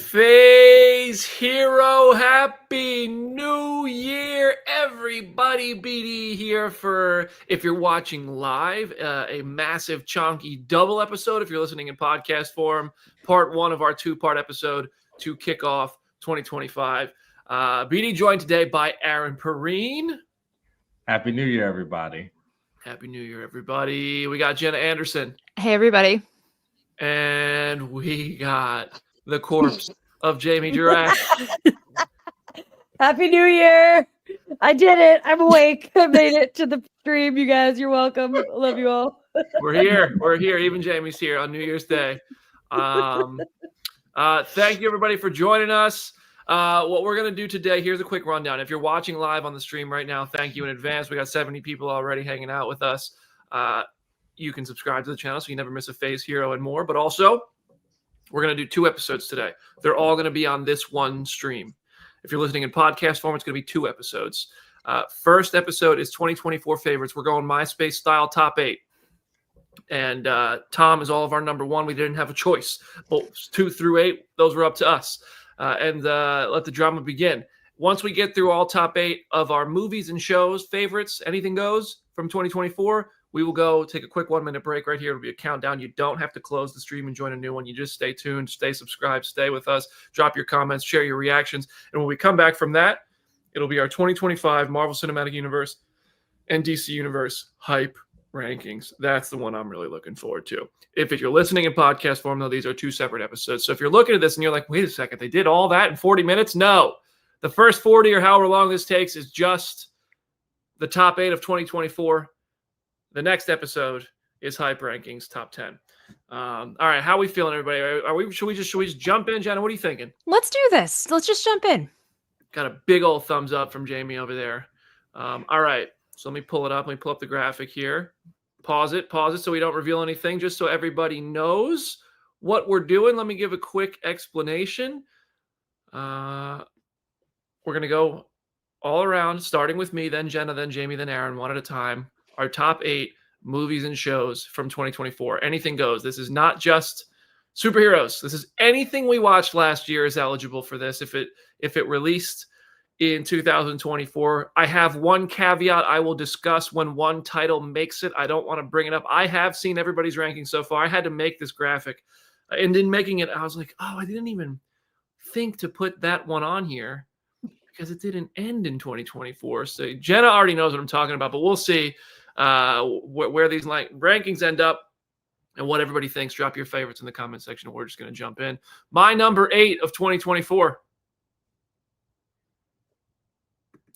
Phase Hero, happy new year, everybody. BD here for, if you're watching live, a massive chonky double episode. If you're listening in podcast form, part one of our two-part episode to kick off 2025. BD joined today by Aaron Perrine. Happy New Year, everybody. Happy New Year, everybody. We got Jenna Anderson. Hey, everybody. And we got the corpse of Jamie Durack. Happy New Year. I did it. I'm awake. I made it to the stream, you guys. You're welcome. Love you all. We're here. Even Jamie's here on New Year's Day. Thank you, everybody, for joining us. What we're going to do today, here's a quick rundown. If you're watching live on the stream right now, thank you in advance. We got 70 people already hanging out with us. You can subscribe to the channel so you never miss a Phase Hero and more. But also, we're going to do 2 episodes today. They're all going to be on this one stream. If you're listening in podcast form, it's going to be 2 episodes. First episode is 2024 favorites. We're going MySpace style top 8. And Tom is all of our number 1. We didn't have a choice. But 2 through 8, those were up to us. And let the drama begin. Once we get through all top 8 of our movies and shows, favorites, anything goes from 2024, we will go take a quick 1-minute break right here. It'll be a countdown. You don't have to close the stream and join a new one. You just stay tuned, stay subscribed, stay with us, drop your comments, share your reactions. And when we come back from that, it'll be our 2025 Marvel Cinematic Universe and DC Universe hype rankings. That's the one I'm really looking forward to. If you're listening in podcast form, though, these are 2 separate episodes. So if you're looking at this and you're like, wait a second, they did all that in 40 minutes? No. The first 40 or however long this takes is just the top 8 of 2024. The next episode is hype rankings, top 10. All right, how are we feeling, everybody? Should we just jump in, Jenna? What are you thinking? Let's do this. Let's just jump in. Got a big old thumbs up from Jamie over there. All right, so let me pull it up. Let me pull up the graphic here. Pause it so we don't reveal anything, just so everybody knows what we're doing. Let me give a quick explanation. We're going to go all around, starting with me, then Jenna, then Jamie, then Aaron, one at a time. Our top 8 movies and shows from 2024. Anything goes. This is not just superheroes. This is anything we watched last year is eligible for this. If it released in 2024, I have one caveat I will discuss when one title makes it. I don't want to bring it up. I have seen everybody's rankings so far. I had to make this graphic. And in making it, I was like, oh, I didn't even think to put that one on here because it didn't end in 2024. So Jenna already knows what I'm talking about, but we'll see where these rankings end up and what everybody thinks. Drop your favorites in the comment section. We're just going to jump in. My number 8 of 2024.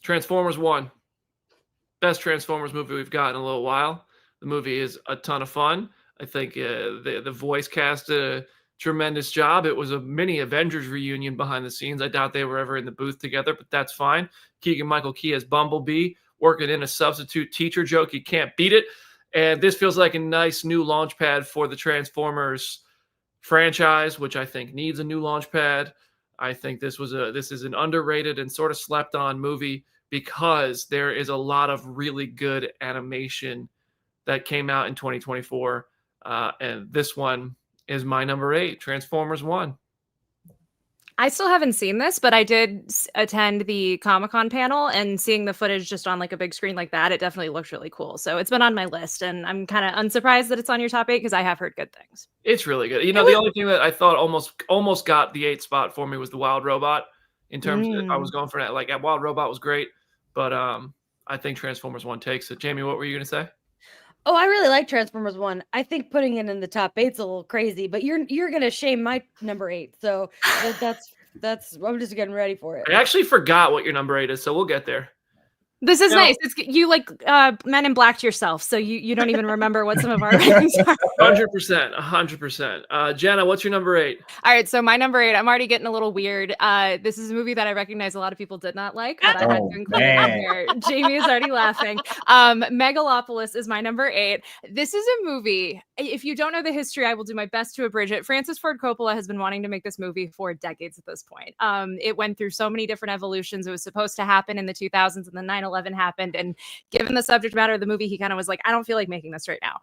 Transformers 1. Best Transformers movie we've got in a little while. The movie is a ton of fun. I think the voice cast did a tremendous job. It was a mini Avengers reunion behind the scenes. I doubt they were ever in the booth together, but that's fine. Keegan-Michael Key as Bumblebee, working in a substitute teacher joke. You can't beat it. And this feels like a nice new launch pad for the Transformers franchise, which I think needs a new launch pad. I think this is an underrated and sort of slept on movie because there is a lot of really good animation that came out in 2024. And this one is my number 8, Transformers 1. I still haven't seen this, but I did attend the Comic-Con panel, and seeing the footage just on like a big screen like that, it definitely looks really cool. So it's been on my list, and I'm kind of unsurprised that it's on your top 8 because I have heard good things. It's really good. You know, the only thing that I thought almost got the 8 spot for me was the Wild Robot. In terms of, I was going for that. Like, Wild Robot was great, but I think Transformers 1 takes it. Jamie, what were you going to say? Oh, I really like Transformers 1. I think putting it in the top 8's a little crazy, but you're gonna shame my number 8. So that's I'm just getting ready for it. I actually forgot what your number 8 is, so we'll get there. This is nice. It's you like Men in Black yourself, so you don't even remember what some of our rankings are. 100%. Jenna, what's your number 8? All right, so my number 8, I'm already getting a little weird. This is a movie that I recognize a lot of people did not like, but I had to include it here. Jamie is already laughing. Megalopolis is my number 8. This is a movie. If you don't know the history, I will do my best to abridge it. Francis Ford Coppola has been wanting to make this movie for decades at this point. It went through so many different evolutions. It was supposed to happen in the 2000s and the 9/11 9/11 happened. And given the subject matter of the movie, he kind of was like, I don't feel like making this right now.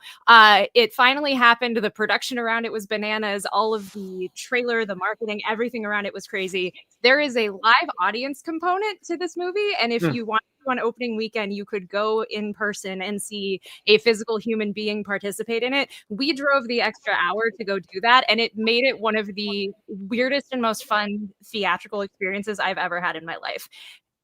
It finally happened. The production around it was bananas. All of the trailer, the marketing, everything around it was crazy. There is a live audience component to this movie. And if you want on opening weekend, you could go in person and see a physical human being participate in it. We drove the extra hour to go do that, and it made it one of the weirdest and most fun theatrical experiences I've ever had in my life.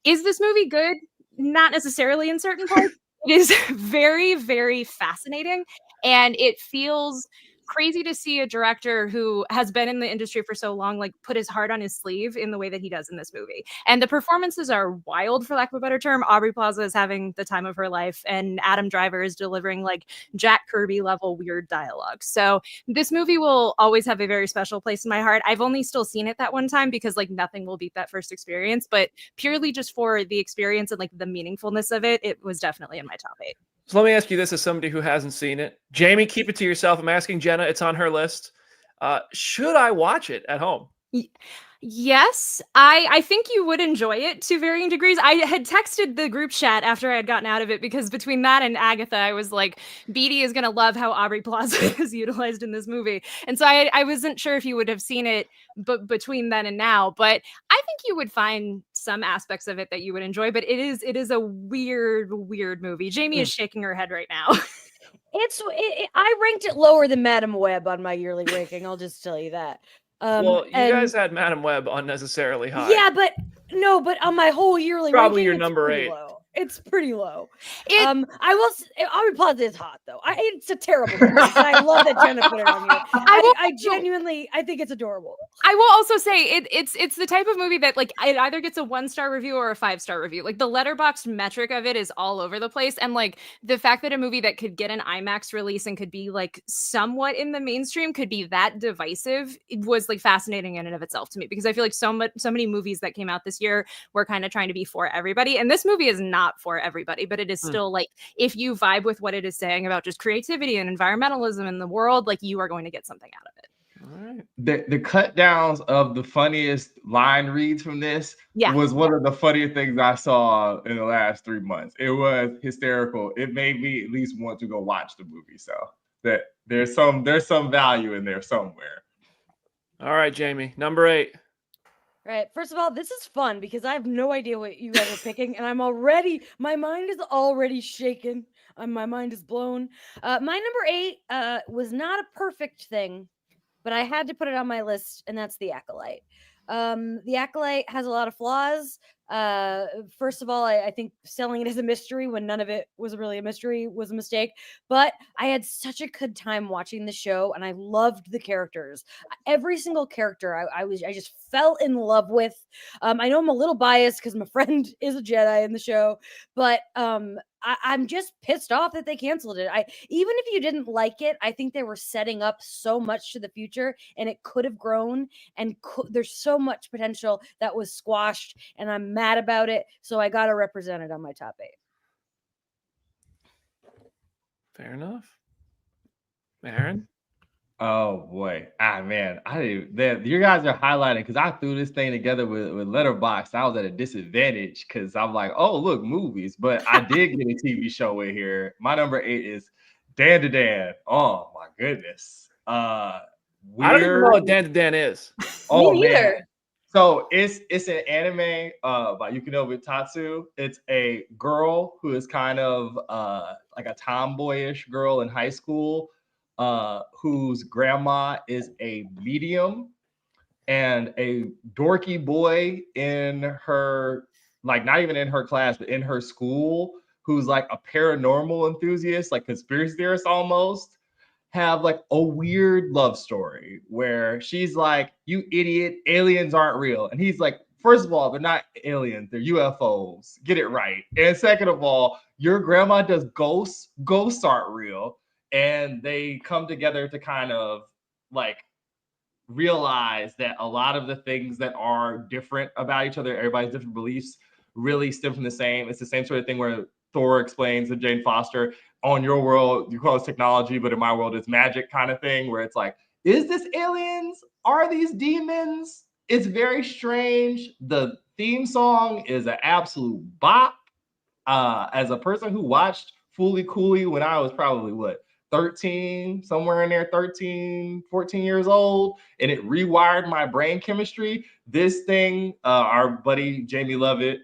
Is this movie good? Not necessarily in certain parts. It is very, very fascinating, and it feels crazy to see a director who has been in the industry for so long like put his heart on his sleeve in the way that he does in this movie. And the performances are wild, for lack of a better term. Aubrey Plaza is having the time of her life, and Adam Driver is delivering like Jack Kirby level weird dialogue. So this movie will always have a very special place in my heart. I've only still seen it that one time because like nothing will beat that first experience, but purely just for the experience and like the meaningfulness of it, it was definitely in my top 8. So let me ask you this as somebody who hasn't seen it. Jamie, keep it to yourself. I'm asking Jenna. It's on her list. Should I watch it at home? Yes, I think you would enjoy it to varying degrees. I had texted the group chat after I had gotten out of it because between that and Agatha, I was like, Beatty is going to love how Aubrey Plaza is utilized in this movie. And so I wasn't sure if you would have seen it between then and now, but I think you would find some aspects of it that you would enjoy, but it is a weird movie. Jamie is shaking her head right now. I ranked it lower than Madam Web on my yearly ranking. I'll just tell you that. Well, you guys had Madam Web unnecessarily high. Yeah, but on my whole yearly probably ranking, your number 8. Low. It's pretty low. I will. Aubrey Plaza is hot though. It's a terrible movie. I love that Jenna put it on here. I genuinely, I think it's adorable. I will also say it's the type of movie that like it either gets a 1-star review or a 5-star review. Like the Letterboxd metric of it is all over the place, and like the fact that a movie that could get an IMAX release and could be like somewhat in the mainstream could be that divisive, it was like fascinating in and of itself to me, because I feel like so many movies that came out this year were kind of trying to be for everybody, and this movie is not for everybody, but it is still like if you vibe with what it is saying about just creativity and environmentalism in the world, like you are going to get something out of it. All right. The cut downs of the funniest line reads from this was one of the funniest things I saw in the last 3 months. It was hysterical. It made me at least want to go watch the movie. So that there's some value in there somewhere. All right, Jamie, number 8. Right. First of all, this is fun because I have no idea what you guys are picking, and my mind is already shaken. My mind is blown. My number 8 was not a perfect thing, but I had to put it on my list, and that's The Acolyte. The Acolyte has a lot of flaws. First of all, I think selling it as a mystery when none of it was really a mystery was a mistake, but I had such a good time watching the show, and I loved the characters. Every single character I just fell in love with. I know I'm a little biased because my friend is a Jedi in the show, but I'm just pissed off that they canceled it. Even if you didn't like it, I think they were setting up so much to the future, and it could have grown, and there's so much potential that was squashed, and I'm mad about it, so I got to represent it on my top 8. Fair enough. Aaron? Oh boy, man, you guys are highlighting because I threw this thing together with Letterboxd. I was at a disadvantage because I'm like, oh look, movies, but I did get a TV show in here. My number 8 is Dan to Dan. Oh my goodness, I don't even know what Dan to Dan is. Oh man, so it's an anime by Yukinobu Tatsu. It's a girl who is kind of like a tomboyish girl in high school. Whose grandma is a medium, and a dorky boy in her, like not even in her class, but in her school, who's like a paranormal enthusiast, like conspiracy theorist almost, have like a weird love story where she's like, you idiot, aliens aren't real. And he's like, first of all, they're not aliens, they're UFOs. Get it right. And second of all, your grandma does ghosts. Ghosts aren't real. And they come together to kind of like realize that a lot of the things that are different about each other, everybody's different beliefs, really stem from the same. It's the same sort of thing where Thor explains to Jane Foster, on your world, you call it technology, but in my world, it's magic kind of thing, where it's like, is this aliens? Are these demons? It's very strange. The theme song is an absolute bop. as a person who watched Fooly Cooley when I was probably 13, somewhere in there, 13, 14 years old, and it rewired my brain chemistry. This thing, our buddy Jamie Lovett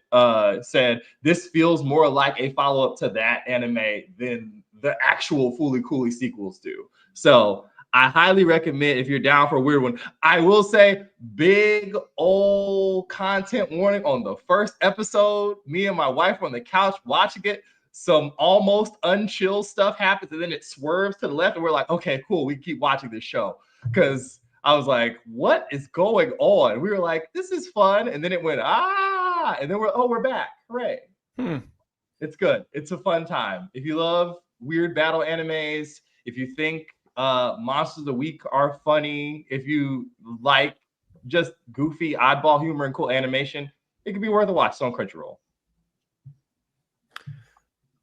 said, this feels more like a follow-up to that anime than the actual Fooly Cooley sequels do. So I highly recommend if you're down for a weird one. I will say, big old content warning on the first episode. Me and my wife were on the couch watching it. Some almost unchill stuff happens, and then it swerves to the left, and we're like, okay, cool, we keep watching this show. Because I was like, what is going on? We were like, this is fun. And then it went, and then we're back. Hooray. It's good. It's a fun time. If you love weird battle animes, if you think Monsters of the Week are funny, if you like just goofy, oddball humor and cool animation, it could be worth a watch. It's on Crunchyroll.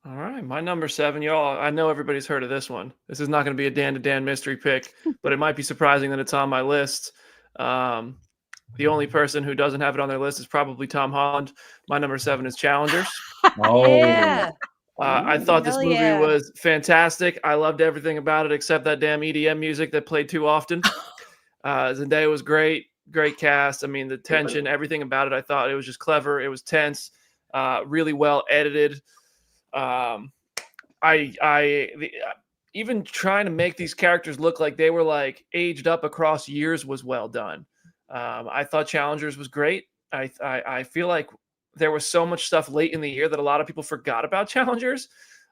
All right, my number 7, y'all. I know everybody's heard of this one. This is not going to be a Dan to Dan mystery pick, but it might be surprising that it's on my list. The only person who doesn't have it on their list is probably Tom Holland. My number 7 is Challengers. Yeah. I thought this movie was fantastic. I loved everything about it except that damn EDM music that played too often. Zendaya was great cast. I mean, the tension, everything about it. I thought it was just clever. It was tense, really well edited. Even trying to make these characters look like they were like aged up across years was well done. I thought Challengers was great. I feel like there was so much stuff late in the year that a lot of people forgot about Challengers.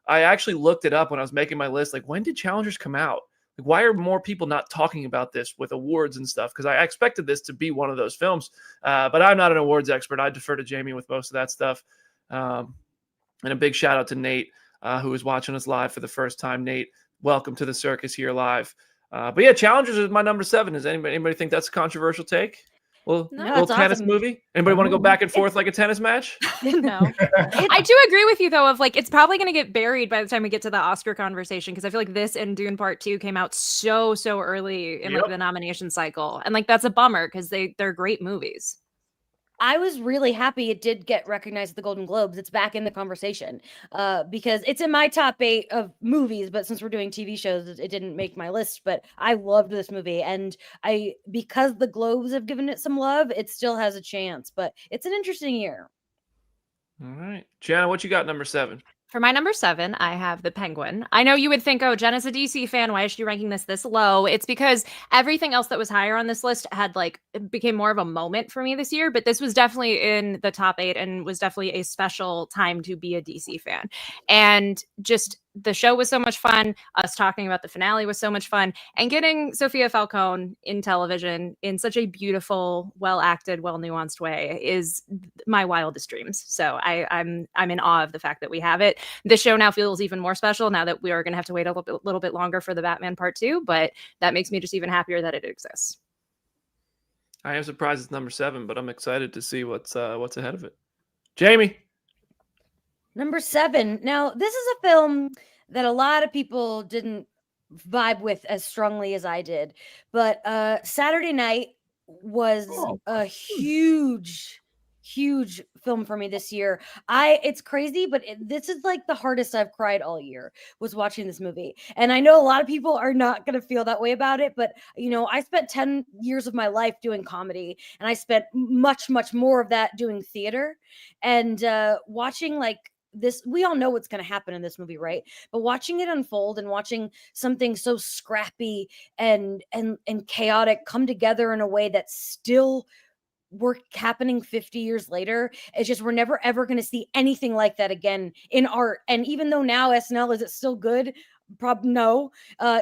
I actually looked it up when I was making my list. Like, when did Challengers come out? Like, why are more people not talking about this with awards and stuff? Because I expected this to be one of those films, but I'm not an awards expert. I defer to Jamie with most of that stuff. And a big shout out to Nate, who is watching us live for the first time. Nate, welcome to the circus here live. But yeah, Challengers is my number 7. Does anybody think that's a controversial take? Well, No, little it's tennis awesome. movie? Anybody want to go back and forth like a tennis match? No. I do agree with you though, of like, it's probably going to get buried by the time we get to the Oscar conversation, because I feel like this and Dune Part 2 came out so early in like the nomination cycle, and like that's a bummer because they're great movies. I was really happy it did get recognized at the Golden Globes. It's back in the conversation because it's in my top 8 of movies, but since we're doing TV shows, it didn't make my list. But I loved this movie, and because the Globes have given it some love, it still has a chance. But it's an interesting year. All right. Jenna, what you got number 7? For my number 7, I have The Penguin. I know you would think, oh, Jenna's a DC fan. Why is she ranking this low? It's because everything else that was higher on this list it became more of a moment for me this year. But this was definitely in the top 8 and was definitely a special time to be a DC fan. And just the show was so much fun. Us talking about the finale was so much fun. And getting Sophia Falcone in television in such a beautiful, well-acted, well-nuanced way is my wildest dreams. So I'm in awe of the fact that we have it. The show now feels even more special now that we are going to have to wait a little bit longer for the Batman Part 2, but that makes me just even happier that it exists. I am surprised it's number 7, but I'm excited to see what's ahead of it. Jamie. Number 7. Now, this is a film that a lot of people didn't vibe with as strongly as I did, but Saturday Night was a huge film for me this year. It's crazy, but this is like the hardest I've cried all year was watching this movie. And I know a lot of people are not going to feel that way about it, but I spent 10 years of my life doing comedy, and I spent much more of that doing theater, and watching like this, we all know what's going to happen in this movie, right? But watching it unfold and watching something so scrappy and chaotic come together in a way that's still happening 50 years later, it's just, we're never ever going to see anything like that again in art. And even though now SNL, is it still good? Probably no.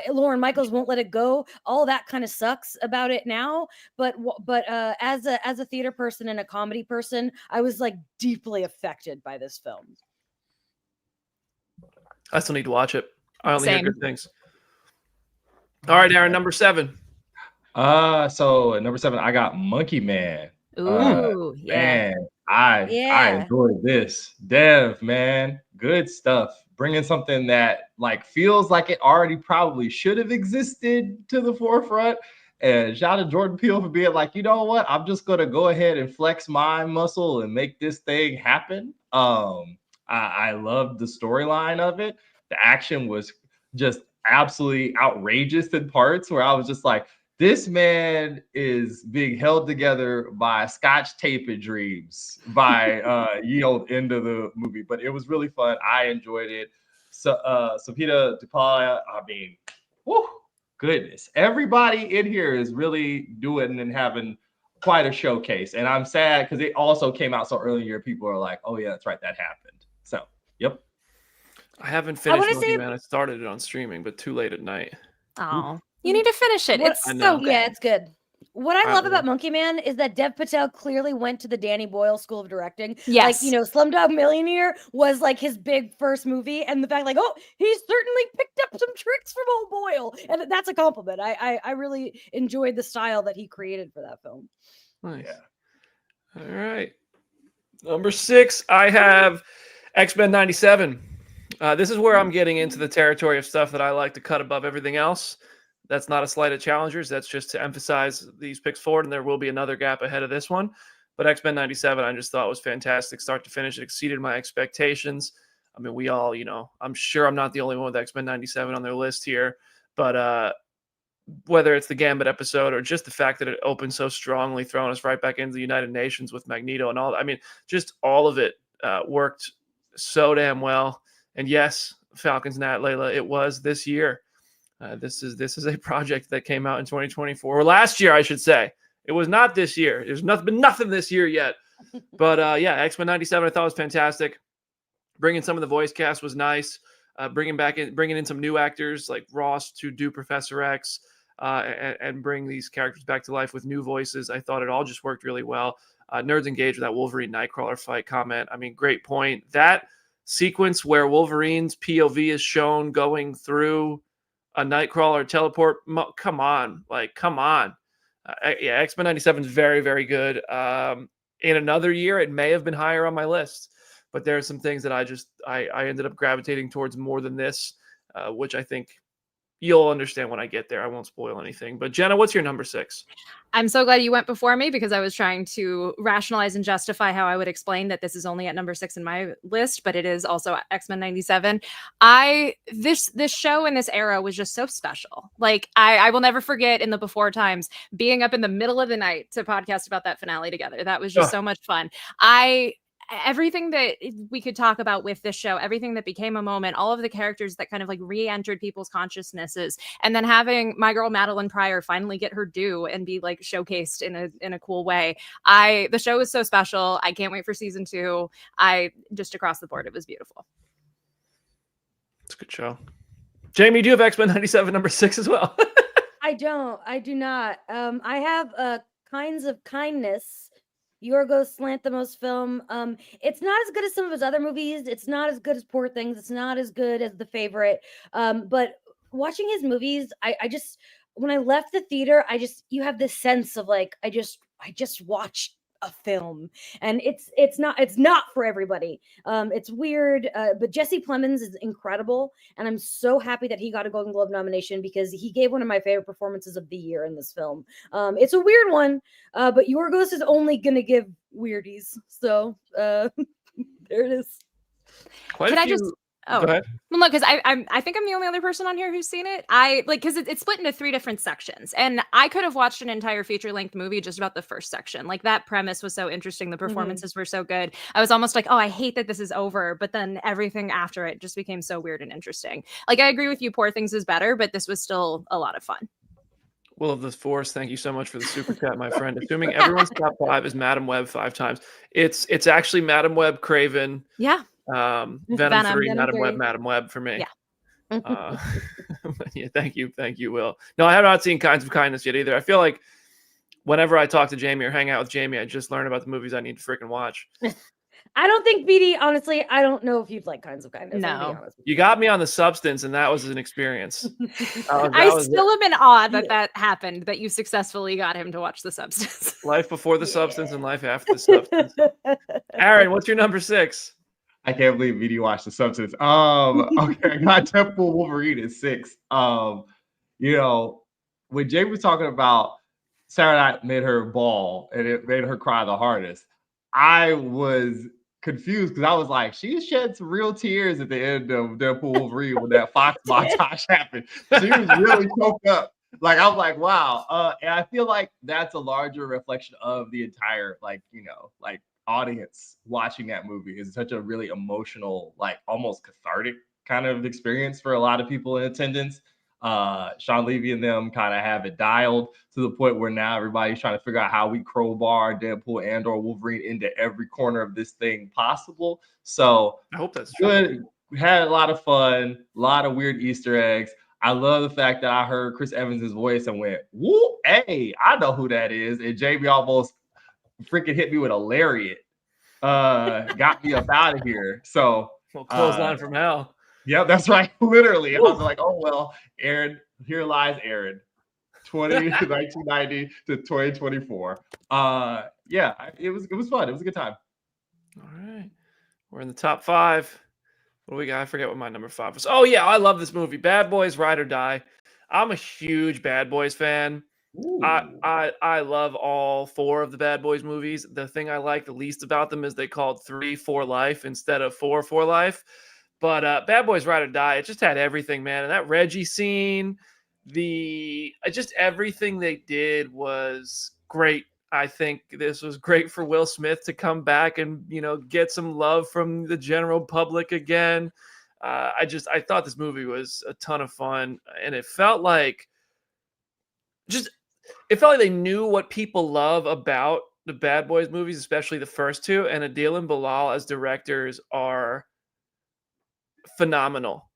Lauren Michaels won't let it go. All that kind of sucks about it now. But as a theater person and a comedy person, I was like deeply affected by this film. I still need to watch it. I only Same. hear good things. All right, Aaron, number 7. So at number 7, I got Monkey Man. Ooh, yeah. Man, I enjoyed this. Dev, man, good stuff. Bringing something that like feels like it already probably should have existed to the forefront. And shout out to Jordan Peele for being like, you know what? I'm just gonna go ahead and flex my muscle and make this thing happen. I loved the storyline of it. The action was just absolutely outrageous in parts where I was just like, this man is being held together by scotch tape and dreams by end of the movie. But it was really fun. I enjoyed it. So Sapita DePaula, I mean, whew, goodness. Everybody in here is really doing and having quite a showcase. And I'm sad because it also came out so earlier. People are like, oh yeah, that's right, that happened. So yep. I haven't finished wanna Monkey say- Man. I started it on streaming, but too late at night. Oh, you need to finish it. What- It's I so know. good. Yeah, it's good. What I I love will. about Monkey Man is that Dev Patel clearly went to the Danny Boyle School of Directing. Yes. Like, Slumdog Millionaire was like his big first movie, and the fact, like, oh, he certainly picked up some tricks from old Boyle, and that's a compliment. I really enjoyed the style that he created for that film. Nice. Yeah. All right. Number 6, I have X-Men 97. This is where I'm getting into the territory of stuff that I like to cut above everything else. That's not a slight at challengers. That's just to emphasize these picks forward, and there will be another gap ahead of this one. But X-Men 97, I just thought was fantastic. Start to finish, it exceeded my expectations. I mean, we all, I'm sure I'm not the only one with X-Men 97 on their list here. But whether it's the Gambit episode or just the fact that it opened so strongly, throwing us right back into the United Nations with Magneto and all, I mean, just all of it worked so damn well. And yes, Falcons Nat Layla, it was this year. This is a project that came out in 2024, or last year, I should say. It was not this year. There's been nothing this year yet. But yeah, X-Men 97 I thought was fantastic. Bringing some of the voice cast was nice. Bringing in some new actors like Ross to do Professor X and bring these characters back to life with new voices. I thought it all just worked really well. Nerds engaged with that Wolverine Nightcrawler fight comment. I mean, great point. That sequence where Wolverine's POV is shown going through a Nightcrawler teleport. Come on. Yeah, X-Men 97 is very, very good. In another year, it may have been higher on my list, but there are some things that I ended up gravitating towards more than this, which I think you'll understand when I get there. I won't spoil anything. But Jenna, what's your number 6? I'm so glad you went before me because I was trying to rationalize and justify how I would explain that this is only at number 6 in my list, but it is also X-Men 97. This show in this era was just so special. Like I will never forget in the before times being up in the middle of the night to podcast about that finale together. That was just so much fun. Everything that we could talk about with this show, everything that became a moment, all of the characters that kind of like re-entered people's consciousnesses, and then having my girl Madeline Pryor finally get her due and be like showcased in a cool way. The show is so special. I can't wait for season 2. Just across the board, it was beautiful. It's a good show. Jamie, do you have X-Men 97 number 6 as well? I do not. I have Kinds of Kindness. Yorgos Lanthimos film. It's not as good as some of his other movies. It's not as good as Poor Things. It's not as good as The Favorite. But watching his movies, I just when I left the theater, you have this sense of like I just watched a film, and it's not for everybody. It's weird, but Jesse Plemons is incredible, and I'm so happy that he got a Golden Globe nomination because he gave one of my favorite performances of the year in this film. It's a weird one, but Yorgos is only gonna give weirdies, so there it is. Quite Can a I few. just Go ahead. Well, no, because I think I'm the only other person on here who's seen it. Because it's split into 3 different sections, and I could have watched an entire feature-length movie just about the first section. Like that premise was so interesting, the performances were so good. I was almost like, oh, I hate that this is over, but then everything after it just became so weird and interesting. Like I agree with you, Poor Things is better, but this was still a lot of fun. Will of the Force, thank you so much for the super chat, my friend. Assuming everyone's top 5 is Madam Web 5 times, it's actually Madam Web, Craven, Yeah. Venom 3, Venom Madam 3. Web for me. Yeah. Yeah, thank you, Will. No, I have not seen Kinds of Kindness yet either. I feel like whenever I talk to Jamie or hang out with Jamie, I just learn about the movies I need to freaking watch. I don't think BD, honestly, I don't know if you'd like Kinds of Kindness. No. I'm gonna be honest with You got me on the substance, and that was an experience. I still am in awe that happened, that you successfully got him to watch The Substance. Life before the substance and life after the substance. Aaron, what's your number 6? I can't believe BD watched The Substance. Okay, I got Temple Wolverine at 6. When Jamie was talking about Saturday Night made her bawl and it made her cry the hardest, I was confused because I was like, she shed some real tears at the end of Deadpool Wolverine when that Fox montage happened. She was really choked up. Like, I was like, wow. And I feel like that's a larger reflection of the entire, like, like audience watching that movie. Is such a really emotional, like almost cathartic kind of experience for a lot of people in attendance. Sean Levy and them kind of have it dialed to the point where now everybody's trying to figure out how we crowbar Deadpool and or Wolverine into every corner of this thing possible. So I hope that's true. good. We had a lot of fun, a lot of weird Easter eggs. I love the fact that I heard Chris Evans' voice and went, whoop, hey, I know who that is. And Jamie almost freaking hit me with a lariat. Got me up out of here. So clothesline from hell. Yeah, that's right. Literally. Woo. I was like, oh, well, Aaron, here lies Aaron. 1990 to 2024. Yeah, it was fun. It was a good time. All right. We're in the top 5. What do we got? I forget what my number 5 was. Oh, yeah, I love this movie. Bad Boys, Ride or Die. I'm a huge Bad Boys fan. I love all 4 of the Bad Boys movies. The thing I like the least about them is they called 3 for life instead of 4 for life. But Bad Boys Ride or Die, it just had everything, man. And that Reggie scene, just everything they did was great. I think this was great for Will Smith to come back and, get some love from the general public again. I thought this movie was a ton of fun, and it felt like they knew what people love about the Bad Boys movies, especially the first 2, and Adil and Bilal as directors are phenomenal.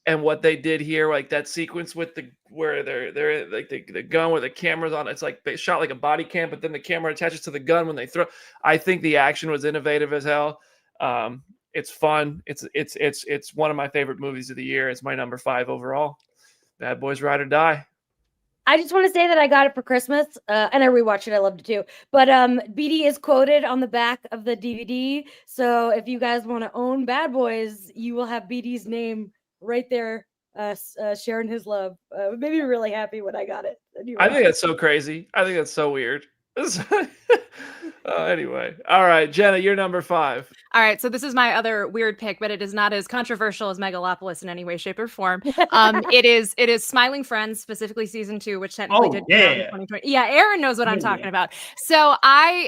And what they did here, like that sequence with where they're like the gun where the camera's on, it's like they shot like a body cam, but then the camera attaches to the gun when they throw. I think the action was innovative as hell. It's fun. It's one of my favorite movies of the year. It's my number 5 overall. Bad Boys Ride or Die. I just want to say that I got it for Christmas, and I rewatched it. I loved it too. But BD is quoted on the back of the DVD, so if you guys want to own Bad Boys, you will have BD's name right there, sharing his love. It made me really happy when I got it. Anyway. I think that's so crazy. I think that's so weird. Anyway, all right, Jenna, you're number 5. All right, so this is my other weird pick, but it is not as controversial as Megalopolis in any way, shape, or form. It is Smiling Friends, specifically season 2, which technically did come out in 2020. Yeah, Aaron knows what I'm talking about. So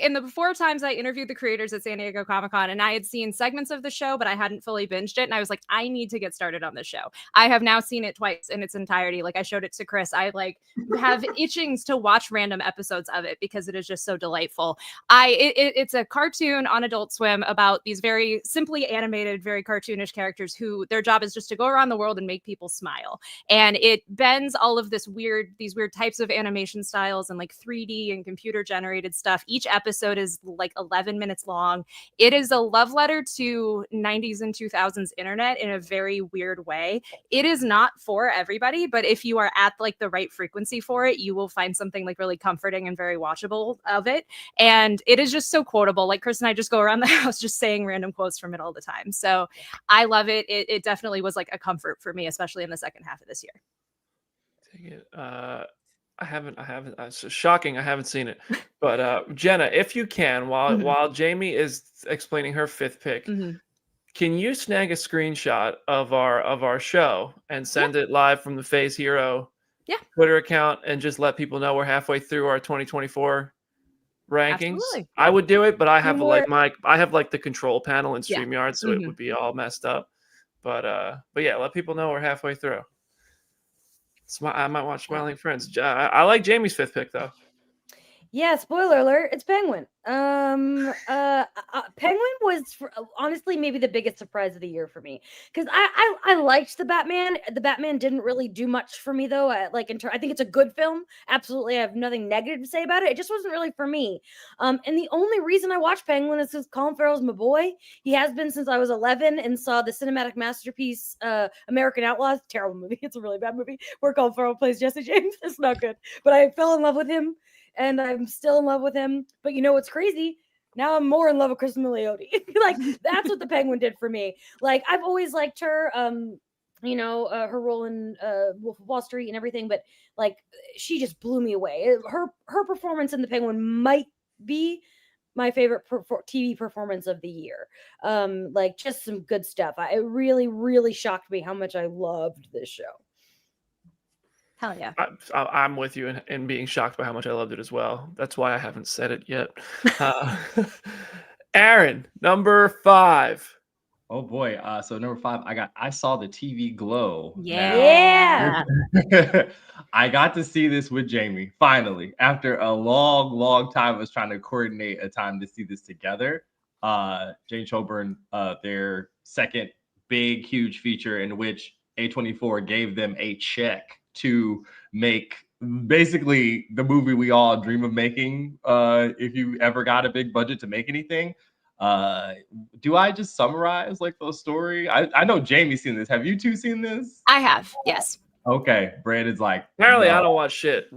in the before times, I interviewed the creators at San Diego Comic-Con, and I had seen segments of the show, but I hadn't fully binged it, and I was like, I need to get started on this show. I have now seen it twice in its entirety. Like, I showed it to Chris. I have itchings to watch random episodes of it because it is just so delightful. It's a cartoon on Adult Swim about these very simply animated, very cartoonish characters who their job is just to go around the world and make people smile. And it bends all of these weird types of animation styles and like 3D and computer generated stuff. Each episode is like 11 minutes long. It is a love letter to 90s and 2000s internet in a very weird way. It is not for everybody, but if you are at like the right frequency for it, you will find something like really comforting and very watchable of it. And it is just so quotable. Like Chris and I just go around the house just saying random quotes from it all the time. So I love it. It definitely was like a comfort for me, especially in the second half of this year. Dang it. I haven't. It's shocking. I haven't seen it. But Jenna, if you can, while Jamie is explaining her 5th pick, can you snag a screenshot of our show and send it live from the Phase Hero Twitter account and just let people know we're halfway through our 2024 rankings? Absolutely. I would do it, but I have like the control panel in StreamYard, so it would be all messed up. But yeah, let people know we're halfway through. I might watch Smiling Friends. I like Jamie's 5th pick though. Yeah, spoiler alert, it's Penguin. Penguin was honestly maybe the biggest surprise of the year for me because I liked the Batman. The Batman didn't really do much for me though. I think it's a good film. Absolutely, I have nothing negative to say about it. It just wasn't really for me. And the only reason I watched Penguin is because Colin Farrell's my boy. He has been since I was 11 and saw the cinematic masterpiece American Outlaws. Terrible movie. It's a really bad movie where Colin Farrell plays Jesse James. It's not good, but I fell in love with him. And I'm still in love with him. But you know what's crazy? Now I'm more in love with Kristen Milioti. Like, that's what the Penguin did for me. Like, I've always liked her, her role in Wolf of Wall Street and everything. But, like, she just blew me away. Her performance in the Penguin might be my favorite TV performance of the year. Like just some good stuff. It really, really shocked me how much I loved this show. Hell yeah. I'm with you in being shocked by how much I loved it as well. That's why I haven't said it yet. Aaron, number 5. Oh boy. So number 5, I saw the TV Glow. Yeah. I got to see this with Jamie finally after a long time I was trying to coordinate a time to see this together. Jane Choburn, their second big huge feature in which A24 gave them a check to make basically the movie we all dream of making if you ever got a big budget to make anything. Do I just summarize like the story? I know Jamie's seen this. Have you two seen this? I have, yes. Okay, Brandon's like, Apparently, no. I don't watch shit.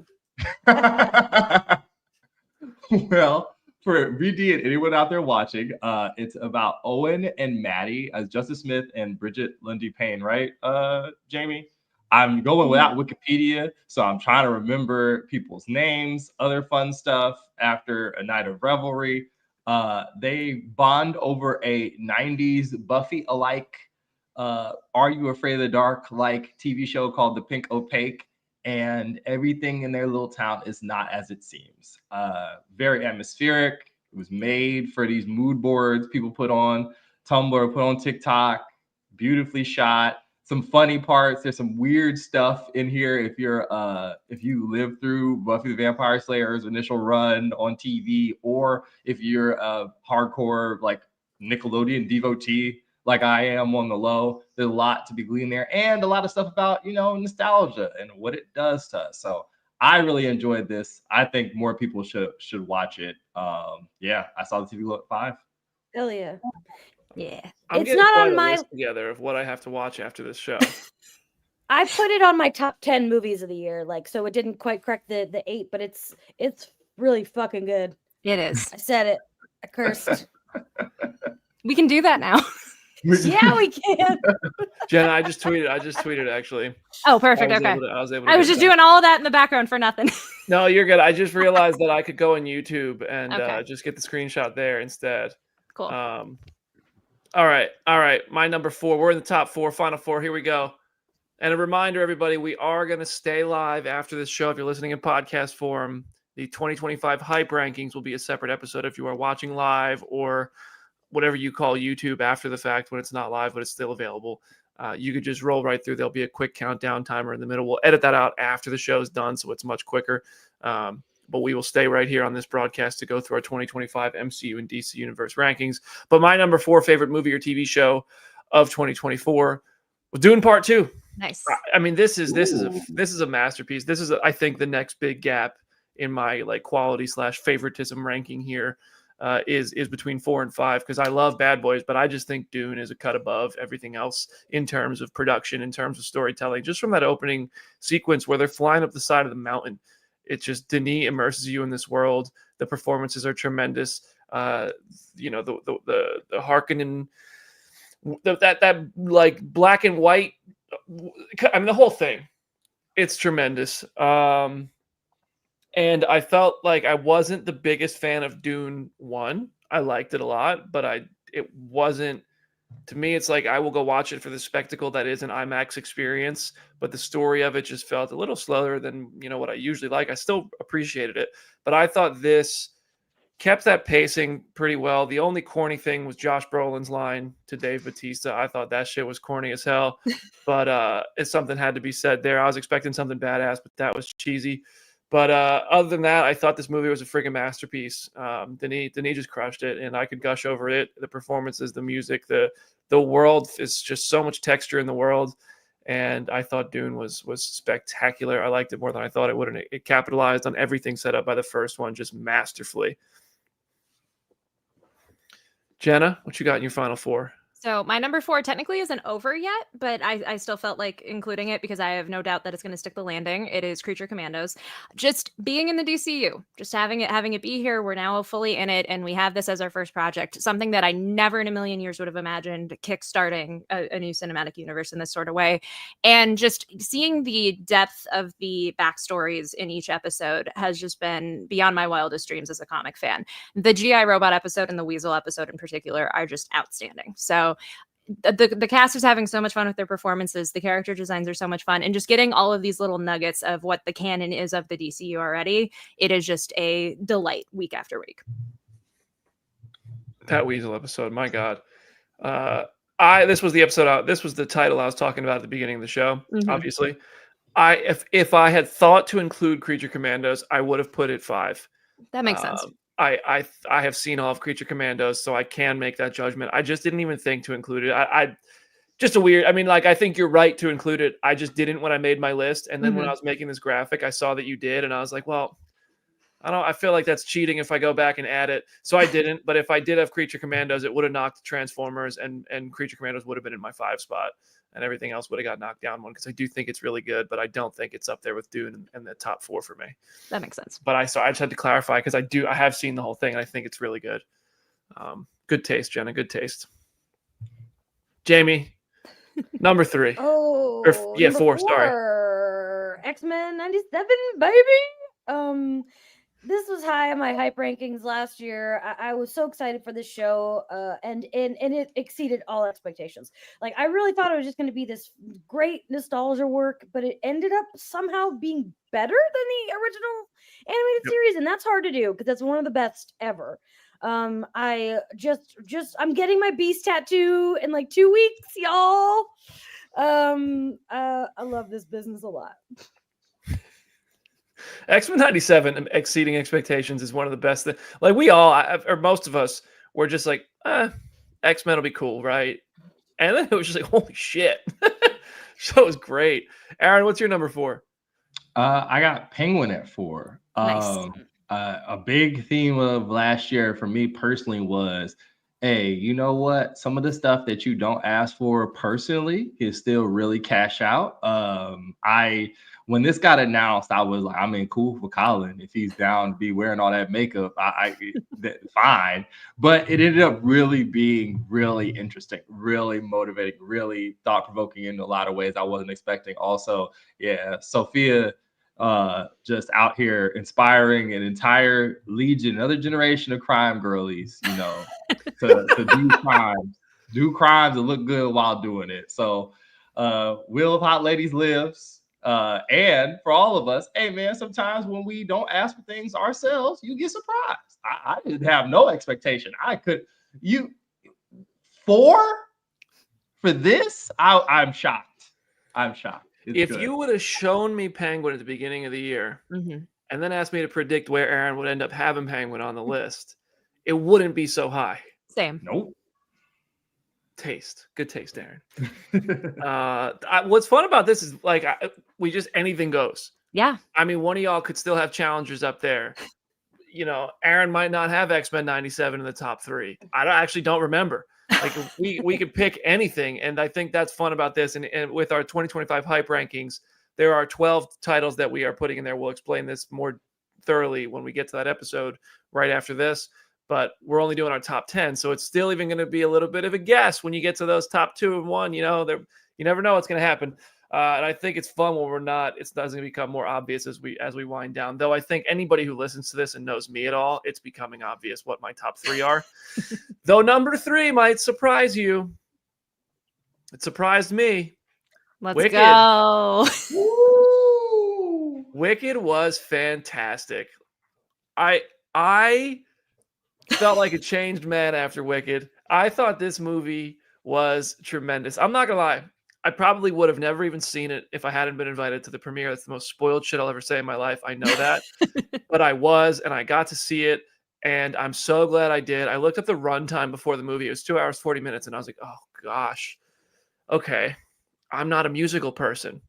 Well, for VD and anyone out there watching, it's about Owen and Maddie as Justice Smith and Bridget Lundy Payne, right, Jamie? I'm going without Wikipedia, so I'm trying to remember people's names, other fun stuff after a night of revelry. They bond over a 90s Buffy-alike, Are You Afraid of the Dark like TV show called The Pink Opaque, and everything in their little town is not as it seems. Very atmospheric. It was made for these mood boards people put on Tumblr, put on TikTok, beautifully shot. Some funny parts. There's some weird stuff in here. If you live through Buffy the Vampire Slayer's initial run on TV, or if you're a hardcore like Nickelodeon devotee like I am on the low, there's a lot to be gleaned there, and a lot of stuff about nostalgia and what it does to us. So I really enjoyed this. I think more people should watch it. Yeah, I saw the TV Glow at 5. Hell yeah. Yeah. I'm It's getting not quite on a my- list together of what I have to watch after this show. I put it on my top 10 movies of the year, like, so it didn't quite crack the 8, but it's really fucking good. It is. I said it. I cursed. We can do that now. Yeah, we can. Jenna, I just tweeted actually. Oh, perfect. Okay. I was able to I was get just that. doing all of that in the background for nothing. No, you're good. I just realized that I could go on YouTube and Okay. just get the screenshot there instead. Cool. All right. My number 4. We're in the top 4, final 4. Here we go. And a reminder, everybody, we are going to stay live after this show. If you're listening in podcast form, the 2025 hype rankings will be a separate episode if you are watching live or whatever you call YouTube after the fact when it's not live, but it's still available. You could just roll right through. There'll be a quick countdown timer in the middle. We'll edit that out after the show's done, so it's much quicker. But we will stay right here on this broadcast to go through our 2025 MCU and DC Universe rankings. But my number 4 favorite movie or TV show of 2024 was Dune Part 2. Nice. I mean, this is a masterpiece. This is, I think, the next big gap in my like quality / favoritism ranking here is between 4 and 5, because I love Bad Boys, but I just think Dune is a cut above everything else in terms of production, in terms of storytelling. Just from that opening sequence where they're flying up the side of the mountain, it's just Denis immerses you in this world. The performances are tremendous. The Harkonnen, that like black and white. I mean, the whole thing, it's tremendous. And I felt like I wasn't the biggest fan of Dune 1. I liked it a lot, but it wasn't, to me, it's like I will go watch it for the spectacle that is an IMAX experience, but the story of it just felt a little slower than, what I usually like. I still appreciated it, but I thought this kept that pacing pretty well. The only corny thing was Josh Brolin's line to Dave Bautista. I thought that shit was corny as hell, but it's something had to be said there. I was expecting something badass, but that was cheesy. But other than that, I thought this movie was a freaking masterpiece. Denis just crushed it, and I could gush over it. The performances, the music, the world is just so much texture in the world. And I thought Dune was spectacular. I liked it more than I thought it would, and it capitalized on everything set up by the first one just masterfully. Jenna, what you got in your final 4? So my number 4 technically isn't over yet, but I still felt like including it because I have no doubt that it's going to stick the landing. It is Creature Commandos. Just being in the DCU, just having it be here. We're now fully in it, and we have this as our first project. Something that I never in a million years would have imagined kickstarting a new cinematic universe in this sort of way. And just seeing the depth of the backstories in each episode has just been beyond my wildest dreams as a comic fan. The GI Robot episode and the Weasel episode in particular are just outstanding. So the cast is having so much fun with their performances. The character designs are so much fun, and just getting all of these little nuggets of what the canon is of the DCU already. It is just a delight week after week. That Weasel episode, my God. This was the episode. This was the title I was talking about at the beginning of the show. Mhm. Obviously, if I had thought to include Creature Commandos, I would have put it 5. That makes sense. I have seen all of Creature Commandos, so I can make that judgment. I just didn't even think to include it. I just a weird. I mean, like, I think you're right to include it. I just didn't when I made my list, and then when I was making this graphic, I saw that you did, and I was like, well, I feel like that's cheating if I go back and add it. So I didn't. But if I did have Creature Commandos, it would have knocked Transformers, and Creature Commandos would have been in my 5 spot, and everything else would have got knocked down one, because I do think it's really good, but I don't think it's up there with Dune and the top 4 for me. That makes sense. But I just had to clarify, because I have seen the whole thing, and I think it's really good. Good taste, Jenna. Good taste. Jamie, number 3. Oh, yeah, number 4. Sorry. 4, X-Men 97, baby. This was high on my hype rankings last year. I was so excited for this show, and it exceeded all expectations. Like, I really thought it was just going to be this great nostalgia work, but it ended up somehow being better than the original animated series, and that's hard to do because that's one of the best ever. I'm getting my Beast tattoo in like 2 weeks, y'all. I love this business a lot. X-Men 97 exceeding expectations is one of the best things. Like, we all, or most of us, were just like, X-Men will be cool, right? And then it was just like, holy shit. So it was great. Aaron, what's your number 4? I got Penguin at 4. Nice. A big theme of last year for me personally was, hey, you know what? Some of the stuff that you don't ask for personally is still really cash out. When this got announced, I was like, I mean, cool for Colin. If he's down to be wearing all that makeup, fine. But it ended up really being really interesting, really motivating, really thought-provoking in a lot of ways I wasn't expecting. Also, yeah, Sophia just out here inspiring an entire legion, another generation of crime girlies, to do crimes and look good while doing it. So Wheel of Hot Ladies lives. And for all of us, hey man, sometimes when we don't ask for things ourselves, you get surprised. I didn't have no expectation. 4 for this? I'm shocked. It's good. You would have shown me Penguin at the beginning of the year, and then asked me to predict where Aaron would end up having Penguin on the list, it wouldn't be so high. Same. Nope. Good taste, Aaron. What's fun about this is, like, we just, anything goes. Yeah. I mean, one of y'all could still have challengers up there. Aaron might not have X-Men 97 in the top 3. I actually don't remember. Like, we could pick anything, and I think that's fun about this. And with our 2025 hype rankings, there are 12 titles that we are putting in there. We'll explain this more thoroughly when we get to that episode right after this. But we're only doing our top 10, so it's still even going to be a little bit of a guess when you get to those top 2 and 1. You never know what's going to happen. And I think it's fun when it doesn't become more obvious as we wind down. Though I think anybody who listens to this and knows me at all, it's becoming obvious what my top 3 are. Though number 3 might surprise you. It surprised me. Let's Wicked. go. Woo! Wicked was fantastic. I felt like a changed man after Wicked. I thought this movie was tremendous. I'm not gonna lie. I probably would have never even seen it if I hadn't been invited to the premiere. That's the most spoiled shit I'll ever say in my life. I know that. But I was, and I got to see it, and I'm so glad I did. I looked up the runtime before the movie. It was 2 hours, 40 minutes, and I was like, oh, gosh. Okay. I'm not a musical person.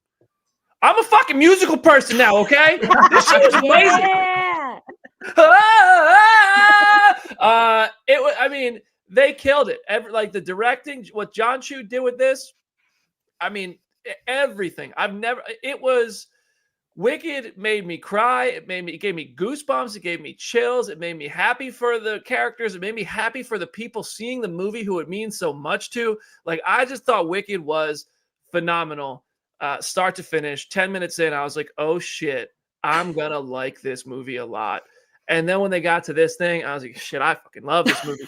I'm a fucking musical person now, okay? This shit was amazing. Yeah. I mean, they killed it. Like the directing, what John Chu did with this. I mean, everything. It was Wicked. Made me cry. It gave me goosebumps. It gave me chills. It made me happy for the characters. It made me happy for the people seeing the movie who it means so much to. Like, I just thought Wicked was phenomenal, start to finish. 10 minutes in, I was like, oh shit, I'm gonna like this movie a lot. And then when they got to this thing, I was like, shit, I fucking love this movie.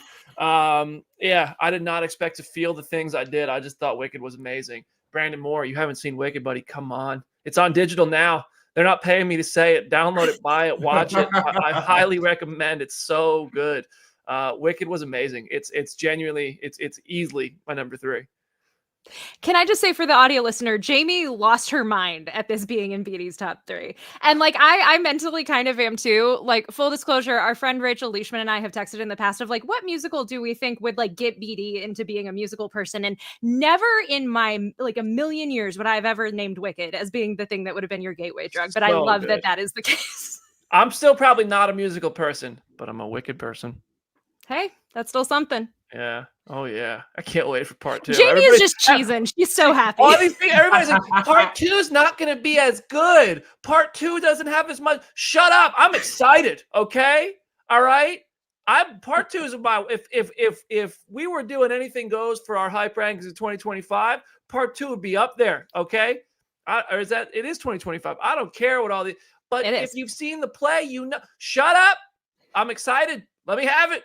Yeah, I did not expect to feel the things I did. I just thought Wicked was amazing. Brandon Moore, you haven't seen Wicked, buddy. Come on. It's on digital now. They're not paying me to say it. Download it, buy it, watch it. I highly recommend. It's so good. Wicked was amazing. It's genuinely, it's easily my number 3. Can I just say for the audio listener, Jamie lost her mind at this being in BD's top 3. And like, I mentally kind of am too. Like, full disclosure, our friend Rachel Leishman and I have texted in the past of like, what musical do we think would like get BD into being a musical person? And never in my like a million years would I have ever named Wicked as being the thing that would have been your gateway drug. But I love that that is the case. I'm still probably not a musical person, but I'm a Wicked person. Hey, that's still something. Yeah. Oh yeah. I can't wait for part 2. Jamie is just cheesing. She's so happy. All these things, everybody's like, part 2 is not going to be as good. Part 2 doesn't have as much. Shut up. I'm excited. Okay. All right. Part 2 is about if we were doing anything goes for our hype rankings in 2025, part 2 would be up there. Okay. Or is that it is 2025? I don't care what all the, but if you've seen the play, you know, shut up. I'm excited. Let me have it.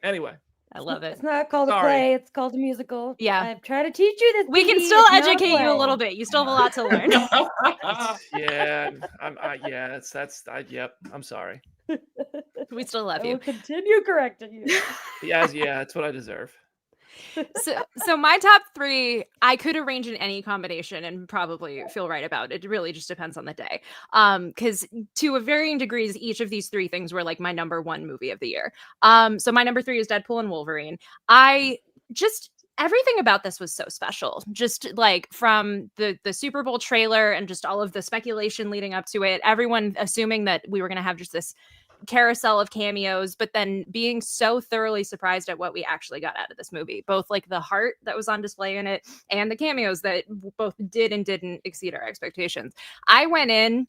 Anyway. I love it. It's not called a play. It's called a musical. Yeah. I've tried to teach you this. We can still educate you a little bit. You still have a lot to learn. Yeah. Yep. I'm sorry. We still love I you. will continue correcting you. Yeah. That's what I deserve. So my top 3, I could arrange in any combination and probably feel right about it. It really just depends on the day. Because to a varying degrees, each of these 3 things were like my number 1 movie of the year. So my number 3 is Deadpool and Wolverine. Everything about this was so special. Just like from the Super Bowl trailer and just all of the speculation leading up to it, everyone assuming that we were going to have just this carousel of cameos, but then being so thoroughly surprised at what we actually got out of this movie, both like the heart that was on display in it and the cameos that both did and didn't exceed our expectations. I went in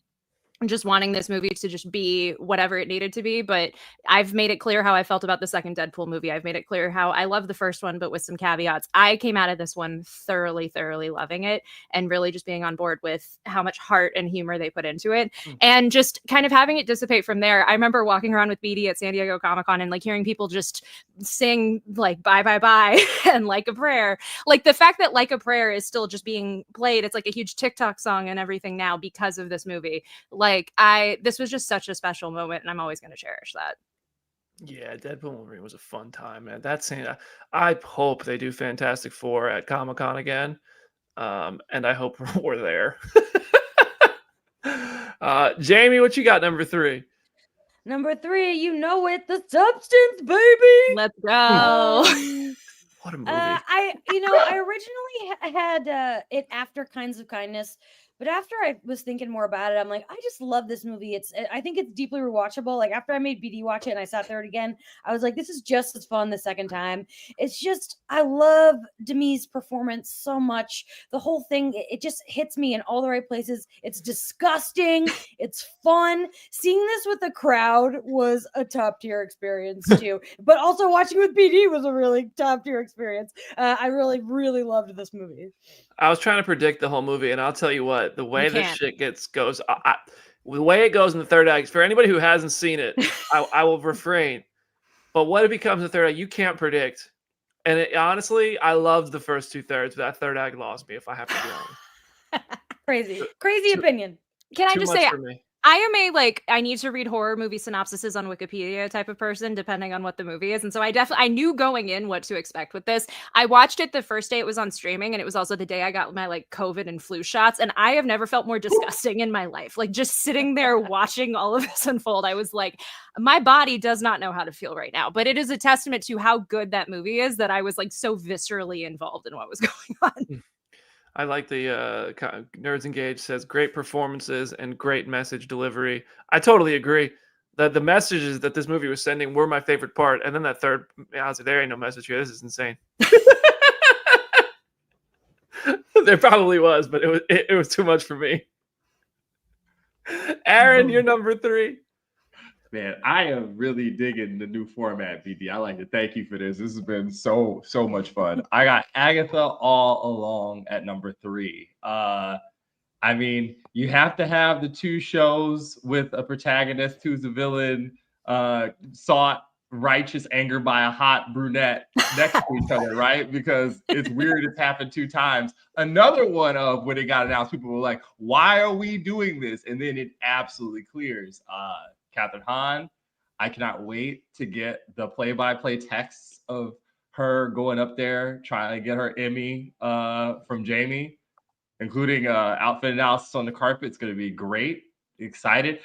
just wanting this movie to just be whatever it needed to be, but I've made it clear how I felt about the second Deadpool movie. I've made it clear how I love the first one, but with some caveats. I came out of this one thoroughly loving it and really just being on board with how much heart and humor they put into it and just kind of having it dissipate from there. I remember walking around with BD at San Diego Comic-Con and like hearing people just sing like bye bye bye and Like a Prayer. Like the fact that Like a Prayer is still just being played, it's like a huge TikTok song and everything now because of this movie. This was just such a special moment and I'm always going to cherish that. Yeah, Deadpool and Wolverine was a fun time, man. That's I hope they do Fantastic Four at Comic-Con again. And I hope we're there. Jamie, what you got number 3? Number 3, you know it, The Substance, baby. Let's go. What a movie. I originally had it after Kinds of Kindness, but after I was thinking more about it, I'm like, I just love this movie. I think it's deeply rewatchable. Like after I made BD watch it and I sat there again, I was like, this is just as fun the second time. It's just, I love Demi's performance so much. The whole thing, it just hits me in all the right places. It's disgusting. It's fun. Seeing this with the crowd was a top tier experience too. But also watching with BD was a really top tier experience. I really, really loved this movie. I was trying to predict the whole movie, and I'll tell you what, the way this shit goes, the way it goes in the third act, for anybody who hasn't seen it, I will refrain. But what it becomes in the third act, you can't predict. And honestly, I loved the first 2/3, but that third act lost me, if I have to be honest. Crazy opinion. Can I just say, I am I need to read horror movie synopsises on Wikipedia type of person, depending on what the movie is. And so I knew going in what to expect with this. I watched it the first day it was on streaming, and it was also the day I got my COVID and flu shots. And I have never felt more disgusting in my life. Like just sitting there watching all of this unfold, I was like, my body does not know how to feel right now. But it is a testament to how good that movie is that I was so viscerally involved in what was going on. I like the Nerds Engaged says great performances and great message delivery. I totally agree. The messages that this movie was sending were my favorite part. And then that third, I was like, there ain't no message here. This is insane. There probably was, but it was too much for me. Aaron, you're number 3. Man, I am really digging the new format, BD. I like to thank you for this. This has been so much fun. I got Agatha all along at number 3. I mean, you have to have the 2 shows with a protagonist who's a villain, sought righteous anger by a hot brunette next to each other, right? Because it's weird it's happened 2 times. Another one of when it got announced, people were like, why are we doing this? And then it absolutely clears. Catherine Hahn, I cannot wait to get the play-by-play texts of her going up there trying to get her Emmy from Jamie, including outfit analysis on the carpet. It's going to be great. Excited.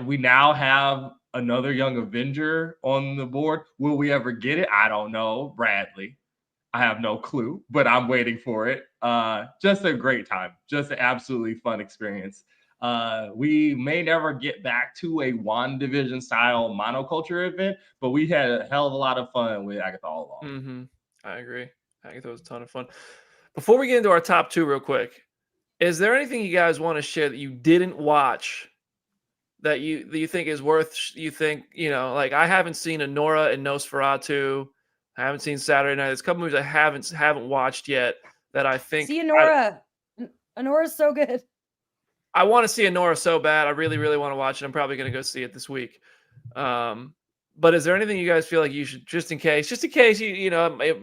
We now have another Young Avenger on the board. Will we ever get it? I don't know. Bradley. I have no clue, but I'm waiting for it. Just a great time. Just an absolutely fun experience. We may never get back to a WandaVision style monoculture event, but we had a hell of a lot of fun with Agatha all along. Mm-hmm. I agree. Agatha was a ton of fun. Before we get into our top 2 real quick, is there anything you guys want to share that you didn't watch that you think is worth, like I haven't seen Anora and Nosferatu. I haven't seen Saturday Night. There's a couple movies I haven't watched yet that I think. See Anora. Anora's so good. I want to see Anora so bad. I really, really want to watch it. I'm probably going to go see it this week. But is there anything you guys feel like you should, just in case you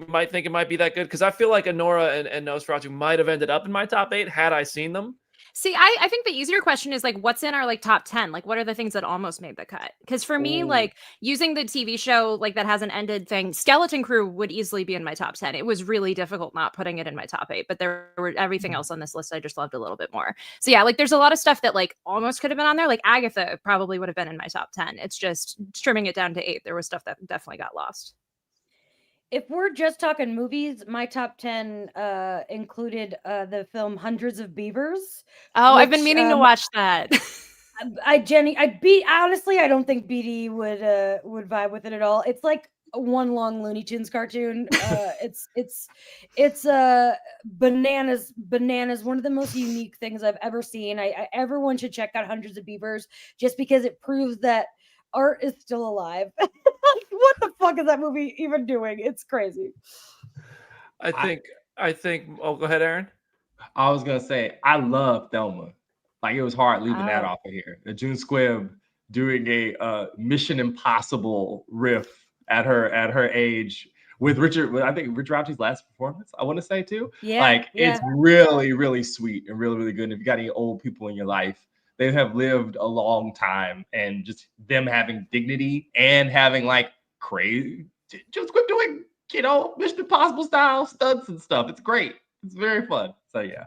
might think it might be that good? Because I feel like Anora and Nosferatu might have ended up in my top 8 had I seen them. See, I think the easier question is like, what's in our like top 10? Like, what are the things that almost made the cut? Because for me, like using the TV show like that hasn't ended thing, Skeleton Crew would easily be in my top 10. It was really difficult not putting it in my top 8, but there were everything else on this list I just loved a little bit more. So yeah, like there's a lot of stuff that like almost could have been on there. Like Agatha probably would have been in my top 10. It's just trimming it down to 8. There was stuff that definitely got lost. If we're just talking movies, my top 10 included the film Hundreds of Beavers. Oh, I've been meaning to watch that. Honestly, I don't think BD would vibe with it at all. It's like one long Looney Tunes cartoon. It's bananas. One of the most unique things I've ever seen. Everyone should check out Hundreds of Beavers just because it proves that art is still alive. What the fuck is that movie even doing? It's crazy. I think. Oh, go ahead, Aaron. I was gonna say I love Thelma. Like it was hard leaving that off of here. The June Squibb doing a Mission Impossible riff at her age with Richard. I think Richard Ralphie's last performance. I want to say too. Yeah. It's really, really sweet and really, really good. And if you got any old people in your life, they have lived a long time, and just them having dignity and having like crazy, just quit doing, Mission Impossible style stunts and stuff. It's great. It's very fun. So yeah.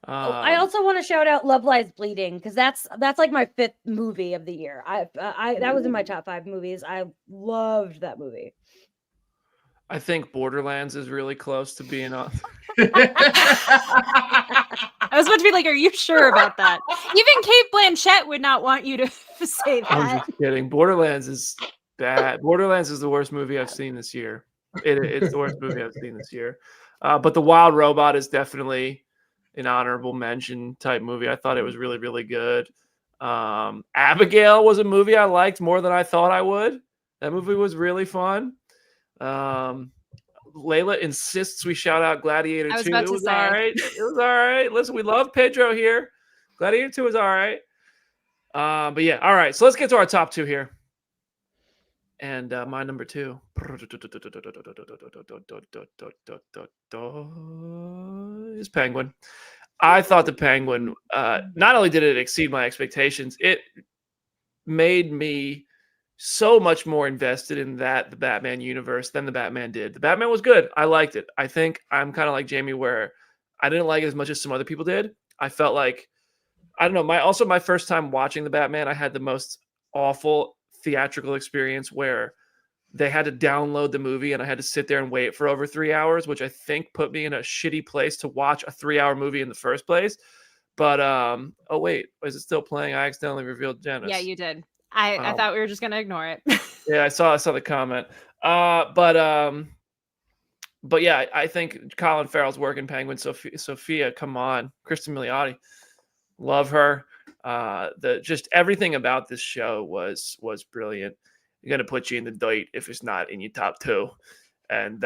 I also want to shout out Love Lies Bleeding because that's like my 5th movie of the year. That was in my top 5 movies. I loved that movie. I think Borderlands is really close to being on. I was about to be like, are you sure about that? Even Cate Blanchett would not want you to say that. I'm just kidding. Borderlands is bad. Borderlands is the worst movie I've seen this year. It's the worst movie I've seen this year. But The Wild Robot is definitely an honorable mention type movie. I thought it was really, really good. Abigail was a movie I liked more than I thought I would. That movie was really fun. Layla insists we shout out Gladiator 2. It was all right. It was all right. Listen, we love Pedro here. Gladiator 2 is all right. But yeah, all right. So let's get to our top 2 here. And my number 2 is Penguin. I thought the Penguin, not only did it exceed my expectations, it made me so much more invested in the Batman universe than the Batman did. The Batman was good. I liked it. I think I'm kind of like Jamie, where I didn't like it as much as some other people did. I felt like, I don't know, my first time watching the Batman, I had the most awful theatrical experience where they had to download the movie and I had to sit there and wait for over 3 hours, which I think put me in a shitty place to watch a 3-hour movie in the first place. But, oh wait, is it still playing? I accidentally revealed Janice. Yeah, you did. I thought we were just gonna ignore it. Yeah, I saw the comment. But yeah, I think Colin Farrell's work in Penguin. Sophia, come on, Kristen Milioti, love her. Just everything about this show was brilliant. You're gonna put you in the dirt if it's not in your top 2. And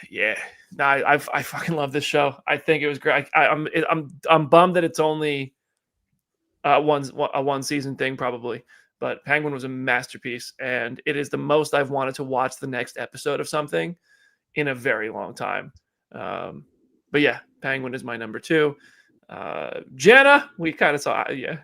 yeah, no, I fucking love this show. I think it was great. I'm bummed that it's only a one season thing probably, but Penguin was a masterpiece, and it is the most I've wanted to watch the next episode of something in a very long time. But yeah, Penguin is my number 2. Jenna, we kind of saw, yeah.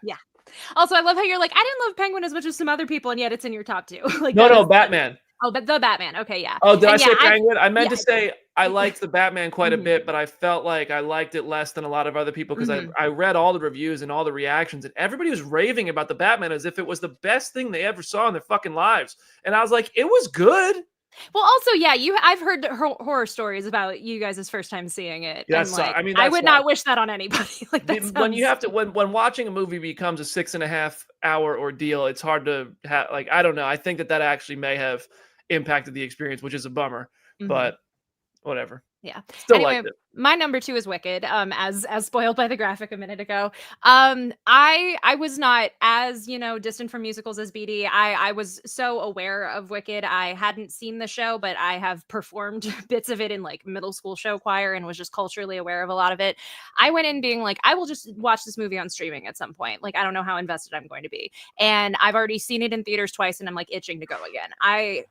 Also, I love how you're like, I didn't love Penguin as much as some other people, and yet it's in your top 2. Like, No, Batman. Oh, but the Batman. Okay, yeah. Oh, did And I say yeah, Penguin? I meant to say I liked the Batman quite a bit, but I felt like I liked it less than a lot of other people because I read all the reviews and all the reactions, and everybody was raving about the Batman as if it was the best thing they ever saw in their fucking lives. And I was like, it was good. Well, also, yeah, I've heard horror stories about you guys' first time seeing it. That's, and like, I mean, I that's would not wish that on anybody. Like that when you have to when watching a movie becomes a 6.5 hour ordeal, it's hard to have, like, I don't know. I think that actually may have impacted the experience, which is a bummer, but whatever. Yeah. Still Anyway, liked it. my number 2 is Wicked. As spoiled by the graphic a minute ago. I was not as, distant from musicals as BD. I was so aware of Wicked. I hadn't seen the show, but I have performed bits of it in like middle school show choir and was just culturally aware of a lot of it. I went in being like, I will just watch this movie on streaming at some point. Like, I don't know how invested I'm going to be. And I've already seen it in theaters twice and I'm like itching to go again.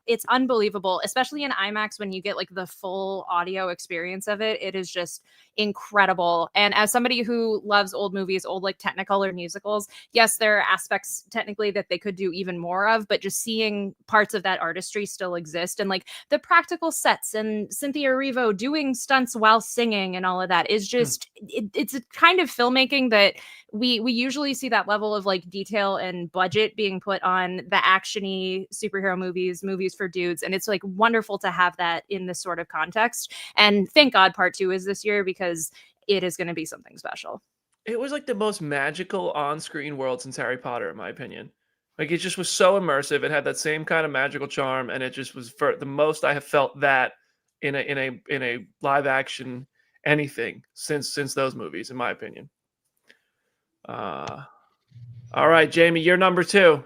It's unbelievable, especially in IMAX when you get like the full audio experience of it. It is just incredible. And as somebody who loves old movies, old like Technicolor musicals, yes, there are aspects technically that they could do even more of, but just seeing parts of that artistry still exist and like the practical sets and Cynthia Erivo doing stunts while singing and all of that is just it's a kind of filmmaking that we usually see that level of like detail and budget being put on the actiony superhero movies for dudes, and it's like wonderful to have that in this sort of context. And thank God part 2 is this year because it is going to be something special. It was like the most magical on-screen world since Harry Potter, in my opinion. Like, it just was so immersive. It had that same kind of magical charm, and it just was for the most I have felt that in a live action anything since those movies, in my opinion. All right, Jamie, you're number 2.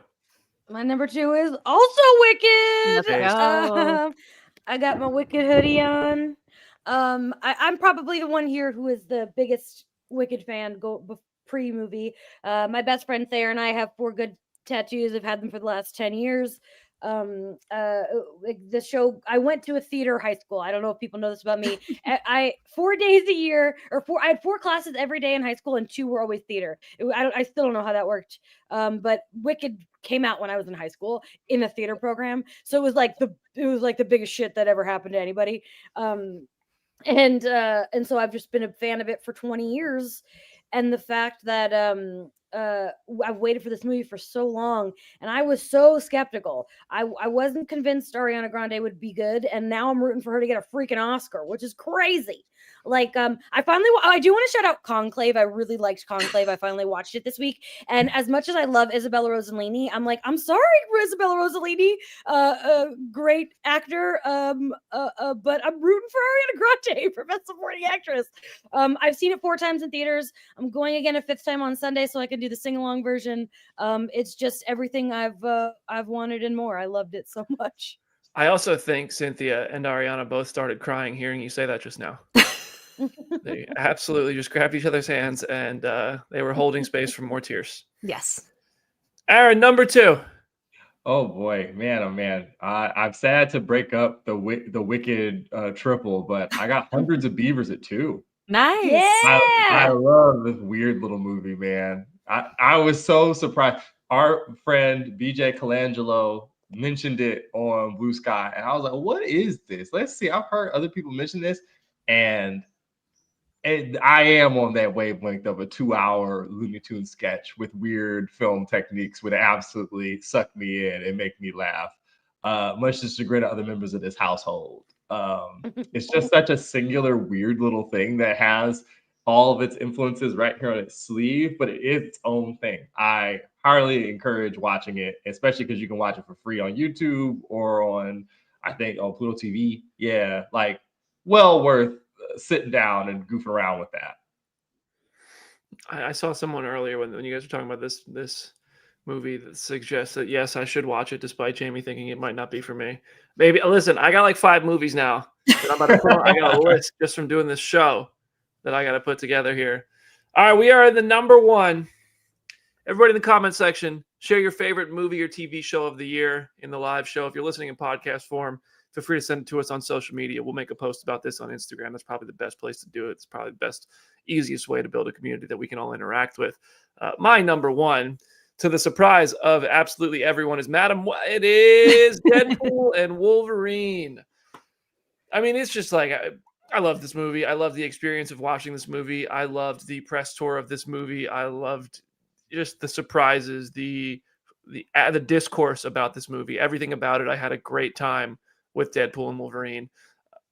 My number 2 is also Wicked. I got my Wicked hoodie on. I'm probably the one here who is the biggest Wicked fan pre-movie. My best friend Thayer and I have 4 good tattoos. I've had them for the last 10 years. The show, I went to a theater high school. I don't know if people know this about me. I 4 days a year, I had 4 classes every day in high school, and 2 were always theater. I still don't know how that worked. But Wicked came out when I was in high school in a theater program, so it was like the biggest shit that ever happened to anybody. And so I've just been a fan of it for 20 years, and the fact that I've waited for this movie for so long, and I was so skeptical. I wasn't convinced Ariana Grande would be good, and now I'm rooting for her to get a freaking Oscar, which is crazy. Like, I do want to shout out Conclave. I really liked Conclave. I finally watched it this week, and as much as I love Isabella Rossellini, I'm like, I'm sorry, Isabella Rossellini, great actor, but I'm rooting for Ariana Grande for Best Supporting Actress. I've seen it 4 times in theaters. I'm going again a 5th time on Sunday so I can do the sing-along version. It's just everything I've wanted and more. I loved it so much. I also think Cynthia and Ariana both started crying hearing you say that just now. They absolutely just grabbed each other's hands and they were holding space for more tears. Yes. Aaron, number 2. Oh boy, man, oh man. I'm sad to break up the Wicked triple, but I got Hundreds of Beavers at 2. Nice. Yeah. I love this weird little movie, man. I was so surprised. Our friend BJ Colangelo mentioned it on Blue Sky, and I was like, what is this? Let's see. I've heard other people mention this, and I am on that wavelength of a 2-hour Looney Tunes sketch with weird film techniques would absolutely suck me in and make me laugh, much to the chagrin of other members of this household. It's just such a singular, weird little thing that has all of its influences right here on its sleeve, but it is its own thing. I highly encourage watching it, especially because you can watch it for free on YouTube or on, I think, on Pluto TV. Yeah, like well worth sitting down and goofing around with that. I saw someone earlier when you guys were talking about this movie that suggests that yes, I should watch it, despite Jamie thinking it might not be for me. Maybe listen, I got like 5 movies now that I'm about to put on. I got a list just from doing this show that I got to put together here. All right, we are in the number 1. Everybody in the comment section, share your favorite movie or TV show of the year in the live show. If you're listening in podcast form, feel free to send it to us on social media. We'll make a post about this on Instagram. That's probably the best place to do it. It's probably the best, easiest way to build a community that we can all interact with. My number 1, to the surprise of absolutely everyone, is it is Deadpool and Wolverine. I mean, it's just like I love this movie. I love the experience of watching this movie. I loved the press tour of this movie. I loved just the surprises, the discourse about this movie, everything about it. I had a great time with Deadpool and Wolverine.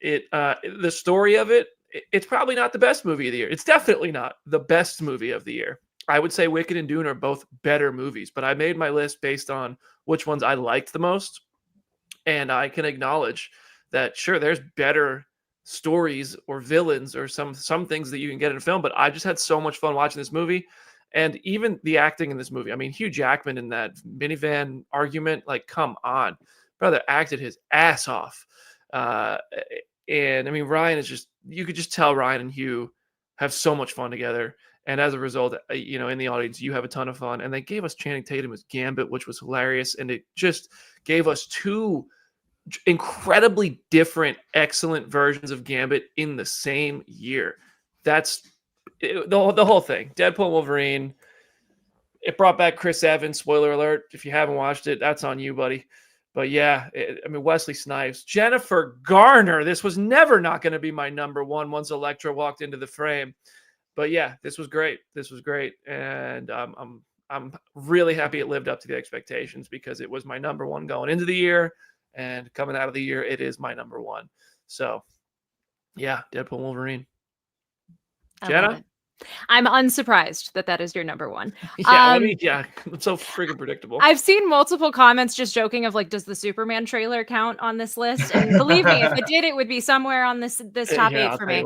The story of it, it's probably not the best movie of the year. It's definitely not the best movie of the year. I would say Wicked and Dune are both better movies, but I made my list based on which ones I liked the most. And I can acknowledge that, sure, there's better stories or villains or some things that you can get in a film, but I just had so much fun watching this movie. And even the acting in this movie, I mean, Hugh Jackman in that minivan argument, like, come on, brother, acted his ass off. And I mean, Ryan is just, you could just tell Ryan and Hugh have so much fun together. And as a result, in the audience, you have a ton of fun. And they gave us Channing Tatum as Gambit, which was hilarious. And it just gave us 2 incredibly different, excellent versions of Gambit in the same year. That's the whole thing. Deadpool and Wolverine. It brought back Chris Evans. Spoiler alert. If you haven't watched it, that's on you, buddy. But yeah, Wesley Snipes, Jennifer Garner. This was never not going to be my number 1 once Elektra walked into the frame. But yeah, this was great. And I'm really happy it lived up to the expectations, because it was my number 1 going into the year, and coming out of the year, it is my number 1. So yeah, Deadpool and Wolverine. Jenna? I'm unsurprised that is your number 1. Yeah, it's so freaking predictable. I've seen multiple comments just joking of like, does the Superman trailer count on this list? And believe me, if it did, it would be somewhere on this top 8 for me.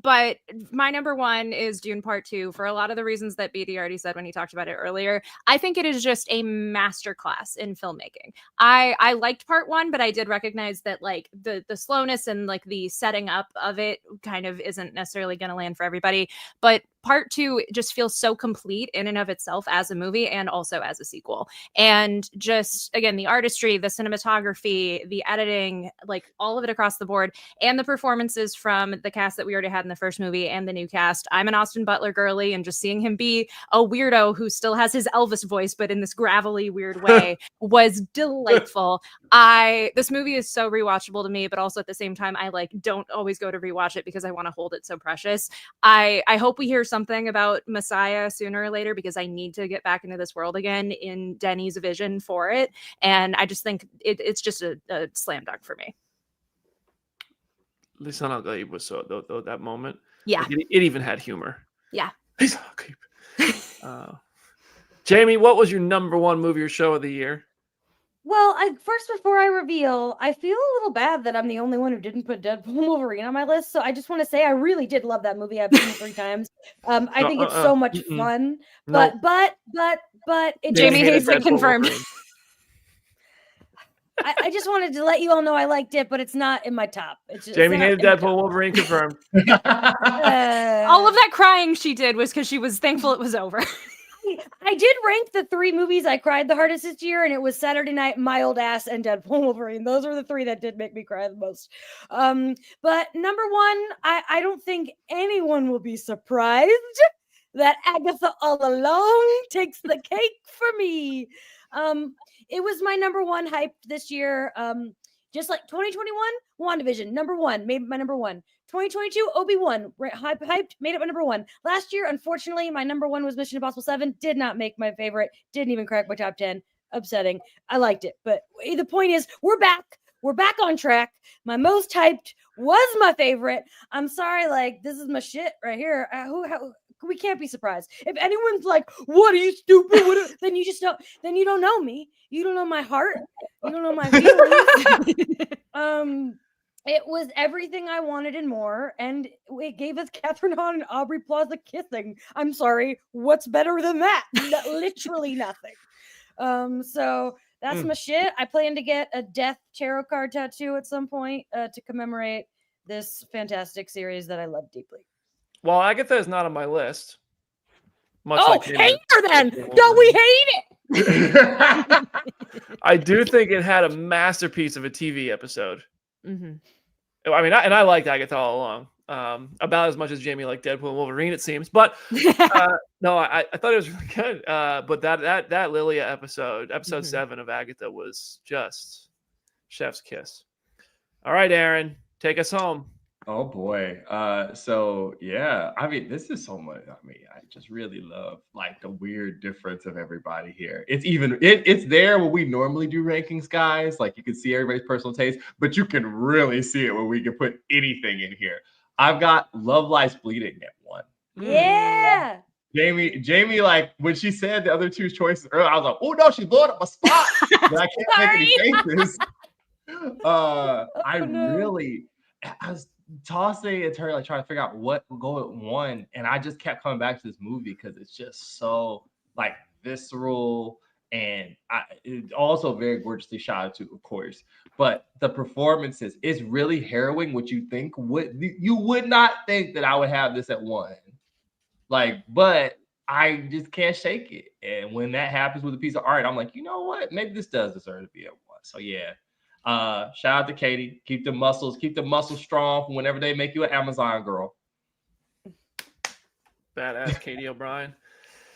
But my number 1 is Dune Part 2 for a lot of the reasons that BD already said when he talked about it earlier. I think it is just a masterclass in filmmaking. I liked Part 1, but I did recognize that like the slowness and like the setting up of it kind of isn't necessarily going to land for everybody. But Part 2 just feels so complete in and of itself as a movie and also as a sequel. And just, again, the artistry, the cinematography, the editing, like all of it across the board, and the performances from the cast that we already had in the first movie and the new cast. I'm an Austin Butler girly, and just seeing him be a weirdo who still has his Elvis voice, but in this gravelly, weird way, was delightful. This movie is so rewatchable to me, but also at the same time, I like don't always go to rewatch it because I want to hold it so precious. I hope we hear something about Messiah sooner or later, because I need to get back into this world again in Denny's vision for it. And I just think it's just a slam dunk for me. Lisan Al-Gaib was so that moment. Yeah. Like it even had humor. Yeah. Lisan Al-Gaib. Jamie, what was your number 1 movie or show of the year? Well, before I reveal, I feel a little bad that I'm the only one who didn't put Deadpool and Wolverine on my list. So I just want to say I really did love that movie. I've seen it 3 times. I think it's so much fun. But Jamie Hazen confirmed. I just wanted to let you all know I liked it, but it's not in my top. Jamie hated Deadpool, Wolverine confirmed. All of that crying she did was because she was thankful it was over. I did rank the 3 movies I cried the hardest this year, and it was Saturday Night, My Old Ass, and Deadpool and Wolverine. Those are the 3 that did make me cry the most. But number 1, I don't think anyone will be surprised that Agatha All Along takes the cake for me. It was my number 1 hyped this year. Just like 2021, WandaVision, number 1, made my number 1. 2022, Obi-Wan, hyped, made it my number 1. Last year, unfortunately, my number 1 was Mission Impossible 7. Did not make my favorite. Didn't even crack my top 10. Upsetting. I liked it. But the point is, we're back. We're back on track. My most hyped was my favorite. I'm sorry, like this is my shit right here. We can't be surprised if anyone's like, "What are you stupid?" Then you just don't. Then you don't know me. You don't know my heart. You don't know my feelings. It was everything I wanted and more, and it gave us Catherine Hahn and Aubrey Plaza kissing. I'm sorry, what's better than that? Literally nothing. So that's my shit. I plan to get a death tarot card tattoo at some point to commemorate this fantastic series that I love deeply. Well, Agatha is not on my list. Hate her then. Don't we hate it? I do think it had a masterpiece of a TV episode. Mm-hmm. I mean, I liked Agatha all along, about as much as Jamie liked Deadpool and Wolverine, it seems. But no, I thought it was really good. But that Lilia episode 7 of Agatha, was just chef's kiss. All right, Aaron, take us home. Oh boy. So yeah, I mean, this is so much. I mean, I just really love like the weird difference of everybody here. It's there when we normally do rankings, guys. Like you can see everybody's personal taste, but you can really see it when we can put anything in here. I've got Love Lies Bleeding at 1. Yeah. Jamie, like when she said the other two choices earlier, I was like, oh no, she's blowing up my spot. But I can't make any cases. I was tossing it to her, like trying to figure out what would go at 1, and I just kept coming back to this movie because it's just so like visceral, and it also very gorgeously shot too, of course. But the performances is really harrowing. What you would not think that I would have this at 1, like, but I just can't shake it. And when that happens with a piece of art, I'm like, you know what? Maybe this does deserve to be at 1. So yeah. Shout out to Katie. Keep the muscles strong for whenever they make you an Amazon girl. Badass Katie O'Brien.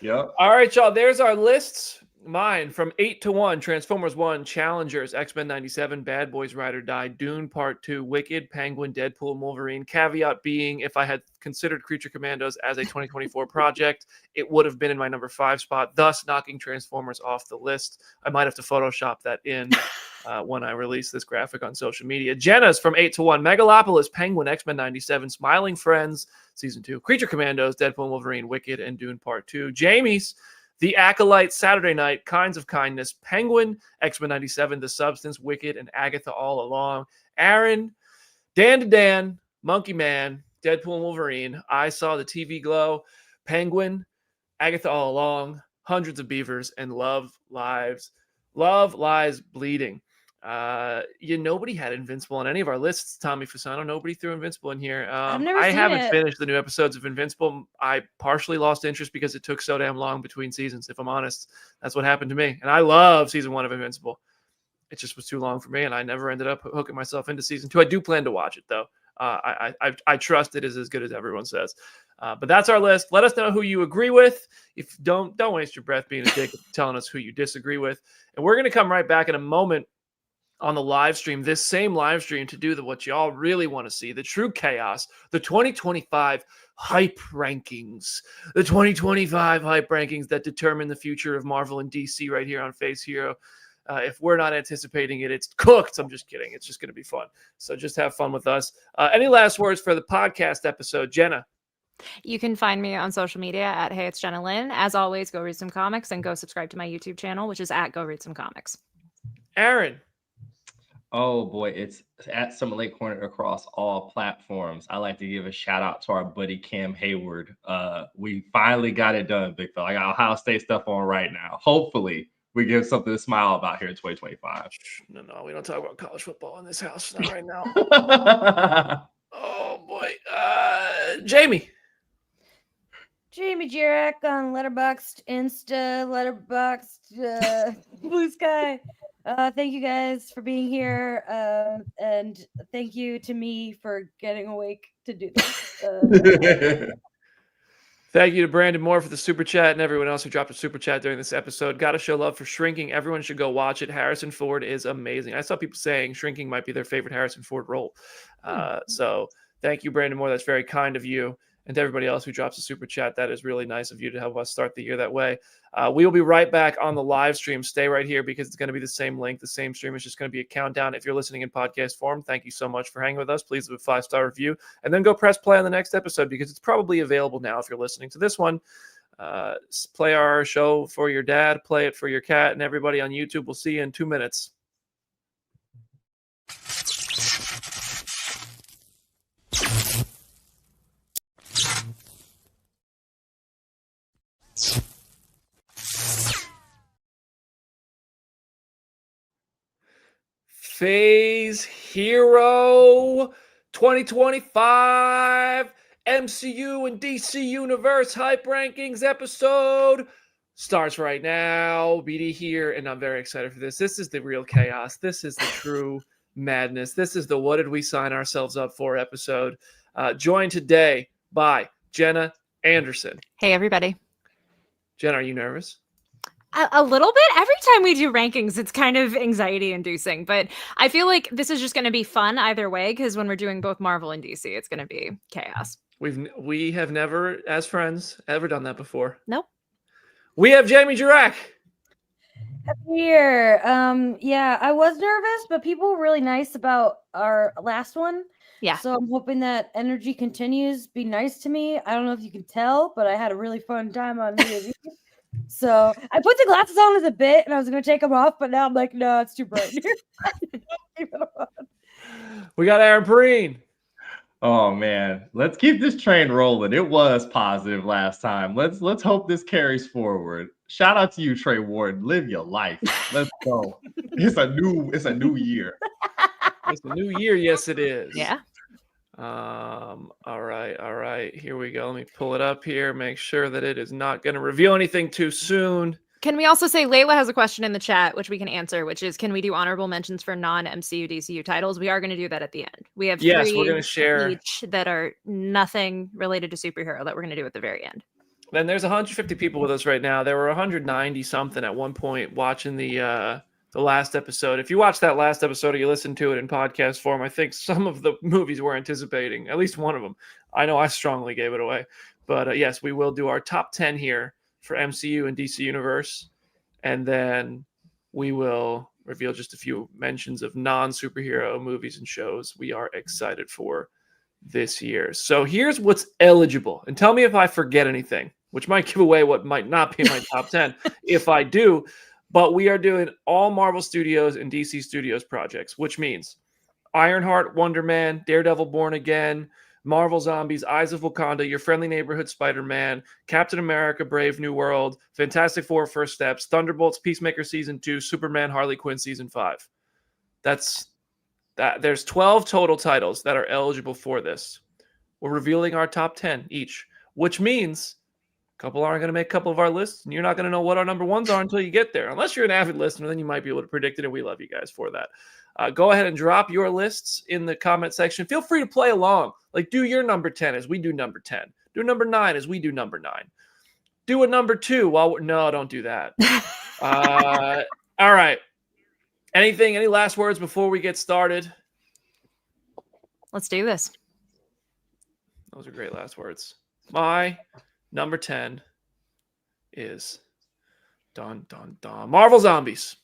Yep. All right, y'all. There's our lists. Mine from 8 to 1: Transformers 1, Challengers, X-Men 97, Bad Boys Ride or Die, Dune Part 2, Wicked, Penguin, Deadpool, and Wolverine. Caveat being, if I had considered Creature Commandos as a 2024 project, it would have been in my number 5 spot, thus knocking Transformers off the list. I might have to Photoshop that in when I release this graphic on social media. Jenna's from 8 to 1: Megalopolis, Penguin, X-Men 97, Smiling Friends, Season 2, Creature Commandos, Deadpool and Wolverine, Wicked, and Dune Part 2. Jamie's The Acolyte, Saturday Night, Kinds of Kindness, Penguin, X-Men 97, The Substance, Wicked, and Agatha All Along. Aaron, Dan to Dan, Monkey Man, Deadpool and Wolverine, I Saw the TV Glow, Penguin, Agatha All Along, Hundreds of Beavers, and Love Lies Bleeding. Nobody had Invincible on any of our lists. Tommy Fasano, nobody threw Invincible in here. I haven't finished the new episodes of Invincible. I partially lost interest because it took so damn long between seasons. If I'm honest, that's what happened to me. And I love season 1 of Invincible. It just was too long for me, and I never ended up hooking myself into season 2. I do plan to watch it though. I trust it is as good as everyone says. But that's our list. Let us know who you agree with. If don't waste your breath being a dick telling us who you disagree with. And we're going to come right back in a moment on the live stream, this same live stream, to do what y'all really want to see, the true chaos, the 2025 hype rankings, the 2025 hype rankings that determine the future of Marvel and DC right here on Face Hero. If we're not anticipating it, it's cooked. I'm just kidding. It's just going to be fun. So just have fun with us. Any last words for the podcast episode, Jenna? You can find me on social media at Hey It's Jenna Lynn. As always, go read some comics and go subscribe to my YouTube channel, which is at Go Read Some Comics. Aaron. Oh boy, it's at Summer Lake Corner across all platforms. I like to give a shout out to our buddy Cam Hayward. We finally got it done, big fella. I got Ohio State stuff on right now. Hopefully, we give something to smile about here in 2025. No, we don't talk about college football in this house, not right now. Oh boy, Jamie. Jamie Jarek on Letterboxd, Insta, Letterboxd, Blue Sky. Thank you guys for being here, and thank you to me for getting awake to do this. Thank you to Brandon Moore for the super chat and everyone else who dropped a super chat during this episode. Got to show love for Shrinking. Everyone should go watch it. Harrison Ford is amazing. I saw people saying Shrinking might be their favorite Harrison Ford role. So thank you, Brandon Moore. That's very kind of you. And to everybody else who drops a super chat, that is really nice of you to help us start the year that way. We will be right back on the live stream. Stay right here because it's going to be the same link, the same stream. It's just going to be a countdown. If you're listening in podcast form, thank you so much for hanging with us. Please leave a 5-star review and then go press play on the next episode because it's probably available now if you're listening to this one. Play our show for your dad, play it for your cat, and everybody on YouTube. We'll see you in 2 minutes. Phase Hero 2025 MCU and DC Universe Hype Rankings episode starts right now. BD here, and I'm very excited for this. This is the real chaos. This is the true madness. This is the what did we sign ourselves up for episode. Joined today by Jenna Anderson. Hey, everybody. Jenna, are you nervous? A little bit. Every time we do rankings, it's kind of anxiety inducing, but I feel like this is just going to be fun either way because when we're doing both Marvel and DC, it's going to be chaos. We have never, as friends, ever done that before. Nope. We have Jamie Jurek. Here. Yeah, I was nervous, but people were really nice about our last one. Yeah. So I'm hoping that energy continues. Be nice to me. I don't know if you can tell, but I had a really fun time on New Year's Eve. So I put the glasses on as a bit, and I was going to take them off, but now I'm like, no, it's too bright. Keep it on. We got Aaron Perrine. Oh man, let's keep this train rolling. It was positive last time. Let's hope this carries forward. Shout out to you, Trey Ward. Live your life. Let's go. It's a new year. It's a new year. Yes, it is. Yeah. All right. Here we go. Let me pull it up here. Make sure that it is not going to reveal anything too soon. Can we also say Layla has a question in the chat, which we can answer, which is, can we do honorable mentions for non-MCU DCU titles? We are going to do that at the end. We have yes, three we're going to share each that are nothing related to superhero that we're going to do at the very end. Then there's 150 people with us right now. There were 190 something at one point watching the last episode. If you watched that last episode or you listened to it in podcast form, I think some of the movies we're anticipating, at least one of them. I know I strongly gave it away. But yes, we will do our top 10 here for MCU and DC Universe. And then we will reveal just a few mentions of non-superhero movies and shows we are excited for this year. So here's what's eligible. And tell me if I forget anything, which might give away what might not be in my top 10 if I do. But we are doing all Marvel Studios and DC Studios projects, which means Ironheart, Wonder Man, Daredevil Born Again, Marvel Zombies, Eyes of Wakanda, Your Friendly Neighborhood Spider-Man, Captain America, Brave New World, Fantastic Four, First Steps, Thunderbolts, Peacemaker Season 2, Superman, Harley Quinn Season 5. That's that. There's 12 total titles that are eligible for this. We're revealing our top 10 each, which means a couple aren't going to make a couple of our lists, and you're not going to know what our number ones are until you get there. Unless you're an avid listener, then you might be able to predict it, and we love you guys for that. Go ahead and drop your lists in the comment section. Feel free to play along. Like, do your number 10 as we do number 10. Do number 9 as we do number 9. Do a number 2 while we're... No, don't do that. All right. Any last words before we get started? Let's do this. Those are great last words. My number 10 is Marvel Zombies.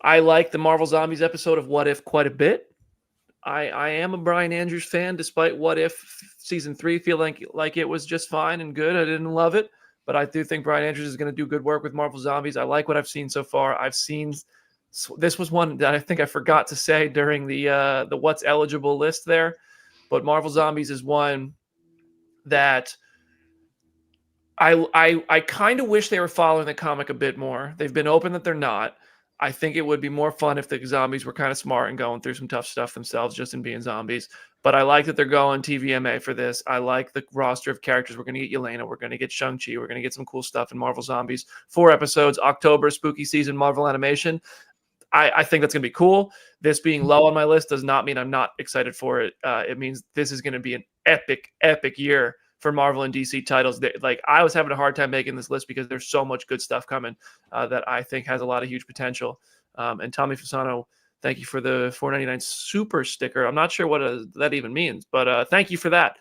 I like the Marvel Zombies episode of What If quite a bit. I am a Bryan Andrews fan, despite What If season 3 feeling like it was just fine and good. I didn't love it, but I do think Bryan Andrews is going to do good work with Marvel Zombies. I like what I've seen so far. This was one that I think I forgot to say during the what's eligible list there, but Marvel Zombies is one that I kind of wish they were following the comic a bit more. They've been open that they're not. I think it would be more fun if the zombies were kind of smart and going through some tough stuff themselves just in being zombies. But I like that they're going TVMA for this. I like the roster of characters. We're going to get Yelena. We're going to get Shang-Chi. We're going to get some cool stuff in Marvel Zombies. 4 episodes, October, spooky season, Marvel animation. I think that's going to be cool. This being low on my list does not mean I'm not excited for it. It means this is going to be an epic year for Marvel and DC titles. Like, I was having a hard time making this list because there's so much good stuff coming that I think has a lot of huge potential. And Tommy Fasano, thank you for the $4.99 super sticker. I'm not sure what that even means, but thank you for that.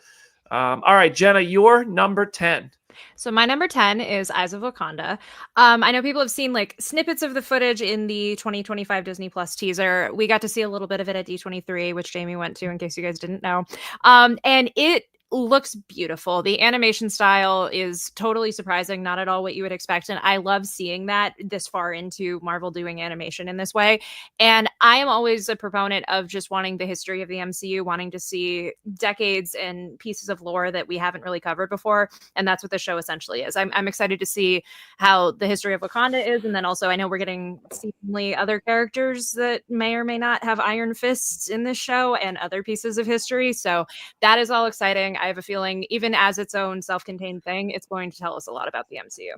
All right, Jenna, your number 10. So my number 10 is Eyes of Wakanda. I know people have seen like snippets of the footage in the 2025 Disney Plus teaser. We got to see a little bit of it at D23, which Jamie went to, in case you guys didn't know. And it looks beautiful. The animation style is totally surprising, not at all what you would expect. And I love seeing that this far into Marvel doing animation in this way. And I am always a proponent of just wanting the history of the MCU, wanting to see decades and pieces of lore that we haven't really covered before. And that's what the show essentially is. I'm excited to see how the history of Wakanda is. And then also I know we're getting seemingly other characters that may or may not have iron fists in this show and other pieces of history. So that is all exciting. I have a feeling, even as its own self-contained thing, it's going to tell us a lot about the MCU.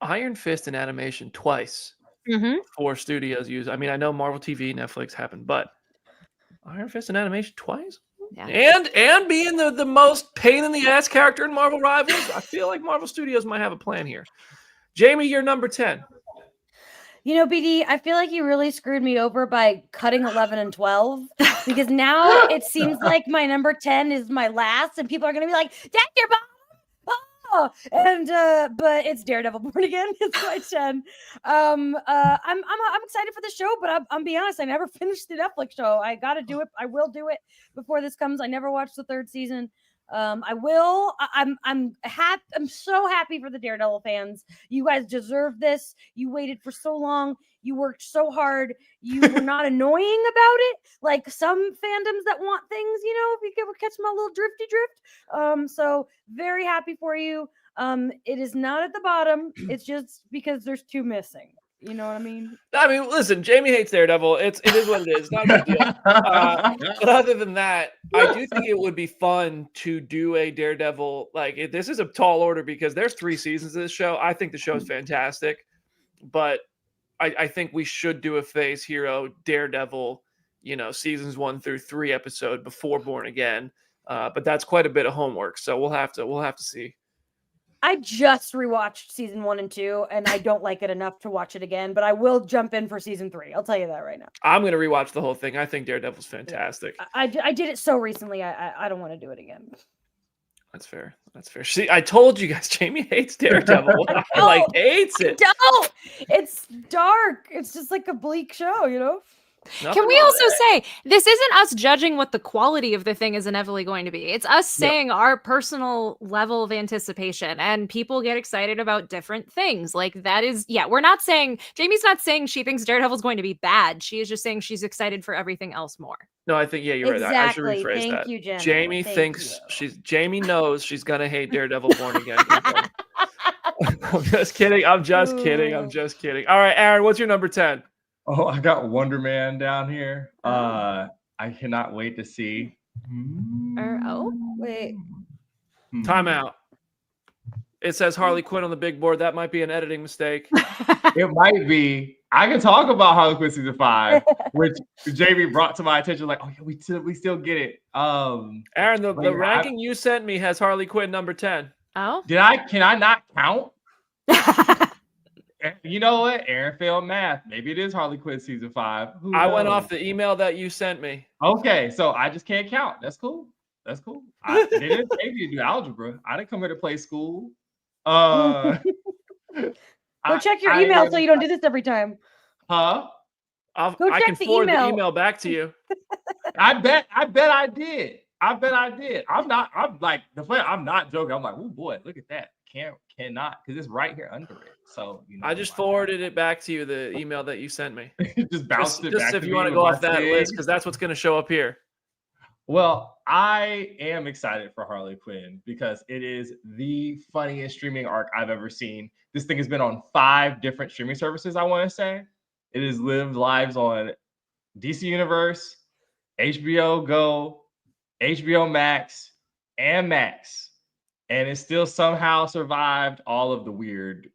Iron Fist in animation twice. For studios use. I mean, I know Marvel TV, Netflix happened, but Iron Fist in animation twice? Yeah. And being the most pain in the ass character in Marvel Rivals, I feel like Marvel Studios might have a plan here. Jamie, you're number 10. You know, BD, I feel like you really screwed me over by cutting 11 and 12 because now it seems like my number 10 is my last, and people are going to be like, "Dad, your mom!" Oh, and but it's Daredevil Born Again. It's my 10. I'm excited for the show, but I'm be honest, I never finished the Netflix show. I got to do it. I will do it before this comes. I never watched the 3rd season. I will. I'm happy. I'm so happy for the Daredevil fans. You guys deserve this. You waited for so long. You worked so hard. You were not annoying about it, like some fandoms that want things. You know, if you could catch my little drifty drift. So very happy for you. It is not at the bottom. It's just because there's 2 missing. You know what I mean? I mean, listen, Jamie hates Daredevil. It is what it is. Not a big deal. But other than that, I do think it would be fun to do a Daredevil. Like, this is a tall order because there's 3 seasons of this show. I think the show is fantastic, but I think we should do a phase hero Daredevil, seasons 1 through 3 episode before Born Again. But that's quite a bit of homework, so we'll have to see. I just rewatched season 1 and 2, and I don't like it enough to watch it again, but I will jump in for season 3. I'll tell you that right now. I'm going to rewatch the whole thing. I think Daredevil's fantastic. I did it so recently. I don't want to do it again. That's fair. That's fair. See, I told you guys, Jamie hates Daredevil. Hates it. No, it's dark. It's just like a bleak show, you know? Can we also say this isn't us judging what the quality of the thing is inevitably going to be? It's us saying our personal level of anticipation, and people get excited about different things. Like that is, we're not saying Jamie's not saying she thinks Daredevil's going to be bad. She is just saying she's excited for everything else more. No, I think you're right. I should rephrase Thank that. you, Jenna. Jamie thinks Jamie knows she's gonna hate Daredevil Born Again. I'm just kidding. I'm just kidding. All right, Aaron, what's your number 10? Oh, I got Wonder Man down here. I cannot wait to see. Wait. Time out. It says Harley Quinn on the big board. That might be an editing mistake. It might be. I can talk about Harley Quinn season 5, which Jamie brought to my attention. Like, oh yeah, we still get it. Aaron, the ranking you sent me has Harley Quinn number 10. Oh, Can I not count? You know what? Aaron failed math. Maybe it is Harley Quinn season 5. I went off the email that you sent me. Okay, so I just can't count. That's cool. They didn't pay me to do algebra. I didn't come here to play school. Go check your email so you don't do this every time. Huh? I can forward the email back to you. I bet I did. I'm not joking. I'm like, oh boy, look at that. Cannot, because it's right here under it. So I just forwarded it back to you, the email that you sent me. Just bounced it back. Just if you want to go off that list, because that's what's going to show up here. Well, I am excited for Harley Quinn because it is the funniest streaming arc I've ever seen. This thing has been on 5 different streaming services, I want to say. It has lived lives on DC Universe, HBO Go, HBO Max, and Max. And it still somehow survived all of the weird,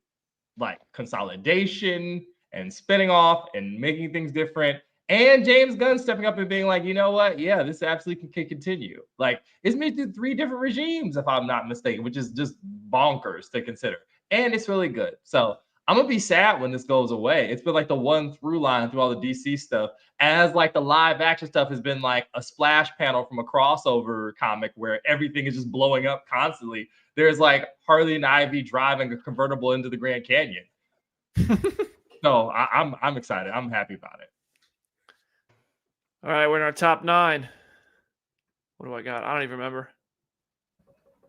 like, consolidation and spinning off and making things different. And James Gunn stepping up and being like, you know what? Yeah, this absolutely can continue. Like, it's made through 3 different regimes, if I'm not mistaken, which is just bonkers to consider. And it's really good. So I'm gonna be sad when this goes away. It's been like the one through line through all the DC stuff, as like the live action stuff has been like a splash panel from a crossover comic where everything is just blowing up constantly. There's like Harley and Ivy driving a convertible into the Grand Canyon. So I'm excited. I'm happy about it. All right, we're in our top 9. What do I got? I don't even remember.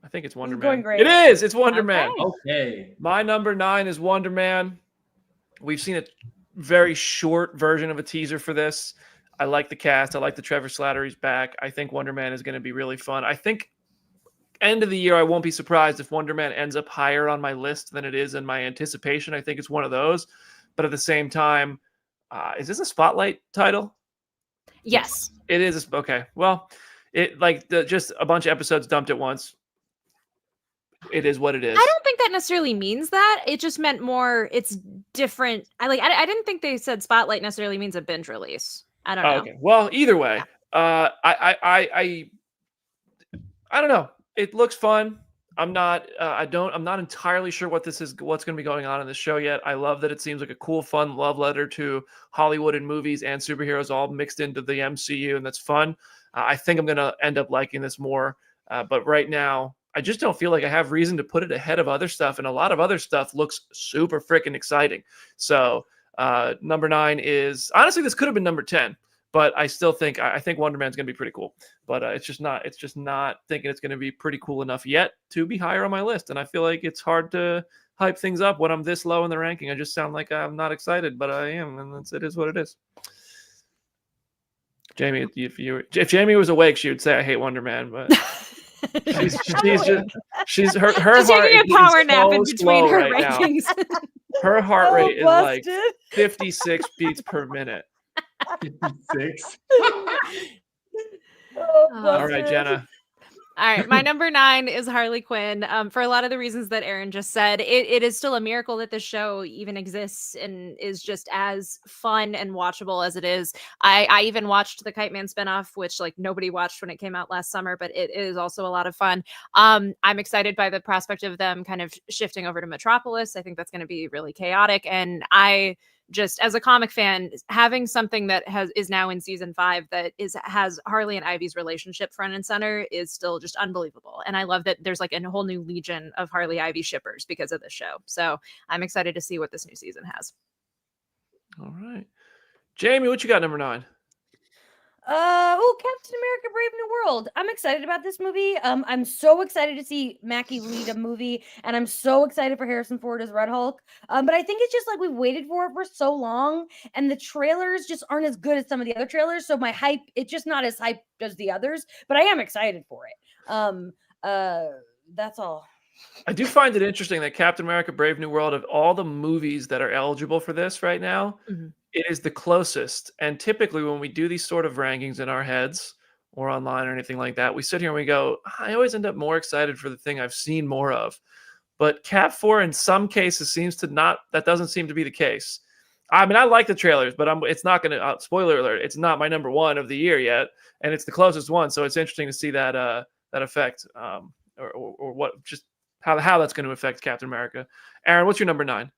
I think it's Wonder is going Man. great. It is. It's Wonder Man. Okay. My number 9 is Wonder Man. We've seen a very short version of a teaser for this. I like the cast. I like the Trevor Slattery's back. I think Wonder Man is going to be really fun. I think end of the year, I won't be surprised if Wonder Man ends up higher on my list than it is in my anticipation. I think it's one of those. But at the same time, is this a Spotlight title? Yes. It is. Okay. Well, it just a bunch of episodes dumped at once. It is what it is. I don't think that necessarily means that. It just meant more. It's different. I didn't think they said Spotlight necessarily means a binge release. I don't know. Okay. Well, either way, I don't know. It looks fun. I'm not entirely sure what's going to be going on in this show yet. I love that it seems like a cool, fun love letter to Hollywood and movies and superheroes all mixed into the MCU, and that's fun. I think I'm going to end up liking this more. But right now, I just don't feel like I have reason to put it ahead of other stuff, and a lot of other stuff looks super freaking exciting. So number 9 is honestly this could have been number 10, but I still think I think Wonder Man's gonna be pretty cool. But it's just not thinking it's gonna be pretty cool enough yet to be higher on my list. And I feel like it's hard to hype things up when I'm this low in the ranking. I just sound like I'm not excited, but I am, and it is what it is. Jamie, if Jamie was awake, she would say I hate Wonder Man, but. She's her heart taking a power nap in so between her right rankings. Her heart rate is like busted. 56 beats per minute. 56. All right, Jenna. All right, my number 9 is Harley Quinn. For a lot of the reasons that Aaron just said, it is still a miracle that this show even exists and is just as fun and watchable as it is. I even watched the Kite Man spinoff, which like nobody watched when it came out last summer, but it is also a lot of fun. I'm excited by the prospect of them kind of shifting over to Metropolis. I think that's going to be really chaotic, and I just as a comic fan, having something that is now in season 5 that has Harley and Ivy's relationship front and center is still just unbelievable. And I love that there's like a whole new legion of Harley Ivy shippers because of this show. So I'm excited to see what this new season has. All right, Jamie, what you got number 9? Captain America: Brave New World. I'm excited about this movie. I'm so excited to see Mackie lead a movie, and I'm so excited for Harrison Ford as Red Hulk. But I think it's just like we've waited for it for so long, and the trailers just aren't as good as some of the other trailers. So my hype, it's just not as hyped as the others, but I am excited for it. That's all. I do find it interesting that Captain America: Brave New World, of all the movies that are eligible for this right now, it is the closest. And typically when we do these sort of rankings in our heads or online or anything like that, we sit here and we go, I always end up more excited for the thing I've seen more of. But Cap 4 in some cases that doesn't seem to be the case. I mean, I like the trailers, but it's not going to, spoiler alert, it's not my number 1 of the year yet. And it's the closest one. So it's interesting to see that effect or what, just how that's going to affect Captain America. Aaron, what's your number 9?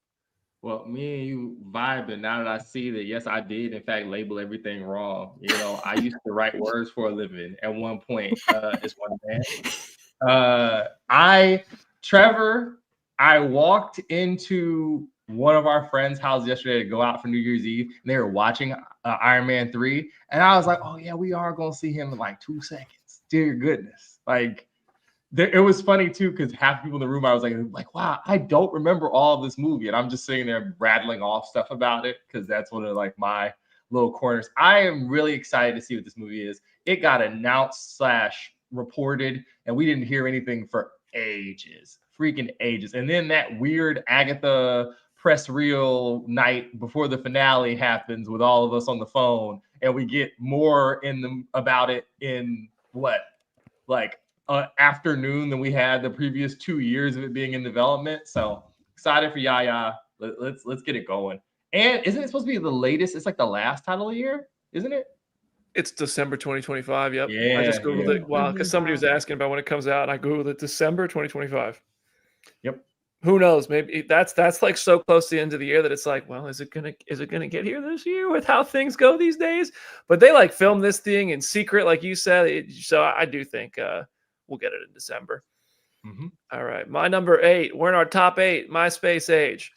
Well, me and you vibing now that I see that, yes, I did, in fact, label everything wrong. You know, I used to write words for a living at one point. It's one man. I walked into one of our friends' house yesterday to go out for New Year's Eve, and they were watching Iron Man 3. And I was like, oh, yeah, we are going to see him in like 2 seconds. Dear goodness. Like, it was funny too, because half the people in the room, I was like, wow, I don't remember all of this movie, and I'm just sitting there rattling off stuff about it because that's one of like my little corners. I am really excited to see what this movie is. It got announced / reported, and we didn't hear anything for freaking ages. And then that weird Agatha press reel night before the finale happens with all of us on the phone, and we get more about it in afternoon than we had the previous 2 years of it being in development. So excited for Yaya. Let's get it going. And isn't it supposed to be the latest? It's like the last title of the year, isn't it? It's December 2025. Yep. Yeah, I just Googled it. Wow, because somebody was asking about when it comes out, and I Googled it, December 2025. Yep. who knows? Maybe that's like so close to the end of the year that it's like, well, is it gonna get here this year with how things go these days? But they like film this thing in secret, like you said. So I do think we'll get it in December. Mm-hmm. All right, my number 8. We're in our top 8. My space age.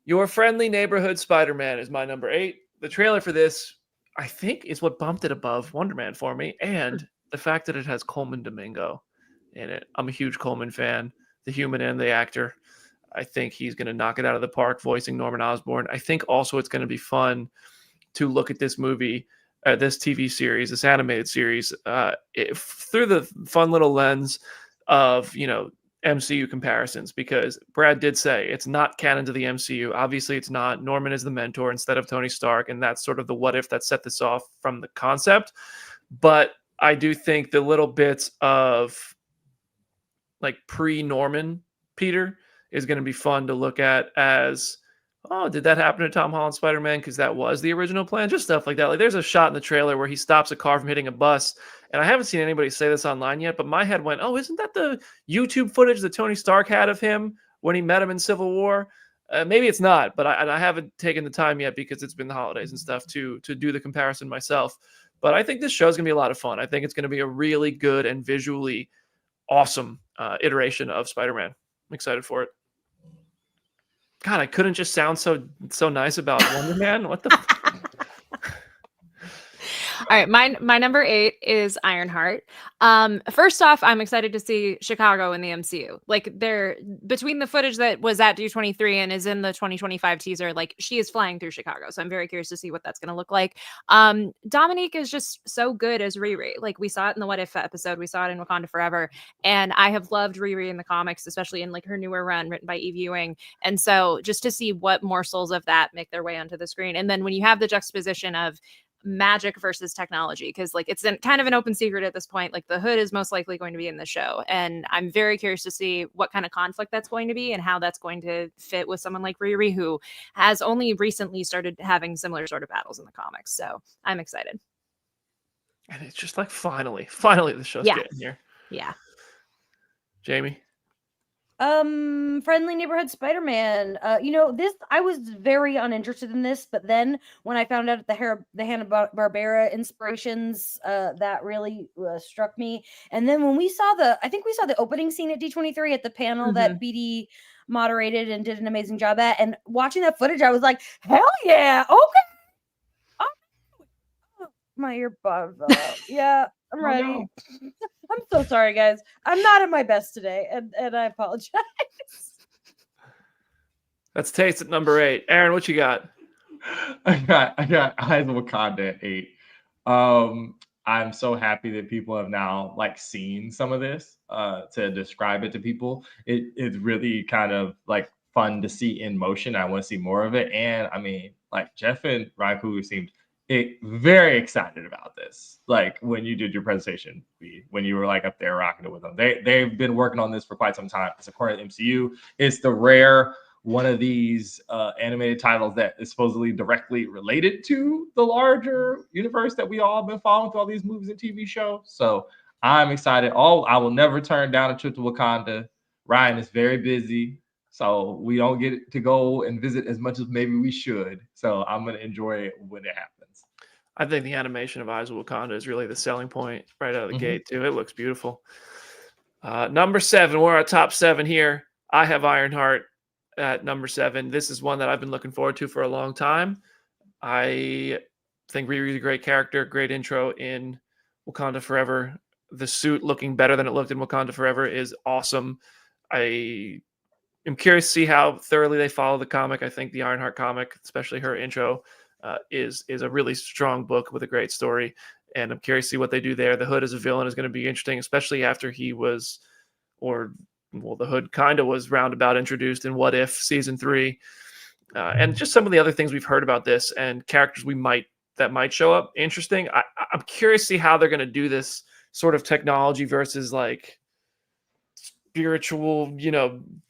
Your Friendly Neighborhood Spider-Man is my number 8. The trailer for this, I think, is what bumped it above Wonder Man for me, and the fact that it has Coleman Domingo in it. I'm a huge Coleman fan, the human and the actor. I think he's going to knock it out of the park voicing Norman Osborn. I think also it's going to be fun to look at this movie, this TV series, this animated series, through the fun little lens of, MCU comparisons, because Brad did say it's not canon to the MCU. Obviously, it's not. Norman is the mentor instead of Tony Stark, and that's sort of the what if that set this off from the concept. But I do think the little bits of like pre-Norman Peter is going to be fun to look at as, oh, did that happen to Tom Holland Spider-Man? Because that was the original plan. Just stuff like that. Like there's a shot in the trailer where he stops a car from hitting a bus. And I haven't seen anybody say this online yet, but my head went, oh, isn't that the YouTube footage that Tony Stark had of him when he met him in Civil War? Maybe it's not, but I haven't taken the time yet because it's been the holidays and stuff to do the comparison myself. But I think this show's going to be a lot of fun. I think it's going to be a really good and visually awesome iteration of Spider-Man. I'm excited for it. God, I couldn't just sound so nice about Wonder Man. What the? All right, my number 8 is Ironheart. First off, I'm excited to see Chicago in the MCU. Like, they're between the footage that was at D23 and is in the 2025 teaser. Like, she is flying through Chicago, so I'm very curious to see what that's going to look like. Dominique is just so good as Riri. Like, we saw it in the What If episode, we saw it in Wakanda Forever, and I have loved Riri in the comics, especially in like her newer run written by Eve Ewing. And so, just to see what morsels of that make their way onto the screen, and then when you have the juxtaposition of magic versus technology, because like it's kind of an open secret at this point, like the Hood is most likely going to be in the show, and I'm very curious to see what kind of conflict that's going to be and how that's going to fit with someone like Riri, who has only recently started having similar sort of battles in the comics. So I'm excited, and it's just like finally the show's getting here. Yeah. Jamie? Friendly Neighborhood Spider-Man. This, I was very uninterested in this, but then when I found out the Hanna-Barbera inspirations, that really struck me. And then when we saw I think we saw the opening scene at D23 at the panel that BD moderated and did an amazing job at, and watching that footage, I was like, hell yeah, okay. Oh, my earbud fell out. Yeah, I'm ready. No. I'm so sorry, guys. I'm not at my best today, and I apologize. That's Taste at number 8. Aaron, what you got? I got Eyes of Wakanda at 8. I'm so happy that people have now like seen some of this to describe it to people. It's really kind of like fun to see in motion. I want to see more of it. And I mean, like Jeff and Raikou seemed very excited about this. Like when you did your presentation, when you were like up there rocking it with them, they've been working on this for quite some time. It's according to MCU. It's the rare one of these animated titles that is supposedly directly related to the larger universe that we all been following through all these movies and TV shows. So I'm excited. I will never turn down a trip to Wakanda. Ryan is very busy, so we don't get to go and visit as much as maybe we should. So I'm going to enjoy it when it happens. I think the animation of Eyes of Wakanda is really the selling point right out of the gate, too. It looks beautiful. Number 7, we're our top 7 here. I have Ironheart at number 7. This is one that I've been looking forward to for a long time. I think Riri's a great character, great intro in Wakanda Forever. The suit looking better than it looked in Wakanda Forever is awesome. I am curious to see how thoroughly they follow the comic. I think the Ironheart comic, especially her intro, is a really strong book with a great story, and I'm curious to see what they do there. The Hood as a villain is going to be interesting, especially after the Hood kind of was roundabout introduced in What If season 3, and just some of the other things we've heard about this and characters that might show up. Interesting. I'm curious to see how they're going to do this sort of technology versus like spiritual,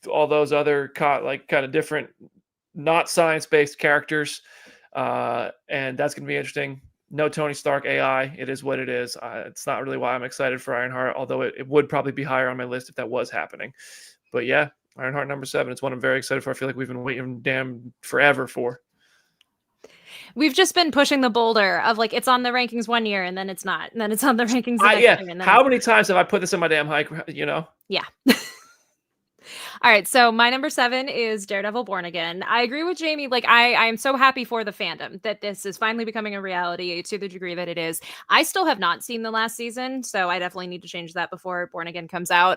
all those other kind of different, not science-based characters. And that's going to be interesting. No Tony Stark AI. It is what it is. It's not really why I'm excited for Ironheart, although it would probably be higher on my list if that was happening. But yeah, Ironheart number 7. It's one I'm very excited for. I feel like we've been waiting damn forever for. We've just been pushing the boulder of like it's on the rankings one year and then it's not, and then it's on the rankings the next year. And then How many times have I put this in my damn hike? You know? Yeah. All right, so my number 7 is Daredevil Born Again. I agree with Jamie. Like, I am so happy for the fandom that this is finally becoming a reality to the degree that it is. I still have not seen the last season, so I definitely need to change that before Born Again comes out.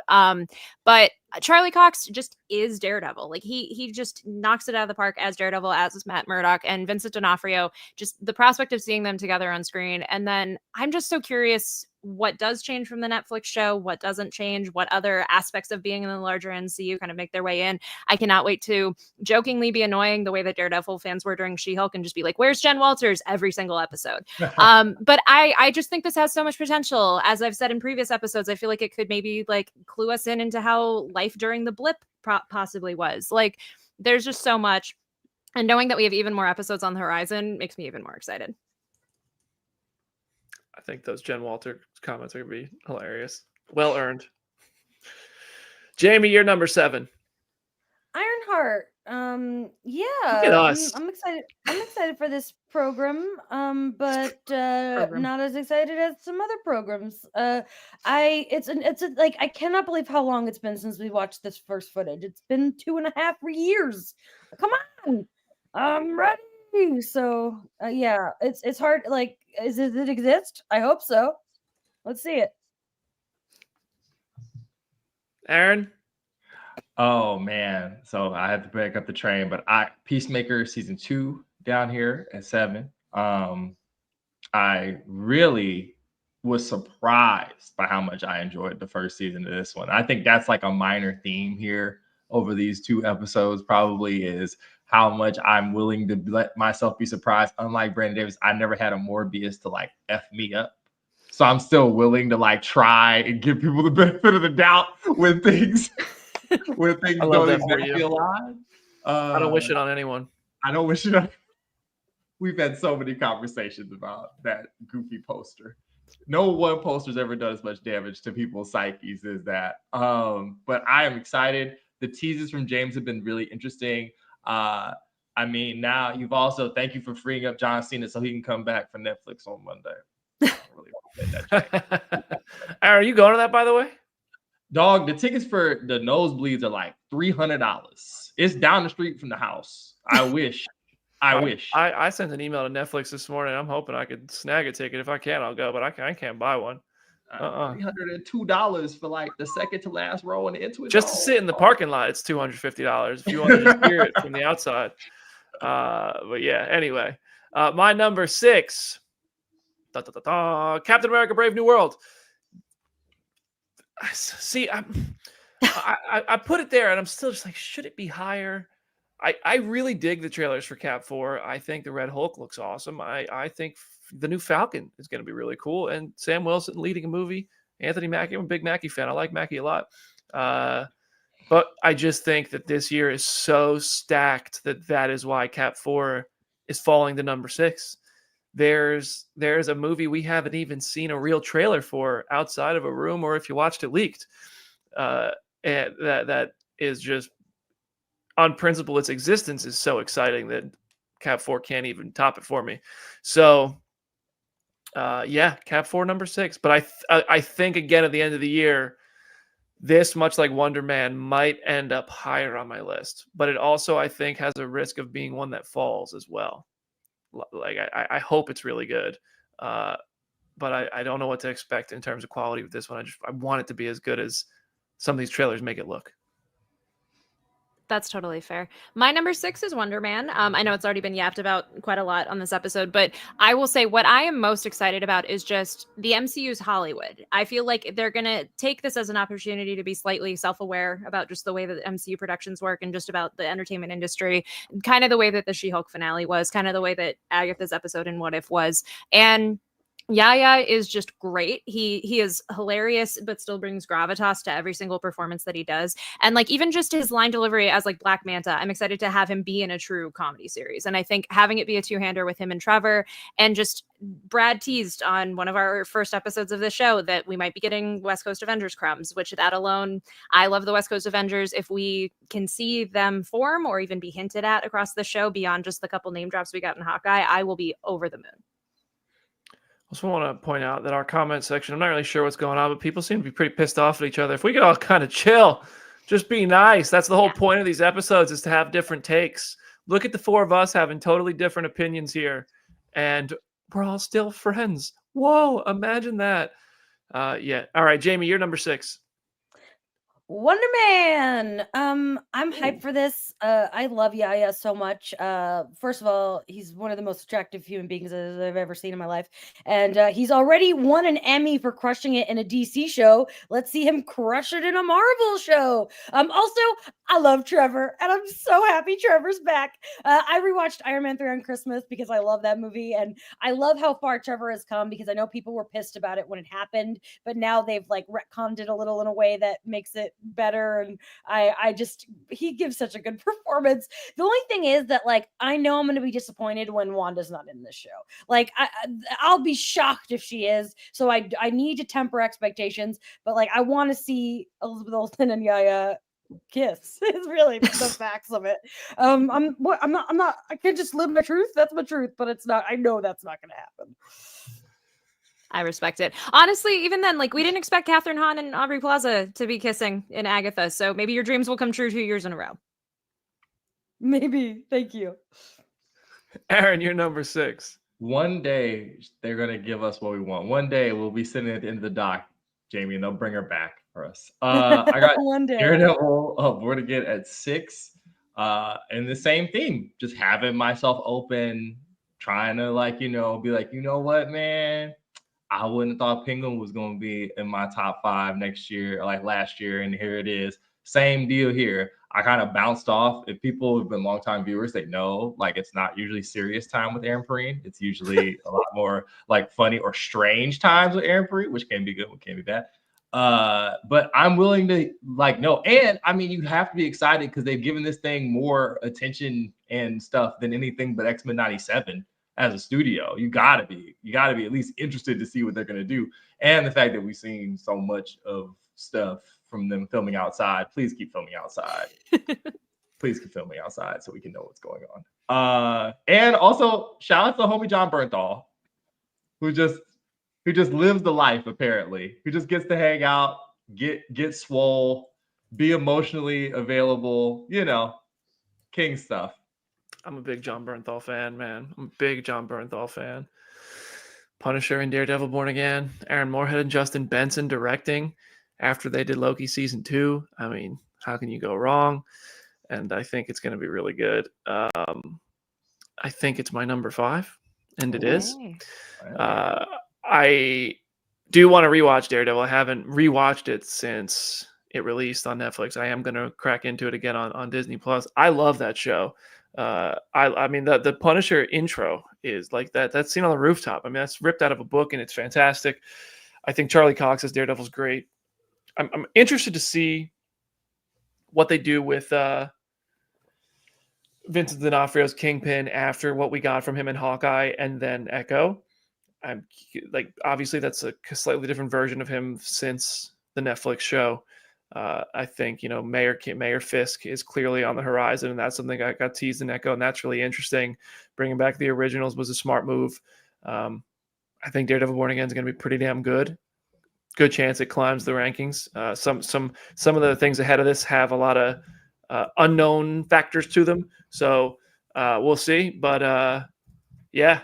But Charlie Cox just is Daredevil. Like, he just knocks it out of the park as Daredevil, as Matt Murdock, and Vincent D'Onofrio. Just the prospect of seeing them together on screen. And then I'm just so curious what does change from the Netflix show, what doesn't change, what other aspects of being in the larger MCU kind of make their way in. I cannot wait to jokingly be annoying the way that Daredevil fans were during She-Hulk and just be like, where's Jen Walters every single episode. But I just think this has so much potential. As I've said in previous episodes, I feel like it could maybe like clue us into how life during the blip possibly was. Like, there's just so much. And knowing that we have even more episodes on the horizon makes me even more excited. I think those Jen Walter comments are going to be hilarious. Well earned. Jamie, you're number 7. Ironheart. Yeah. Look at us. I'm excited. I'm excited for this program. But not as excited as some other programs. Like I cannot believe how long it's been since we watched this first footage. It's been 2.5 years. Come on. I'm ready. So yeah, it's hard. Like, does it exist? I hope so. Let's see it. Aaron? Oh man, so I had to break up the train, but Peacemaker season 2 down here at 7. I really was surprised by how much I enjoyed the first season of this one. I think that's like a minor theme here over these 2 episodes, probably, is how much I'm willing to let myself be surprised. Unlike Brandon Davis, I never had a Morbius to like F me up. So I'm still willing to like try and give people the benefit of the doubt when things don't exactly align. I don't wish it on anyone. I don't wish it on. We've had so many conversations about that goofy poster. No one poster's ever done as much damage to people's psyches as that. But I am excited. The teasers from James have been really interesting. I mean, now you've also, thank you for freeing up John Cena so he can come back for Netflix on Monday. I don't really want to say that. Are you going to that, by the way? Dog, the tickets for the nosebleeds are like $300. It's down the street from the house. I wish. I sent an email to Netflix this morning. I'm hoping I could snag a ticket. If I can, I'll go, but I can't buy one. $302 for like the second to last row and into it. Just to sit in the parking lot, it's $250 if you want to just hear it from the outside. But yeah, anyway, my number 6, Captain America: Brave New World. See, I put it there, and I'm still just like, should it be higher? I really dig the trailers for Cap 4. I think the Red Hulk looks awesome. I think the new Falcon is going to be really cool. And Sam Wilson leading a movie. Anthony Mackie, I'm a big Mackie fan. I like Mackie a lot. But I just think that this year is so stacked that is why Cap 4 is falling to number 6. There's a movie we haven't even seen a real trailer for outside of a room, or if you watched it leaked. And that is just, on principle, its existence is so exciting that Cap 4 can't even top it for me. So, yeah, Cap 4 number 6. But I think, again, at the end of the year, this, much like Wonder Man, might end up higher on my list. But it also, I think, has a risk of being one that falls as well. Like, I hope it's really good. But I don't know what to expect in terms of quality with this one. I want it to be as good as some of these trailers make it look. That's totally fair. My number 6 is Wonder Man. I know it's already been yapped about quite a lot on this episode, but I will say what I am most excited about is just the MCU's Hollywood. I feel like they're going to take this as an opportunity to be slightly self-aware about just the way that MCU productions work and just about the entertainment industry, kind of the way that the She-Hulk finale was, kind of the way that Agatha's episode in What If was. And Yaya is just great. He is hilarious, but still brings gravitas to every single performance that he does. And like even just his line delivery as like Black Manta, I'm excited to have him be in a true comedy series. And I think having it be a two-hander with him and Trevor, and just Brad teased on one of our first episodes of the show that we might be getting West Coast Avengers crumbs, which that alone, I love the West Coast Avengers. If we can see them form or even be hinted at across the show beyond just the couple name drops we got in Hawkeye, I will be over the moon. I also want to point out that our comment section, I'm not really sure what's going on, but people seem to be pretty pissed off at each other. If we could all kind of chill, just be nice. That's the whole point of these episodes, is to have different takes. Look at the four of us having totally different opinions here, and we're all still friends. Whoa, imagine that. Yeah. All right, Jamie, you're number 6. Wonder Man. I'm hyped for this. I love Yaya so much. First of all, he's one of the most attractive human beings that I've ever seen in my life, and he's already won an Emmy for crushing it in a DC show. Let's see him crush it in a Marvel show. Also, I love Trevor, and I'm so happy Trevor's back. I rewatched Iron Man 3 on Christmas because I love that movie, and I love how far Trevor has come, because I know people were pissed about it when it happened, but now they've like retconned it a little in a way that makes it better. And I just, he gives such a good performance. The only thing is that like I know I'm going to be disappointed when Wanda's not in this show. Like I'll be shocked if she is. So I need to temper expectations, but like I want to see Elizabeth Olsen and Yaya kiss. Is really the facts of it. I'm not I can't just live my truth. That's my truth, but it's not, I know that's not going to happen. I respect it. Honestly, even then, like we didn't expect Catherine Hahn and Aubrey Plaza to be kissing in Agatha. So maybe your dreams will come true 2 years in a row. Maybe. Thank you. Aaron, you're number 6. One day they're gonna give us what we want. One day we'll be sitting at the end of the dock, Jamie, and they'll bring her back for us. I got One day. Daredevil Born Again at 6. And the same theme, just having myself open, trying to like, be like, you know what, man, I wouldn't have thought Penguin was going to be in my top 5 next year, like last year, and here it is. Same deal here. I kind of bounced off. If people have been longtime viewers, they know like it's not usually serious time with Aaron Perine. It's usually a lot more like funny or strange times with Aaron Perine, which can be good, which can be bad. But I'm willing to like no, and I mean you have to be excited because they've given this thing more attention and stuff than anything but X-Men 97. As a studio, you gotta be at least interested to see what they're gonna do. And the fact that we've seen so much of stuff from them filming outside. Please keep filming outside. Please keep filming outside so we can know what's going on. And also shout out to homie John Bernthal, who just lives the life apparently, who just gets to hang out, get swole, be emotionally available, king stuff. I'm a big John Bernthal fan, man. I'm a big John Bernthal fan. Punisher and Daredevil Born Again. Aaron Moorhead and Justin Benson directing after they did Loki season 2. I mean, how can you go wrong? And I think it's going to be really good. I think it's my number 5, and it is. I do want to rewatch Daredevil. I haven't rewatched it since it released on Netflix. I am going to crack into it again on Disney Plus. I love that show. I mean the Punisher intro is like that scene on the rooftop. I mean that's ripped out of a book and it's fantastic. I think Charlie Cox as Daredevil's great. I'm interested to see what they do with Vincent D'Onofrio's Kingpin after what we got from him in Hawkeye and then Echo. I'm like obviously that's a slightly different version of him since the Netflix show. I think Mayor Fisk is clearly on the horizon, and that's something I got teased in Echo, and that's really interesting. Bringing back the originals was a smart move. I think Daredevil Born Again is going to be pretty damn good. Good chance it climbs the rankings. Some of the things ahead of this have a lot of unknown factors to them, so we'll see. But yeah,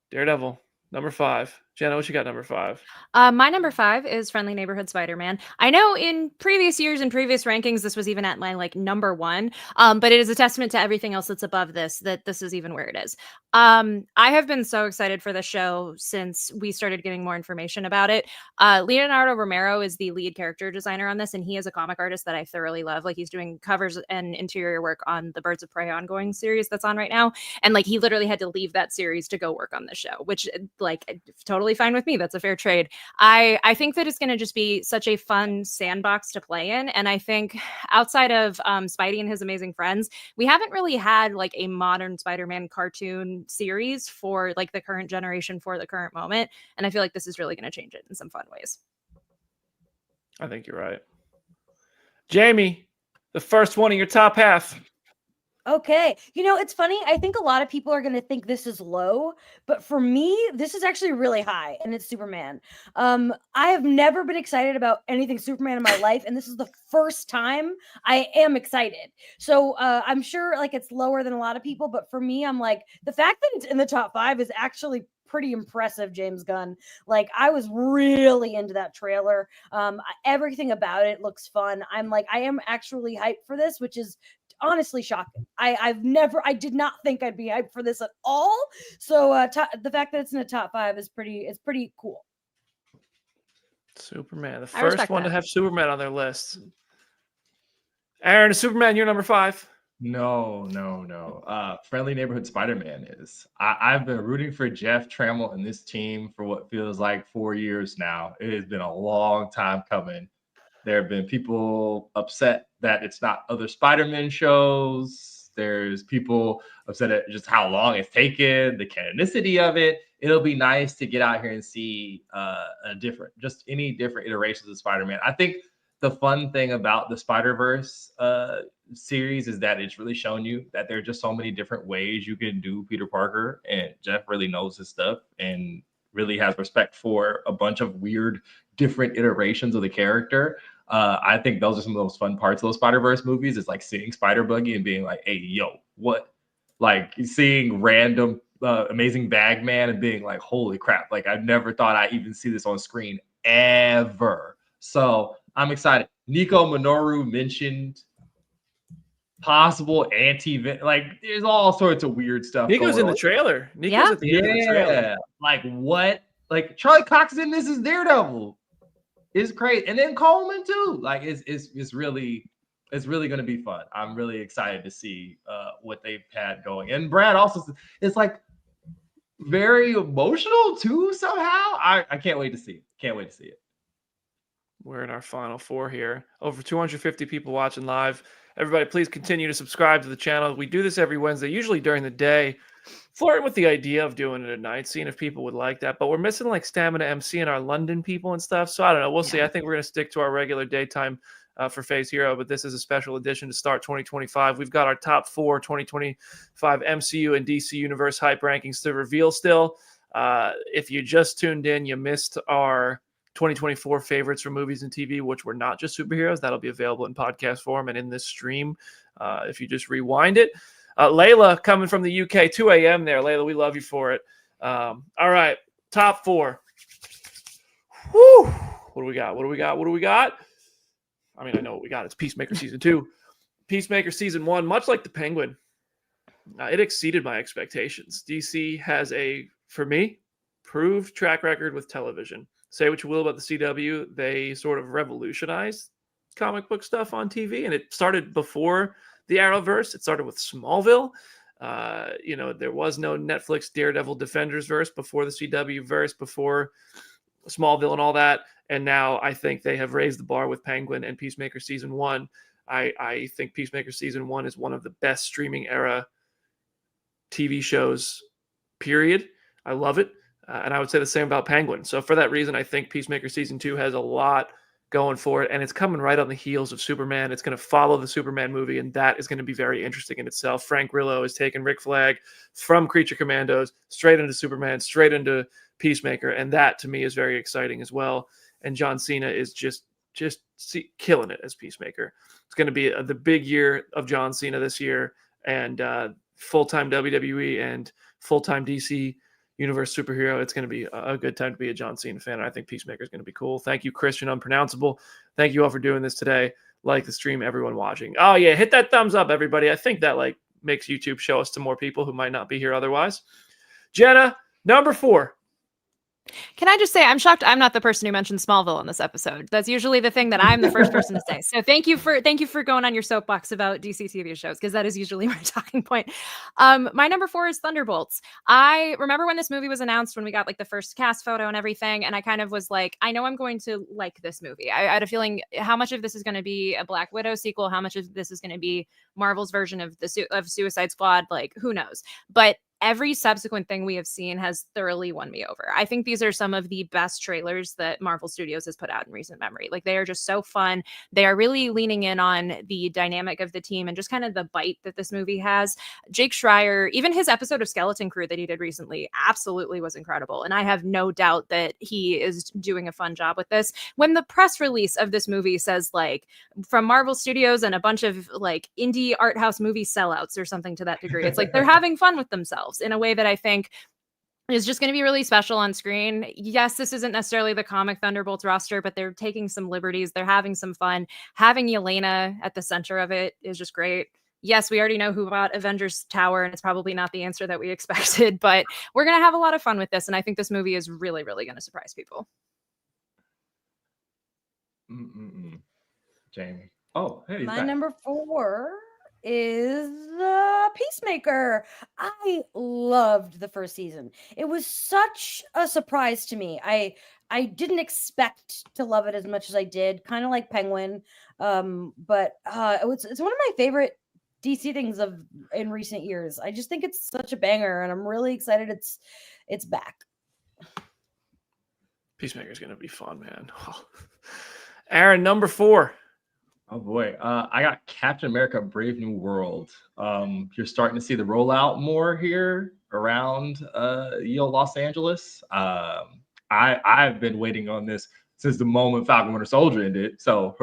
Daredevil number 5. Jenna, what you got number 5? My number 5 is Friendly Neighborhood Spider-Man. I know in previous years and previous rankings, this was even at my like number 1. But it is a testament to everything else that's above this that this is even where it is. I have been so excited for the show since we started getting more information about it. Leonardo Romero is the lead character designer on this, and he is a comic artist that I thoroughly love. Like he's doing covers and interior work on the Birds of Prey ongoing series that's on right now, and like he literally had to leave that series to go work on the show, which like totally fine with me. That's a fair trade. I think that it's going to just be such a fun sandbox to play in, and I think outside of Spidey and his amazing friends, we haven't really had like a modern Spider-Man cartoon series for like the current generation for the current moment, and I feel like this is really going to change it in some fun ways. I think you're right. Jamie, the first one in your top half. Okay. It's funny. I think a lot of people are going to think this is low, but for me, this is actually really high, and it's Superman. I have never been excited about anything Superman in my life, and this is the first time I am excited. So I'm sure like it's lower than a lot of people, but for me, I'm like, the fact that it's in the top 5 is actually pretty impressive, James Gunn. Like I was really into that trailer. Everything about it looks fun. I am actually hyped for this, which is honestly shocking. I did not think I'd be hyped for this at all. So the fact that it's in the top 5 is pretty cool. Superman, the I first respect one to that. have Superman on their list. Aaron, is Superman your number 5? No. Friendly Neighborhood Spider-Man is. I've been rooting for Jeff Trammell and this team for what feels like 4 years now. It has been a long time coming. There have been people upset that it's not other Spider-Man shows. There's people upset at just how long it's taken, the canonicity of it. It'll be nice to get out here and see any different iterations of Spider-Man. I think the fun thing about the Spider-Verse series is that it's really shown you that there are just so many different ways you can do Peter Parker, and Jeff really knows his stuff and really has respect for a bunch of weird different iterations of the character. I think those are some of those fun parts of those Spider-Verse movies, is like seeing Spider-Buggy and being like, hey, yo, what? Like seeing random Amazing Bagman and being like, holy crap, like I never thought I'd even see this on screen ever. So I'm excited. Nico Minoru mentioned possible like there's all sorts of weird stuff. Nico's in the trailer. Nico's at the end of the trailer. Like what? Like Charlie Cox is in this as Daredevil. It's great, and then Coleman too. Like it's really going to be fun. I'm really excited to see what they've had going. And Brad also, it's like very emotional too somehow. I can't wait to see it. We're in our final 4 here. Over 250 people watching live. Everybody, please continue to subscribe to the channel. We do this every Wednesday, usually during the day. Flirting with the idea of doing it at night, seeing if people would like that. But we're missing like Stamina MC and our London people and stuff. So I don't know. We'll see. I think we're going to stick to our regular daytime for Phase Hero. But this is a special edition to start 2025. We've got our top 4 2025 MCU and DC Universe hype rankings to reveal still. If you just tuned in, you missed our 2024 favorites for movies and TV, which were not just superheroes. That'll be available in podcast form and in this stream if you just rewind it. Layla coming from the UK, 2 a.m. there. Layla, we love you for it. All right, top 4. Whew. What do we got? I mean, I know what we got. It's Peacemaker Season 2. Peacemaker Season 1, much like The Penguin, it exceeded my expectations. DC has for me, proved track record with television. Say what you will about the CW, they sort of revolutionized comic book stuff on TV, and it started before the Arrowverse. It started with Smallville. There was no Netflix Daredevil Defenders verse before the CW verse, before Smallville and all that. And now I think they have raised the bar with Penguin and Peacemaker Season 1. I think Peacemaker Season 1 is one of the best streaming era TV shows, period. I love it. And I would say the same about Penguin. So for that reason, I think Peacemaker Season 2 has a lot going for it, and it's coming right on the heels of Superman. It's going to follow the Superman movie, and that is going to be very interesting in itself. Frank Grillo is taking Rick Flag from Creature Commandos straight into Superman, straight into Peacemaker, and that to me is very exciting as well. And John Cena is just killing it as Peacemaker. It's going to be the big year of John Cena this year, and full-time WWE and full-time DC universe superhero, it's going to be a good time to be a John Cena fan. And I think Peacemaker is going to be cool. Thank you, Christian Unpronounceable. Thank you all for doing this today. Like the stream, everyone watching. Oh yeah, hit that thumbs up, everybody. I think that like makes YouTube show us to more people who might not be here otherwise. Jenna, number 4. Can I just say I'm shocked I'm not the person who mentioned Smallville in this episode. That's usually the thing that I'm the first person to say. So thank you for going on your soapbox about DC TV shows, because that is usually my talking point. My number 4 is Thunderbolts. I remember when this movie was announced, when we got like the first cast photo and everything, and I kind of was like, I know I'm going to like this movie. I had a feeling how much of this is going to be a Black Widow sequel, how much of this is going to be Marvel's version of of Suicide Squad, like who knows. But every subsequent thing we have seen has thoroughly won me over. I think these are some of the best trailers that Marvel Studios has put out in recent memory. Like, they are just so fun. They are really leaning in on the dynamic of the team and just kind of the bite that this movie has. Jake Schreier, even his episode of Skeleton Crew that he did recently, absolutely was incredible. And I have no doubt that he is doing a fun job with this. When the press release of this movie says, like, from Marvel Studios and a bunch of like indie art house movie sellouts or something to that degree, it's like they're having fun with themselves in a way that I think is just going to be really special on screen. Yes, this isn't necessarily the comic Thunderbolts roster, but they're taking some liberties. They're having some fun. Having Yelena at the center of it is just great. Yes, we already know who bought Avengers Tower, and it's probably not the answer that we expected, but we're going to have a lot of fun with this. And I think this movie is really, really going to surprise people. Jamie. Oh, hey. My number 4 is Peacemaker. I loved the first season. It was such a surprise to me. I didn't expect to love it as much as I did, kind of like Penguin. But it's one of my favorite DC things in recent years. I just think it's such a banger, and I'm really excited it's back. Peacemaker is going to be fun, man. Aaron, number 4. Oh boy, I got Captain America: Brave New World. You're starting to see the rollout more here around Los Angeles. I've been waiting on this since the moment Falcon Winter Soldier ended. So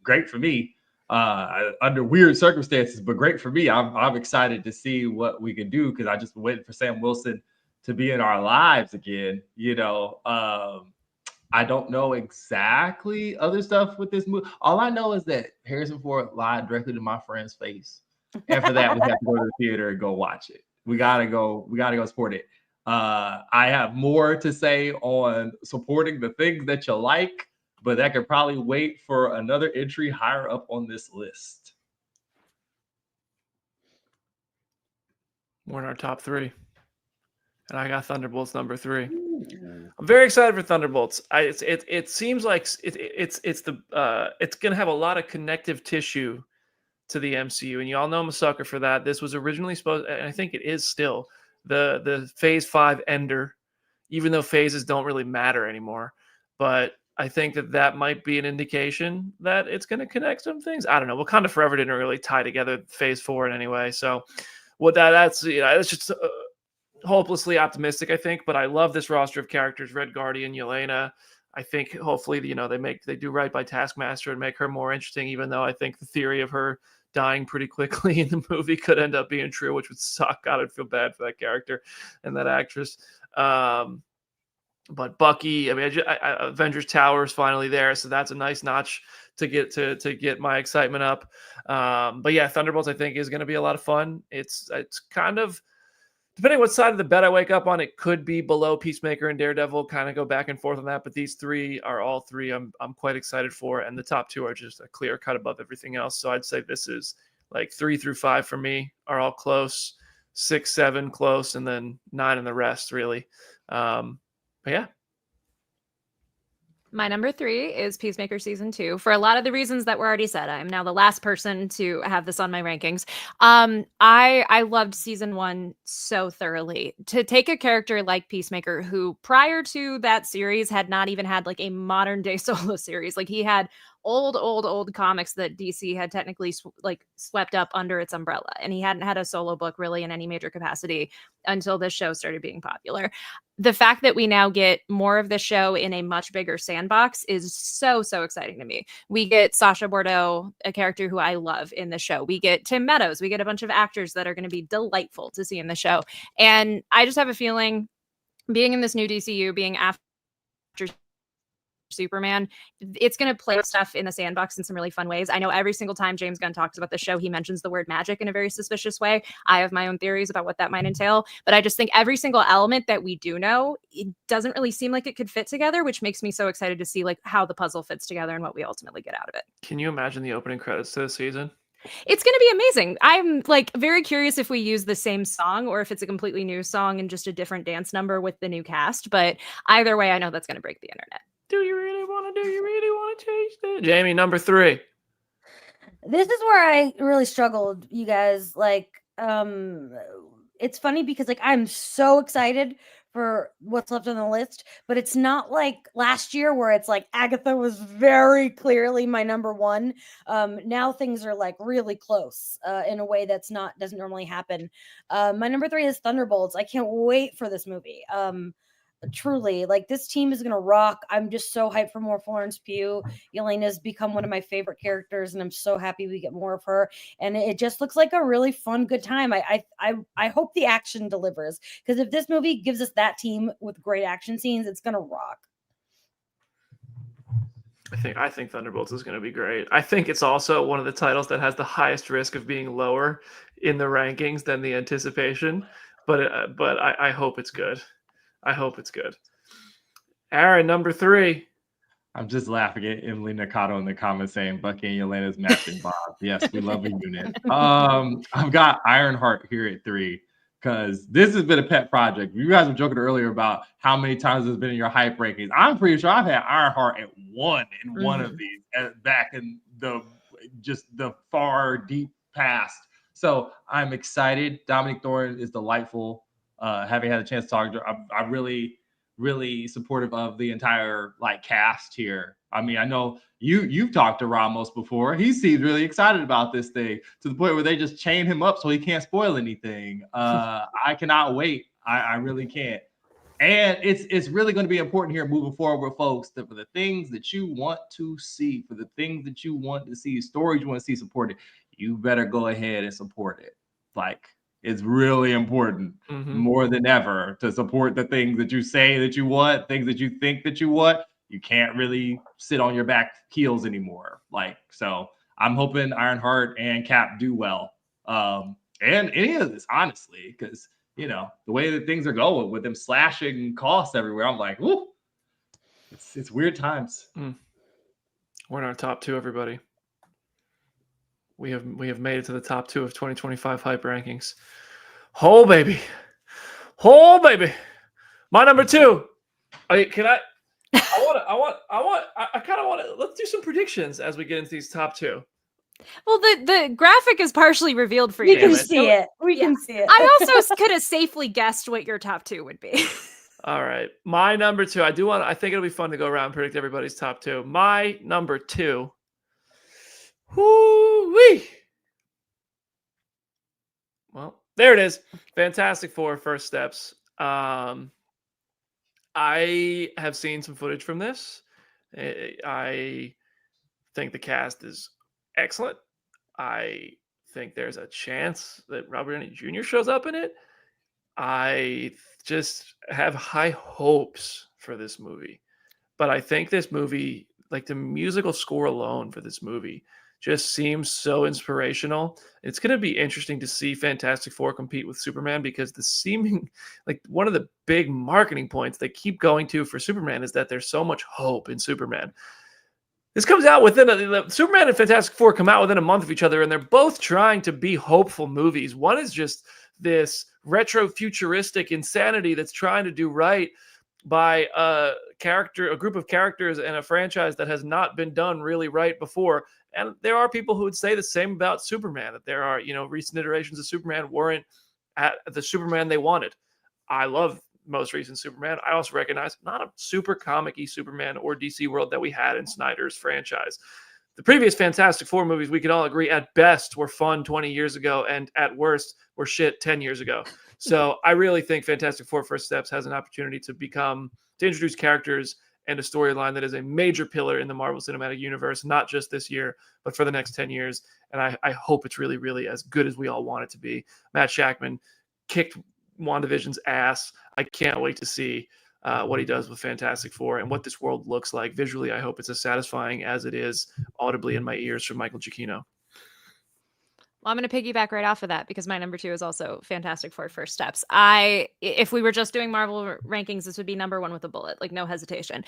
great for me. Under weird circumstances, but great for me. I'm excited to see what we can do, because I just been waiting for Sam Wilson to be in our lives again. I don't know exactly other stuff with this movie. All I know is that Harrison Ford lied directly to my friend's face. And for that, we have to go to the theater and go watch it. We gotta go support it. I have more to say on supporting the things that you like, but that could probably wait for another entry higher up on this list. We're in our top 3. And I got Thunderbolts number 3. I'm very excited for Thunderbolts. It seems like it's going to have a lot of connective tissue to the MCU, and y'all know I'm a sucker for that. This was originally supposed, and I think it is still, the Phase 5 ender, even though phases don't really matter anymore. But I think that might be an indication that it's going to connect some things. I don't know. Wakanda Forever didn't really tie together Phase 4 in any way. So that's just hopelessly optimistic, I think, but I love this roster of characters. Red Guardian, Yelena. I think hopefully, they do right by Taskmaster and make her more interesting, even though I think the theory of her dying pretty quickly in the movie could end up being true, which would suck. God, I'd feel bad for that character and that actress. But Bucky, Avengers Tower is finally there, so that's a nice notch to get my excitement up. But yeah, Thunderbolts I think is going to be a lot of fun. It's kind of, depending what side of the bed I wake up on, it could be below Peacemaker and Daredevil, kind of go back and forth on that. But these 3 are all 3 I'm quite excited for. And the top 2 are just a clear cut above everything else. So I'd say this is like 3 through 5 for me are all close, 6, 7 close, and then 9 and the rest really. But yeah. My number 3 is Peacemaker Season 2. For a lot of the reasons that were already said, I'm now the last person to have this on my rankings. I loved Season 1 so thoroughly. To take a character like Peacemaker, who prior to that series had not even had like a modern day solo series. Like, he had old comics that DC had technically swept up under its umbrella, and he hadn't had a solo book really in any major capacity until this show started being popular. The fact that we now get more of the show in a much bigger sandbox is so exciting to me. We get Sacha Bordeaux, a character who I love in the show. We get Tim Meadows. We get a bunch of actors that are going to be delightful to see in the show. And I just have a feeling being in this new DCU, being after Superman, it's going to play stuff in the sandbox in some really fun ways. I know every single time James Gunn talks about the show, he mentions the word magic in a very suspicious way. I have my own theories about what that might entail, but I just think every single element that we do know, it doesn't really seem like it could fit together, which makes me so excited to see like how the puzzle fits together and what we ultimately get out of it. Can you imagine the opening credits to the season? It's going to be amazing. I'm like very curious if we use the same song or if it's a completely new song and just a different dance number with the new cast. But either way, I know that's going to break the internet. Do you really want to change that? Jamie, number 3. This is where I really struggled, you guys. Like, it's funny because like I'm so excited for what's left on the list, but it's not like last year where it's like Agatha was very clearly my number 1. Now things are like really close in a way doesn't normally happen. My number 3 is Thunderbolts. I can't wait for this movie. Truly, like this team is gonna rock. I'm just so hyped for more Florence Pugh. Yelena's become one of my favorite characters, and I'm so happy we get more of her. And it just looks like a really fun, good time. I hope the action delivers, because if this movie gives us that team with great action scenes, it's gonna rock. I think Thunderbolts is going to be great. I think it's also one of the titles that has the highest risk of being lower in the rankings than the anticipation. But I hope it's good. I hope it's good. Aaron, number 3. I'm just laughing at Emily Nakato in the comments saying Bucky and Yelena's matching Bob. Yes, we love a unit. I've got Ironheart here at 3 because this has been a pet project. You guys were joking earlier about how many times it's been in your hype rankings. I'm pretty sure I've had Ironheart at 1 in one of these back in the far deep past. So I'm excited. Dominic Thorne is delightful. Having had a chance to talk to her, I'm really, really supportive of the entire like cast here. I mean, I know you've talked to Ramos before. He seems really excited about this thing to the point where they just chain him up so he can't spoil anything. I cannot wait. I really can't. And it's really going to be important here moving forward, folks, that for the things that you want to see, for the things that you want to see, stories you want to see supported, you better go ahead and support it. Like, it's really important more than ever to support the things that you say that you want, things that you think that you want. You can't really sit on your back heels anymore. Like, so I'm hoping Ironheart and Cap do well. And any of this, honestly, because, you know, the way that things are going with them slashing costs everywhere, I'm like, ooh, it's weird times. We're in our top 2, everybody. We have made it to the top 2 of 2025 hype rankings. Oh baby. My number 2. I kind of want to. Let's do some predictions as we get into these top 2. Well, the graphic is partially revealed for you. We can see it. I also could have safely guessed what your top 2 would be. All right, my number 2. I think it'll be fun to go around and predict everybody's top 2. My number 2. Whoo-wee. Well, there it is. Fantastic Four: First Steps. I have seen some footage from this. I think the cast is excellent. I think there's a chance that Robert Downey Jr. shows up in it. I just have high hopes for this movie. But I think this movie, like the musical score alone for this movie, just seems so inspirational. It's going to be interesting to see Fantastic Four compete with Superman, because the seeming, like one of the big marketing points they keep going to for Superman is that there's so much hope in Superman. This comes out within Superman and Fantastic Four come out within a month of each other, and they're both trying to be hopeful movies. One is just this retro futuristic insanity that's trying to do right by a group of characters and a franchise that has not been done really right before. And there are people who would say the same about Superman, that there are, recent iterations of Superman weren't at the Superman they wanted. I love most recent Superman. I also recognize not a super comic-y Superman or DC world that we had in Snyder's franchise. The previous Fantastic Four movies, we can all agree, at best were fun 20 years ago, and at worst were shit 10 years ago. So I really think Fantastic Four: First Steps has an opportunity to introduce characters and a storyline that is a major pillar in the Marvel Cinematic Universe, not just this year, but for the next 10 years. And I hope it's really, really as good as we all want it to be. Matt Shakman kicked WandaVision's ass. I can't wait to see what he does with Fantastic Four and what this world looks like visually. I hope it's as satisfying as it is audibly in my ears from Michael Giacchino. Well, I'm going to piggyback right off of that because my number 2 is also Fantastic Four First Steps. If we were just doing Marvel rankings, this would be number 1 with a bullet, like no hesitation.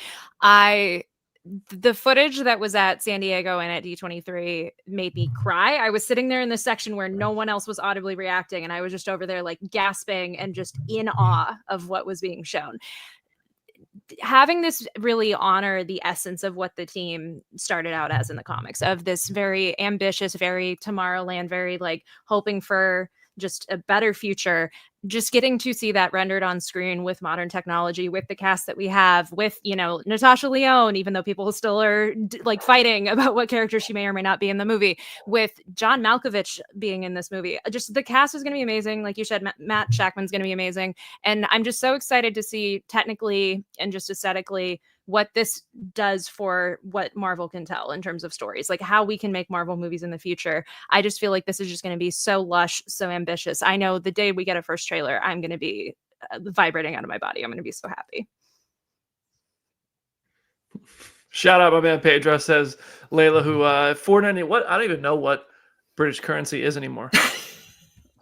The footage that was at San Diego and at D23 made me cry. I was sitting there in the section where no one else was audibly reacting, and I was just over there like gasping and just in awe of what was being shown. Having this really honor the essence of what the team started out as in the comics, of this very ambitious, very Tomorrowland, very like hoping for just a better future. Just getting to see that rendered on screen with modern technology, with the cast that we have, with, you know, Natasha Lyonne, even though people still are like fighting about what character she may or may not be in the movie, with John Malkovich being in this movie. Just the cast is going to be amazing. Like you said, Matt Shackman's going to be amazing. And I'm just so excited to see technically and just aesthetically what this does for what Marvel can tell in terms of stories, like how we can make Marvel movies in the future. I just feel like this is just going to be so lush, so ambitious. I know the day we get a first trailer, I'm going to be vibrating out of my body. I'm going to be so happy. Shout out my man Pedro, says Layla, who 490. What? I don't even know what British currency is anymore.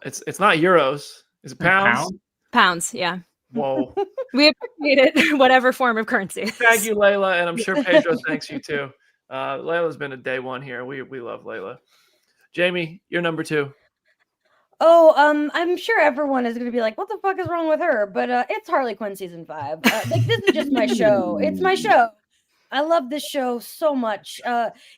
It's not euros. Is it pounds? Pounds, yeah. Whoa. We appreciate it, whatever form of currency. Thank you, Layla, and I'm sure Pedro thanks you too. Layla's been a day one here. We love Layla. Jamie, you're number 2. Oh, I'm sure everyone is going to be like, what the fuck is wrong with her? But it's Harley Quinn season 5. Like, this is just my show. It's my show. I love this show so much.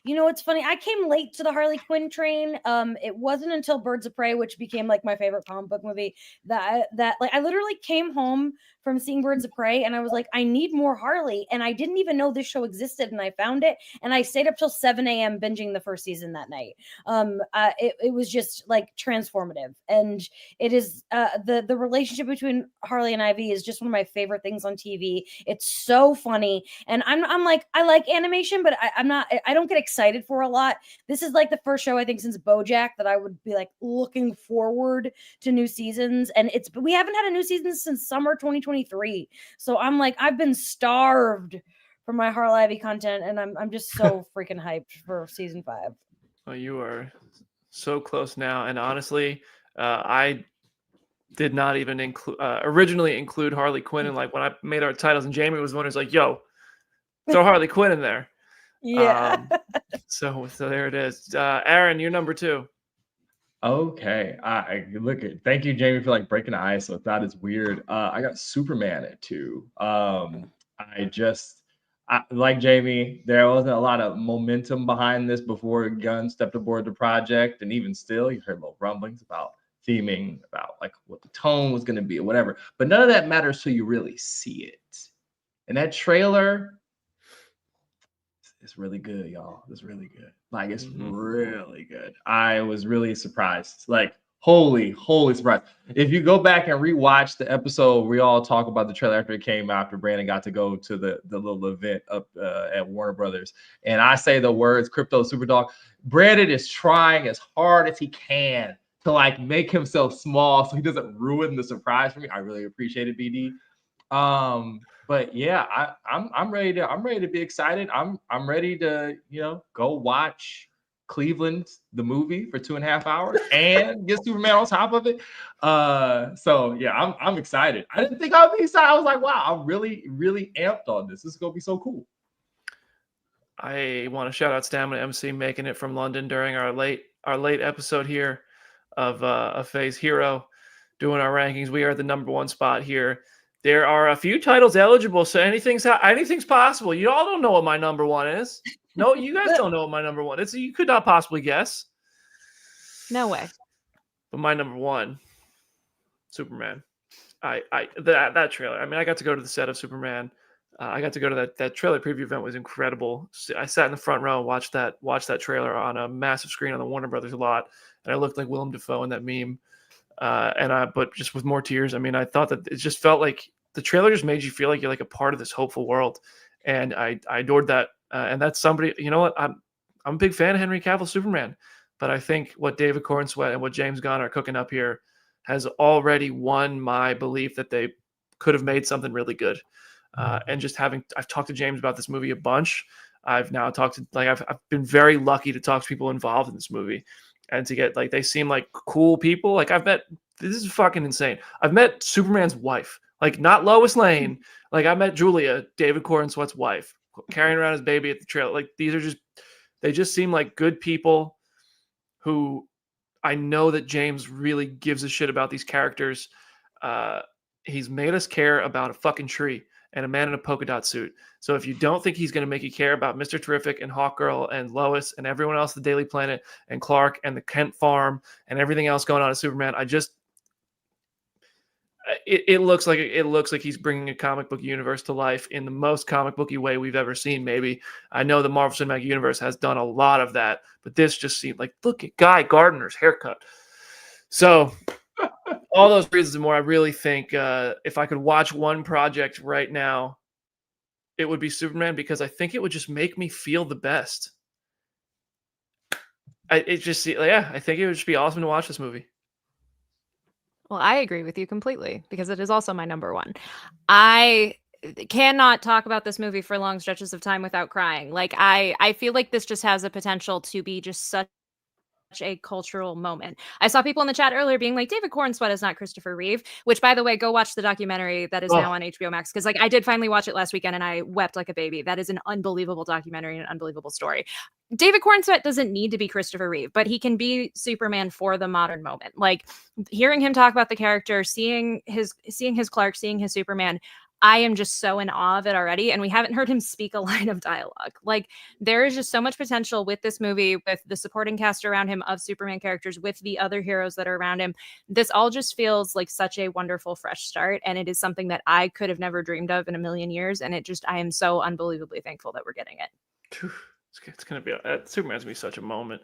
You know, it's funny. I came late to the Harley Quinn train. It wasn't until Birds of Prey, which became like my favorite comic book movie, that like I literally came home from seeing Birds of Prey and I was like, I need more Harley. And I didn't even know this show existed, and I found it, and I stayed up till 7 a.m. binging the first season that night. It was just like transformative, and it is the relationship between Harley and Ivy is just one of my favorite things on TV. It's so funny, and I'm like, I like animation, but I don't get excited for a lot. This is like the first show I think since BoJack that I would be like looking forward to new seasons, and we haven't had a new season since summer 2023. So I'm like, I've been starved for my Harley Ivy content, and I'm just so freaking hyped for season 5. Oh, you are so close now, and honestly, I did not even originally include Harley Quinn, and like when I made our titles, and Jamie was wondering, like, yo, throw Harley Quinn in there. Yeah. So there it is. Aaron, you're number 2. Okay. Thank you, Jamie, for like breaking the ice. So that is weird. I got Superman at 2. Like Jamie, there wasn't a lot of momentum behind this before Gunn stepped aboard the project. And even still, you heard little rumblings about theming, about like what the tone was going to be or whatever. But none of that matters till you really see it. And that trailer, it's really good, y'all. It's really good. Like, it's really good. I was really surprised. Like, holy surprise. If you go back and rewatch the episode, we all talk about the trailer after it came out, after Brandon got to go to the little event up at Warner Brothers. And I say the words Crypto Superdog. Brandon is trying as hard as he can to like make himself small so he doesn't ruin the surprise for me. I really appreciate it, BD. But yeah, I'm ready to be excited. I'm ready to, go watch Cleveland the movie for 2.5 hours and get Superman on top of it. So yeah, I'm excited. I didn't think I'd be excited. I was like, wow, I'm really amped on this. This is gonna be so cool. I want to shout out Stamina MC making it from London during our late episode here of Phase Hero, doing our rankings. We are at the number 1 spot here. There are a few titles eligible, so anything's possible. You all don't know what my number 1 is. No, you guys don't know what my number 1 is. You could not possibly guess. No way. But my number 1, Superman. That trailer. I mean, I got to go to the set of Superman. I got to go to that trailer preview event. Was incredible. I sat in the front row and watched that trailer on a massive screen on the Warner Brothers lot, and I looked like Willem Dafoe in that meme. But just with more tears. I mean, I thought that it just felt like the trailer just made you feel like you're like a part of this hopeful world, and I adored that. And that's somebody, you know what? I'm a big fan of Henry Cavill Superman, but I think what David Cornsweet and what James Gunn are cooking up here has already won my belief that they could have made something really good. And just I've talked to James about this movie a bunch. I've now talked to, like, I've been very lucky to talk to people involved in this movie and to get, like, they seem like cool people. Like, this is fucking insane. I've met Superman's wife, like, not Lois Lane. Like, I met Julia, David Corenswet's wife, carrying around his baby at the trailer. Like, they just seem like good people who I know that James really gives a shit about these characters. He's made us care about a fucking tree and a man in a polka dot suit. So if you don't think he's going to make you care about Mr. Terrific and Hawkgirl and Lois and everyone else at the Daily Planet and Clark and the Kent Farm and everything else going on at Superman, it looks like he's bringing a comic book universe to life in the most comic booky way we've ever seen. Maybe. I know the Marvel Cinematic Universe has done a lot of that, but this just seemed like, look at Guy Gardner's haircut. So all those reasons and more, I really think if I could watch one project right now, it would be Superman, because I think it would just make me feel the best. I think it would just be awesome to watch this movie. Well, I agree with you completely, because it is also my number one. I cannot talk about this movie for long stretches of time without crying. Like, I feel like this just has a potential to be just such a cultural moment. I saw people in the chat earlier being like, David Corenswet is not Christopher Reeve, which, by the way, go watch the documentary that is now on HBO Max, because, like, I did finally watch it last weekend and I wept like a baby. That is an unbelievable documentary and an unbelievable story. David Corenswet doesn't need to be Christopher Reeve, but he can be Superman for the modern moment. Like, hearing him talk about the character, seeing his Clark, seeing his Superman, I am just so in awe of it already. And we haven't heard him speak a line of dialogue. Like, there is just so much potential with this movie, with the supporting cast around him of Superman characters, with the other heroes that are around him. This all just feels like such a wonderful fresh start. And it is something that I could have never dreamed of in a million years. And I am so unbelievably thankful that we're getting it. It's going to be, Superman's going to be such a moment.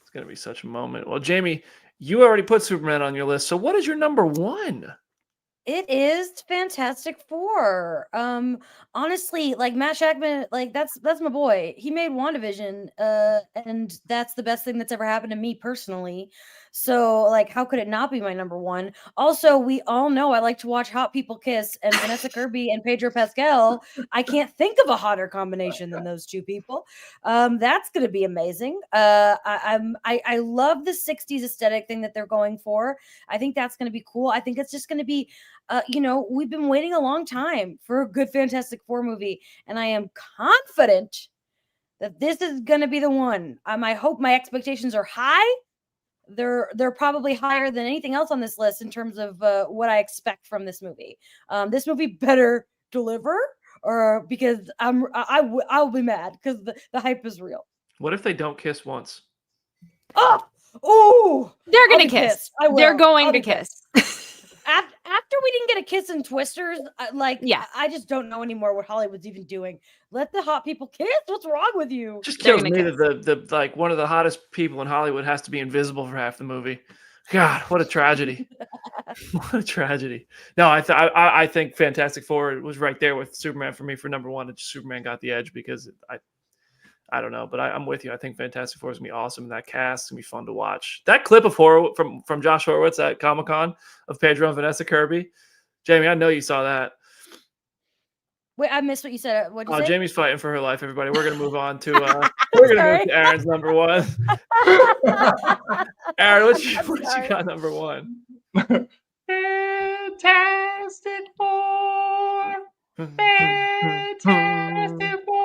It's going to be such a moment. Well, Jamie, you already put Superman on your list. So what is your number one? It is Fantastic Four. Honestly, like, Matt Shakman, like, that's my boy. He made WandaVision, and that's the best thing that's ever happened to me personally. So, like, how could it not be my number one? Also, we all know I like to watch hot people kiss, and Vanessa Kirby and Pedro Pascal. I can't think of a hotter combination than those two people. That's gonna be amazing. I love the 60s aesthetic thing that they're going for. I think that's gonna be cool. I think it's just gonna be, we've been waiting a long time for a good Fantastic Four movie, and I am confident that this is going to be the one. I hope my expectations are high. They're probably higher than anything else on this list in terms of what I expect from this movie. This movie better deliver, or because I'll be mad because the hype is real. What if they don't kiss once? Oh, they're gonna kiss. They're going to kiss. After we didn't get a kiss in Twisters, yeah, I just don't know anymore what Hollywood's even doing. Let the hot people kiss. What's wrong with you? Just kills me that the like one of the hottest people in Hollywood has to be invisible for half the movie. God, what a tragedy! What a tragedy. No, I think Fantastic Four was right there with Superman for me for number one. Superman got the edge because I don't know, but I'm with you. I think Fantastic Four is gonna be awesome, and that cast is gonna be fun to watch. That clip of horror from Josh Horowitz at Comic-Con of Pedro and Vanessa Kirby, Jamie, I know you saw that. Wait, I missed what you said. What did you say? Jamie's fighting for her life. Everybody, we're gonna move on to move to Aaron's number one. Aaron, what you got number one? Fantastic Four. Fantastic Four.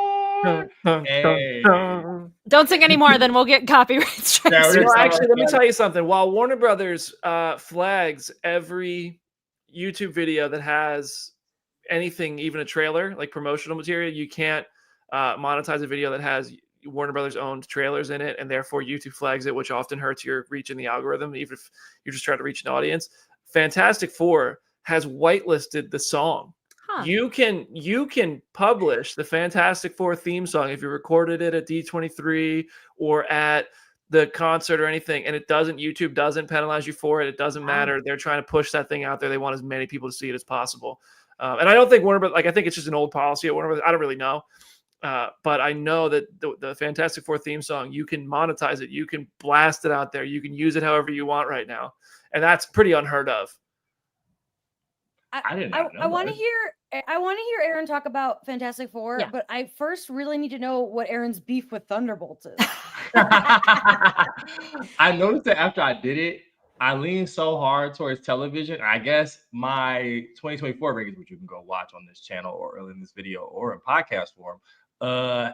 Hey. Don't sing anymore, then we'll get copyright strikes. Actually, let me tell you something. While Warner Brothers flags every YouTube video that has anything, even a trailer, like promotional material, you can't monetize a video that has Warner Brothers owned trailers in it, and therefore YouTube flags it, which often hurts your reach in the algorithm, even if you're just trying to reach an audience. Fantastic Four has whitelisted the song. Huh. You can publish the Fantastic Four theme song if you recorded it at D23 or at the concert or anything, and YouTube doesn't penalize you for it. It doesn't matter. They're trying to push that thing out there. They want as many people to see it as possible. And I don't think Warner Brothers, I think it's just an old policy at Warner Brothers. I don't really know. But I know that the Fantastic Four theme song, you can monetize it. You can blast it out there. You can use it however you want right now. And that's pretty unheard of. I did I not know want to that. hear Aaron talk about Fantastic Four, Yeah. but I first really need to know what Aaron's beef with Thunderbolts is. I noticed that after I did it, I leaned so hard towards television. I guess my 2024 rankings, which you can go watch on this channel or in this video or in podcast form,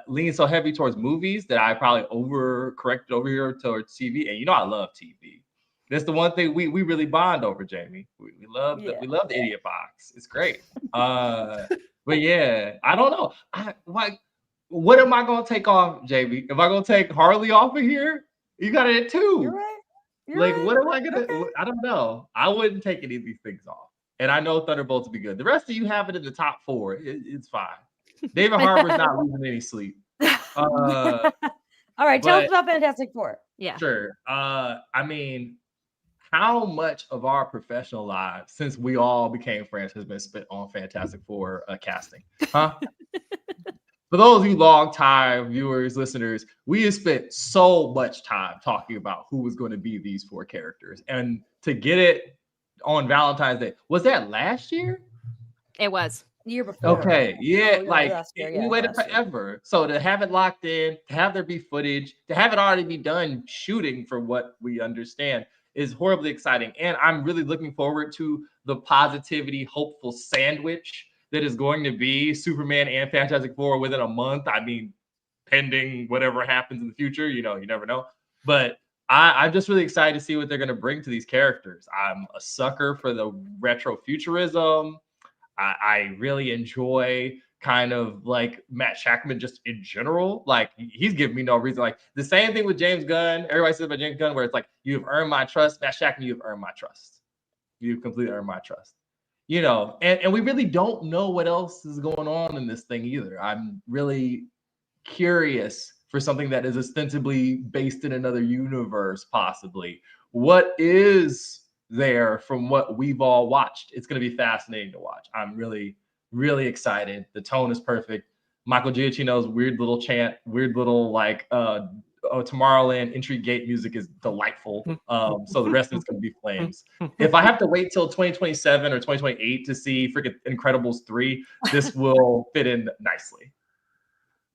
leaned so heavy towards movies that I probably overcorrected over here towards TV. And I love TV. That's the one thing we really bond over, Jamie. We love we love the Idiot Box. It's great. But yeah, I don't know. What am I gonna take off, Jamie? Am I gonna take Harley off of here? You got it at 2. You're right. What am I gonna? Okay. I don't know. I wouldn't take any of these things off. And I know Thunderbolts will be good. The rest of you have it in the top 4. It's fine. David Harbour's not losing any sleep. All right, tell us about Fantastic Four. Yeah. Sure. I mean, how much of our professional lives since we all became friends has been spent on Fantastic Four casting? Huh? For those of you long-time viewers, listeners, we have spent so much time talking about who was going to be these 4 characters. And to get it on Valentine's Day, was that last year? It was. The year before. Okay, yeah, we waited forever. So to have it locked in, to have there be footage, to have it already be done shooting for what we understand is horribly exciting. And I'm really looking forward to the positivity, hopeful sandwich that is going to be Superman and Fantastic Four within a month. I mean, pending whatever happens in the future, you never know. But I'm just really excited to see what they're going to bring to these characters. I'm a sucker for the retro futurism. I really enjoy kind of like Matt Shackman just in general. Like, he's giving me no reason. Like, the same thing with James Gunn. Everybody says about James Gunn, where it's like, you've earned my trust. Matt Shackman, you've earned my trust. You've completely earned my trust. And we really don't know what else is going on in this thing either. I'm really curious for something that is ostensibly based in another universe, possibly. What is there from what we've all watched? It's going to be fascinating to watch. I'm really, really excited. The tone is perfect. Michael Giacchino's weird little chant, weird little Tomorrowland entry gate music is delightful. So the rest of it's going to be flames. If I have to wait till 2027 or 2028 to see freaking Incredibles 3, this will fit in nicely.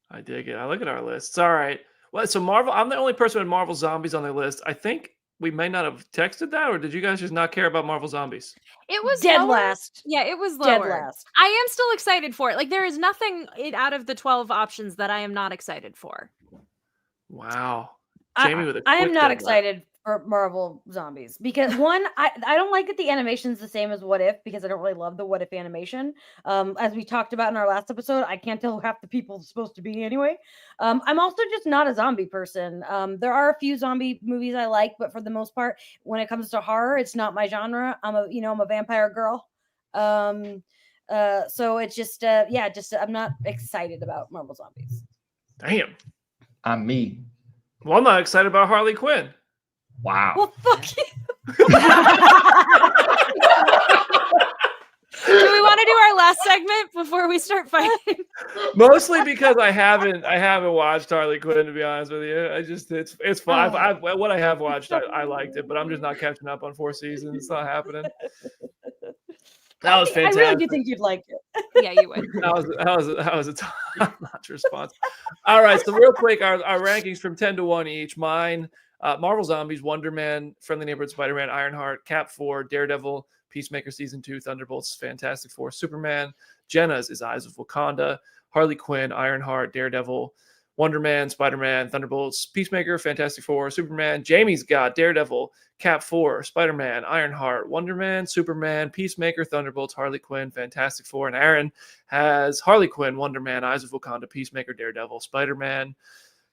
I dig it. I look at our lists. All right. Well, so Marvel, I'm the only person with Marvel Zombies on their list. I think we may not have texted that, or did you guys just not care about Marvel Zombies? It was dead lower. last. Yeah, it was lower. Dead last. I am still excited for it. Like, there is nothing out of the 12 options that I am not excited for. Wow. Jamie with a I am quick not deadline. excited for Marvel Zombies because one, I don't like that the animation's the same as What If, because I don't really love the What If animation. As we talked about in our last episode, I can't tell who half the people supposed to be anyway. I'm also just not a zombie person. There are a few zombie movies I like, but for the most part, when it comes to horror, it's not my genre. I'm a vampire girl. So it's just I'm not excited about Marvel Zombies. Damn. I'm me. Well, I'm not excited about Harley Quinn. Wow. Well, fuck you. Do we want to do our last segment before we start fighting? Mostly because I haven't watched Harley Quinn, to be honest with you. It's fine. What I have watched, I liked it, but I'm just not catching up on 4 seasons. It's not happening. That was fantastic. I really do think you'd like it. Yeah, you would. That was a top-notch response. All right, so real quick, our rankings from 10 to 1 each. Mine, Marvel Zombies, Wonder Man, Friendly Neighborhood Spider-Man, Ironheart, Cap 4, Daredevil, Peacemaker Season 2, Thunderbolts, Fantastic Four, Superman. Jenna's is Eyes of Wakanda, Harley Quinn, Ironheart, Daredevil, Wonder Man, Spider-Man, Thunderbolts, Peacemaker, Fantastic Four, Superman. Jamie's got Daredevil, Cap 4, Spider-Man, Ironheart, Wonder Man, Superman, Peacemaker, Thunderbolts, Harley Quinn, Fantastic Four. And Aaron has Harley Quinn, Wonder Man, Eyes of Wakanda, Peacemaker, Daredevil, Spider-Man,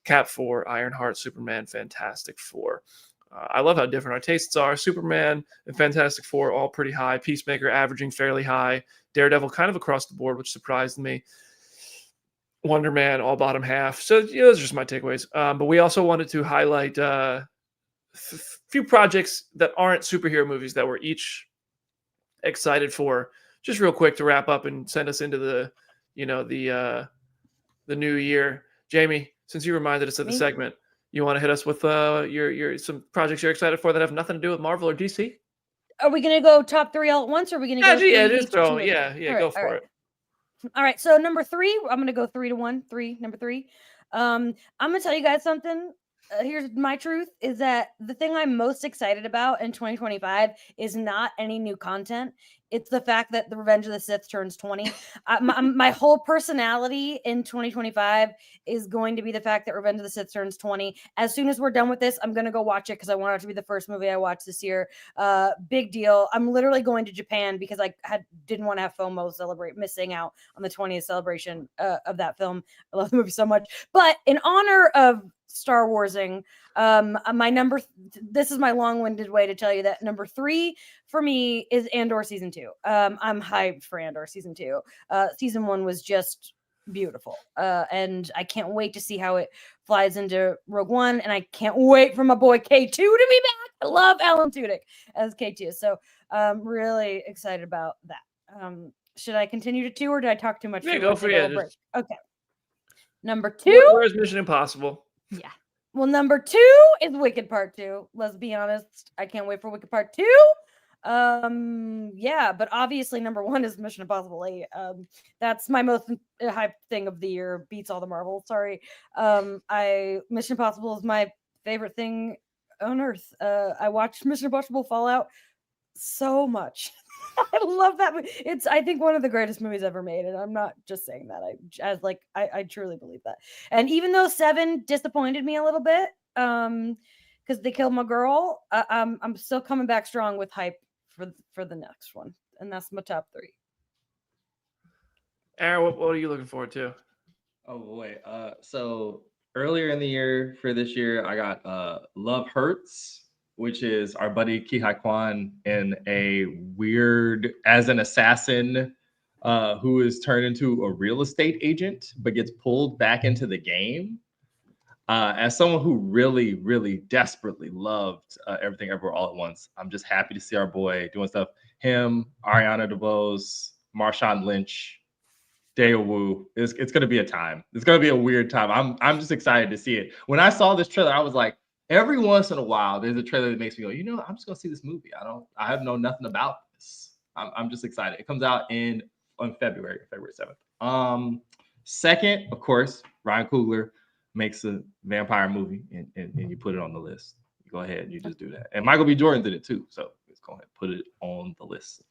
Cap 4, Ironheart, Superman, Fantastic Four. I love how different our tastes are. Superman and Fantastic Four all pretty high. Peacemaker averaging fairly high. Daredevil kind of across the board, which surprised me. Wonder Man all bottom half. So those are just my takeaways. But we also wanted to highlight a few projects that aren't superhero movies that we're each excited for. Just real quick to wrap up and send us into the the new year. Jamie, since you reminded us of the Me? segment, you want to hit us with your some projects you're excited for that have nothing to do with Marvel or DC? Are we gonna go top 3 all at once, or are we gonna go 3 just each? throw. 2 at a Yeah, time? yeah, All right, go all for right. it. All right, so number 3, I'm gonna go 3 to 1. Number 3. I'm gonna tell you guys something. Here's my truth: is that the thing I'm most excited about in 2025 is not any new content. It's the fact that the Revenge of the Sith turns 20. My whole personality in 2025 is going to be the fact that Revenge of the Sith turns 20. As soon as we're done with this, I'm gonna go watch it because I want it to be the first movie I watch this year. Big deal. I'm literally going to Japan because I didn't want to have FOMO celebrate missing out on the 20th celebration of that film. I love the movie so much. But in honor of Star Warsing, this is my long-winded way to tell you that number 3 for me is Andor season 2. I'm hyped for Andor season 2. Season 1 was just beautiful, and I can't wait to see how it flies into Rogue One, and I can't wait for my boy K2 to be back. I love Alan Tudyk as K2, so I'm really excited about that. Should I continue to 2, or did I talk too much? Yeah, go for it. Okay. Number 2. Where's Mission Impossible? Yeah. Well, number 2 is Wicked Part 2. Let's be honest. I can't wait for Wicked Part 2. Yeah, but obviously number 1 is Mission Impossible 8. That's my most hyped thing of the year. Beats all the Marvel. Sorry. Mission Impossible is my favorite thing on earth. I watched Mission Impossible Fallout so much. I love that movie. It's, I think, one of the greatest movies ever made, and I'm not just saying that. I truly believe that. And even though 7 disappointed me a little bit, because they killed my girl, I'm still coming back strong with hype for the next one, and that's my top 3. Aaron, what are you looking forward to? Oh boy. So earlier in the year for this year, I got Love Hurts, which is our buddy Ki-Hai Kwan in a weird, as an assassin who is turned into a real estate agent, but gets pulled back into the game. As someone who really, really desperately loved Everything Everywhere All at Once, I'm just happy to see our boy doing stuff. Him, Ariana DeBose, Marshawn Lynch, Daewoo. It's going to be a time. It's going to be a weird time. I'm just excited to see it. When I saw this trailer, I was like, every once in a while, there's a trailer that makes me go, I'm just going to see this movie. I have known nothing about this. I'm just excited. It comes out on February 7th. Second, of course, Ryan Coogler makes a vampire movie and you put it on the list. You go ahead and you just do that. And Michael B. Jordan did it too. So let's go ahead and put it on the list.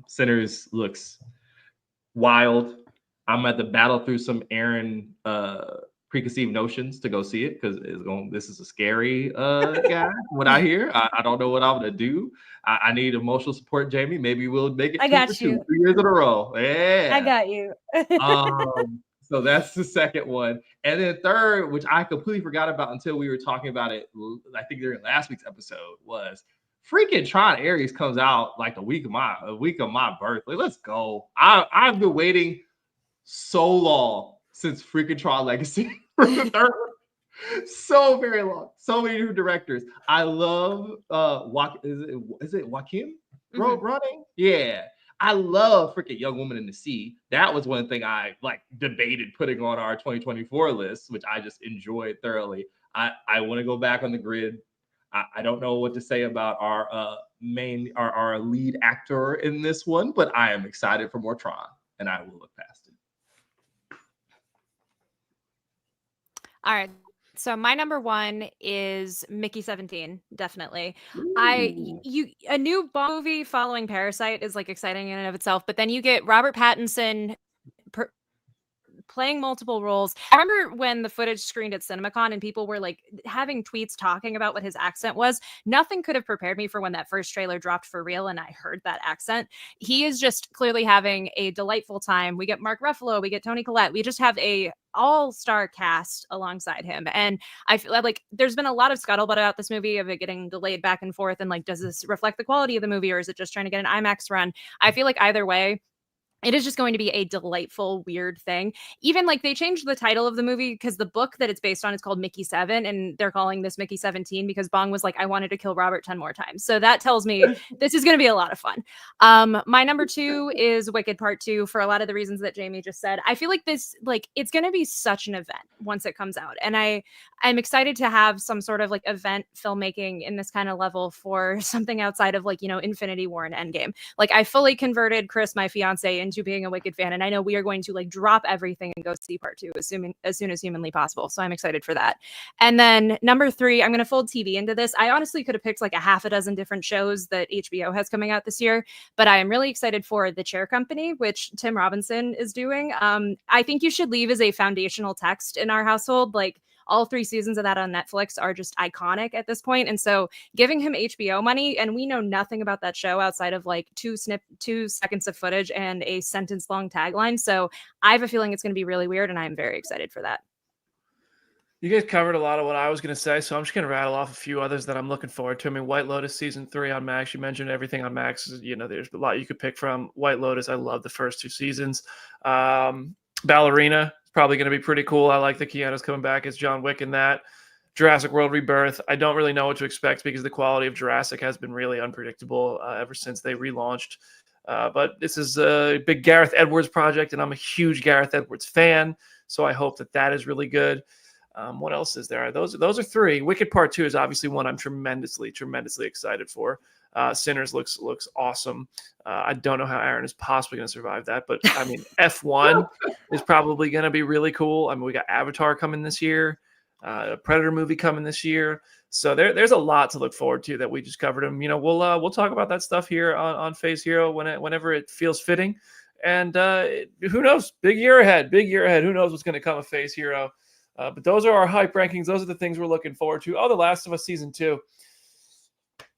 Sinners looks wild. I'm at the battle through some Aaron preconceived notions to go see it because this is a scary guy. What I hear, I don't know what I'm gonna do. I need emotional support, Jamie. Maybe we'll make it. I got you. 2 years in a row. Yeah, I got you. So that's the second one, and then third, which I completely forgot about until we were talking about it. I think during last week's episode was freaking Tron Ares comes out like a week of my birth. Like, let's go. I've been waiting so long since freaking Tron Legacy for the third one. So very long. So many new directors. I love is it Joaquin running? Yeah. I love freaking Young Woman in the Sea. That was one thing I debated putting on our 2024 list, which I just enjoyed thoroughly. I want to go back on the grid. I don't know what to say about our our lead actor in this one, but I am excited for more Tron, and I will look past it. All right. So my number 1 is Mickey 17, definitely. Ooh. A new Bond movie following Parasite is exciting in and of itself, but then you get Robert Pattinson playing multiple roles. I remember when the footage screened at CinemaCon and people were having tweets talking about what his accent was. Nothing could have prepared me for when that first trailer dropped for real and I heard that accent. He is just clearly having a delightful time. We get Mark Ruffalo, we get Toni Collette. We just have a all-star cast alongside him. And I feel like there's been a lot of scuttlebutt about this movie of it getting delayed back and forth. And does this reflect the quality of the movie or is it just trying to get an IMAX run? I feel like either way, It is just going to be a delightful, weird thing. Even like they changed the title of the movie because the book that it's based on is called Mickey 7, and they're calling this Mickey 17 because Bong was like, I wanted to kill Robert 10 more times. So that tells me this is going to be a lot of fun. My number 2 is Wicked Part 2 for a lot of the reasons that Jamie just said. I feel like this, like, it's going to be such an event once it comes out. And I'm excited to have some sort of like event filmmaking in this kind of level for something outside of like, you know, Infinity War and Endgame. Like I fully converted Chris, my fiance, into being a Wicked fan, and I know we are going to like drop everything and go see part 2 as soon as humanly possible. So I'm excited for that. And then number 3, I'm going to fold TV into this. I honestly could have picked like a half a dozen different shows that HBO has coming out this year, but I am really excited for The Chair Company, which Tim Robinson is doing. I think You Should Leave is a foundational text in our household. Like all 3 seasons of that on Netflix are just iconic at this point. And so giving him HBO money, and we know nothing about that show outside of like 2 seconds of footage and a sentence long tagline. So I have a feeling it's going to be really weird, and I'm very excited for that. You guys covered a lot of what I was going to say, so I'm just going to rattle off a few others that I'm looking forward to. I mean, White Lotus season 3 on Max. You mentioned everything on Max. You know, there's a lot you could pick from. White Lotus, I love the first 2 seasons. Ballerina, probably going to be pretty cool. I like that Keanu's coming back as John Wick in that. Jurassic World Rebirth. I don't really know what to expect because the quality of Jurassic has been really unpredictable ever since they relaunched. But this is a big Gareth Edwards project, and I'm a huge Gareth Edwards fan, so I hope that is really good. What else is there? Those are 3. Wicked Part 2 is obviously one I'm tremendously excited for. Sinners looks awesome. I don't know how Aaron is possibly going to survive that, but I mean, F1 is probably going to be really cool. I mean, we got Avatar coming this year, a Predator movie coming this year. So there's a lot to look forward to that we just covered them. You know, we'll talk about that stuff here on Phase Hero whenever it feels fitting. And who knows? Big year ahead. Who knows what's going to come of Phase Hero? But those are our hype rankings. Those are the things we're looking forward to. Oh, The Last of Us season 2.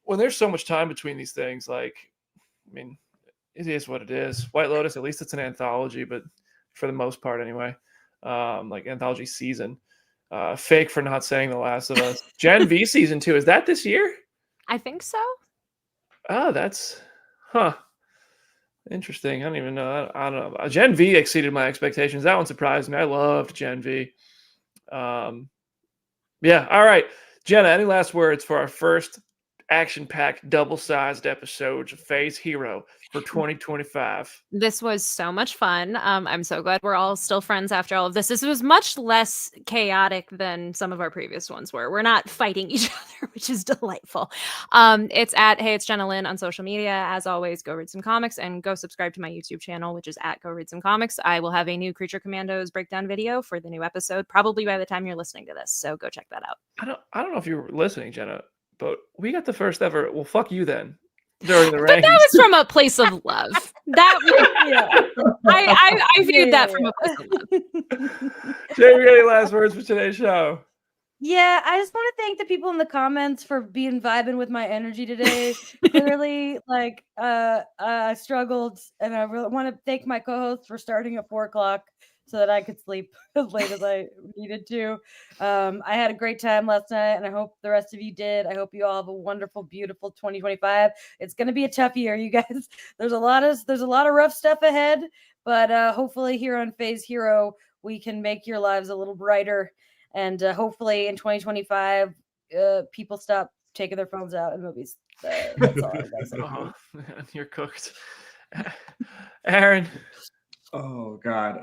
When there's so much time between these things, like, I mean, it is what it is. White Lotus, at least it's an anthology, but for the most part anyway, like anthology season. Fake for not saying The Last of Us. Gen V season 2, is that this year? I think so. Oh, that's, interesting. I don't even know. I don't know. Gen V exceeded my expectations. That one surprised me. I loved Gen V. Yeah. All right, Jenna, any last words for our first action-packed, double-sized episodes of Phase Hero for 2025? This was so much fun. I'm so glad we're all still friends after all of this. This was much less chaotic than some of our previous ones were. We're not fighting each other, which is delightful. It's at Hey It's Jenna Lynn on social media. As always, go read some comics and go subscribe to my YouTube channel, which is at Go Read Some Comics. I will have a new Creature Commandos breakdown video for the new episode, probably by the time you're listening to this. So go check that out. I don't know if you were listening, Jenna, but we got the first ever. Well, fuck you then. During the But rankings. that was from a place of love. That was, yeah. I viewed that from a place of love. Jamie, got any last words for today's show? Yeah, I just want to thank the people in the comments for being vibing with my energy today. Clearly, like, I struggled, and I really want to thank my co-host for starting at 4:00 so that I could sleep as late as I needed to. I had a great time last night, and I hope the rest of you did. I hope you all have a wonderful, beautiful 2025. It's going to be a tough year, you guys. There's a lot of rough stuff ahead, but hopefully here on Phase Hero, we can make your lives a little brighter. And hopefully in 2025, people stop taking their phones out in movies. That's all I gotta say. Oh, you're cooked. Aaron. Oh God,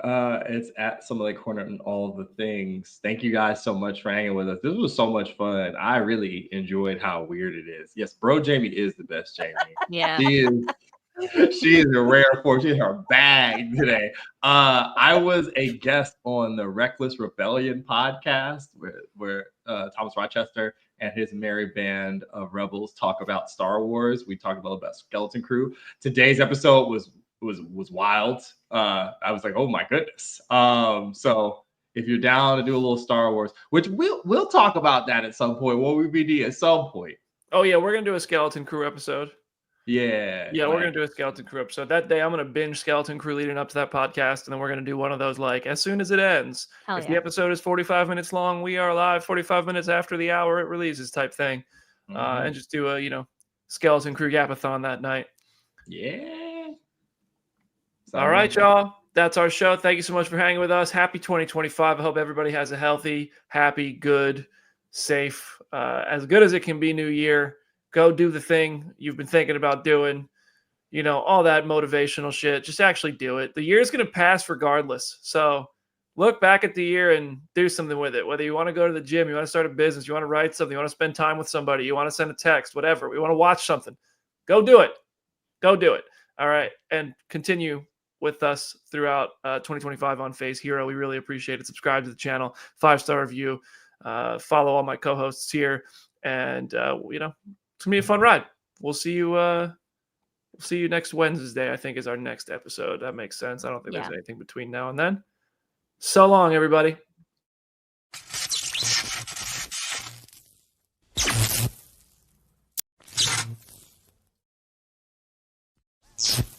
it's at Somebody Corner and all the things. Thank you guys so much for hanging with us. This was so much fun. I really enjoyed how weird it is. Yes, bro, Jamie is the best Jamie. Yeah. She is a rare form. She's her bag today. I was a guest on the Reckless Rebellion podcast where Thomas Rochester and his merry band of rebels talk about Star Wars. We talked about Skeleton Crew. Today's episode was wild. I was like, oh my goodness. So if you're down to do a little Star Wars, which we'll talk about that at some point. What we be at some point. Oh yeah, we're gonna do a Skeleton Crew episode. Yeah, we're gonna do a Skeleton Crew episode that day. I'm gonna binge Skeleton Crew leading up to that podcast, and then we're gonna do one of those like as soon as it ends. Hell if yeah. the episode is 45 minutes long, we are live 45 minutes after the hour it releases type thing, and just do a Skeleton Crew Yapathon that night. Yeah. All right, y'all. That's our show. Thank you so much for hanging with us. Happy 2025. I hope everybody has a healthy, happy, good, safe, as good as it can be new year. Go do the thing you've been thinking about doing. You know, all that motivational shit. Just actually do it. The year's going to pass regardless. So look back at the year and do something with it. Whether you want to go to the gym, you want to start a business, you want to write something, you want to spend time with somebody, you want to send a text, whatever. We want to watch something. Go do it. Go do it. All right. And continue with us throughout 2025 on Phase Hero. We really appreciate it. Subscribe to the channel, 5-star review, follow all my co-hosts here. And, you know, it's going to be a fun ride. We'll see you next Wednesday, I think, is our next episode. That makes sense. I don't think there's anything between now and then. So long, everybody. You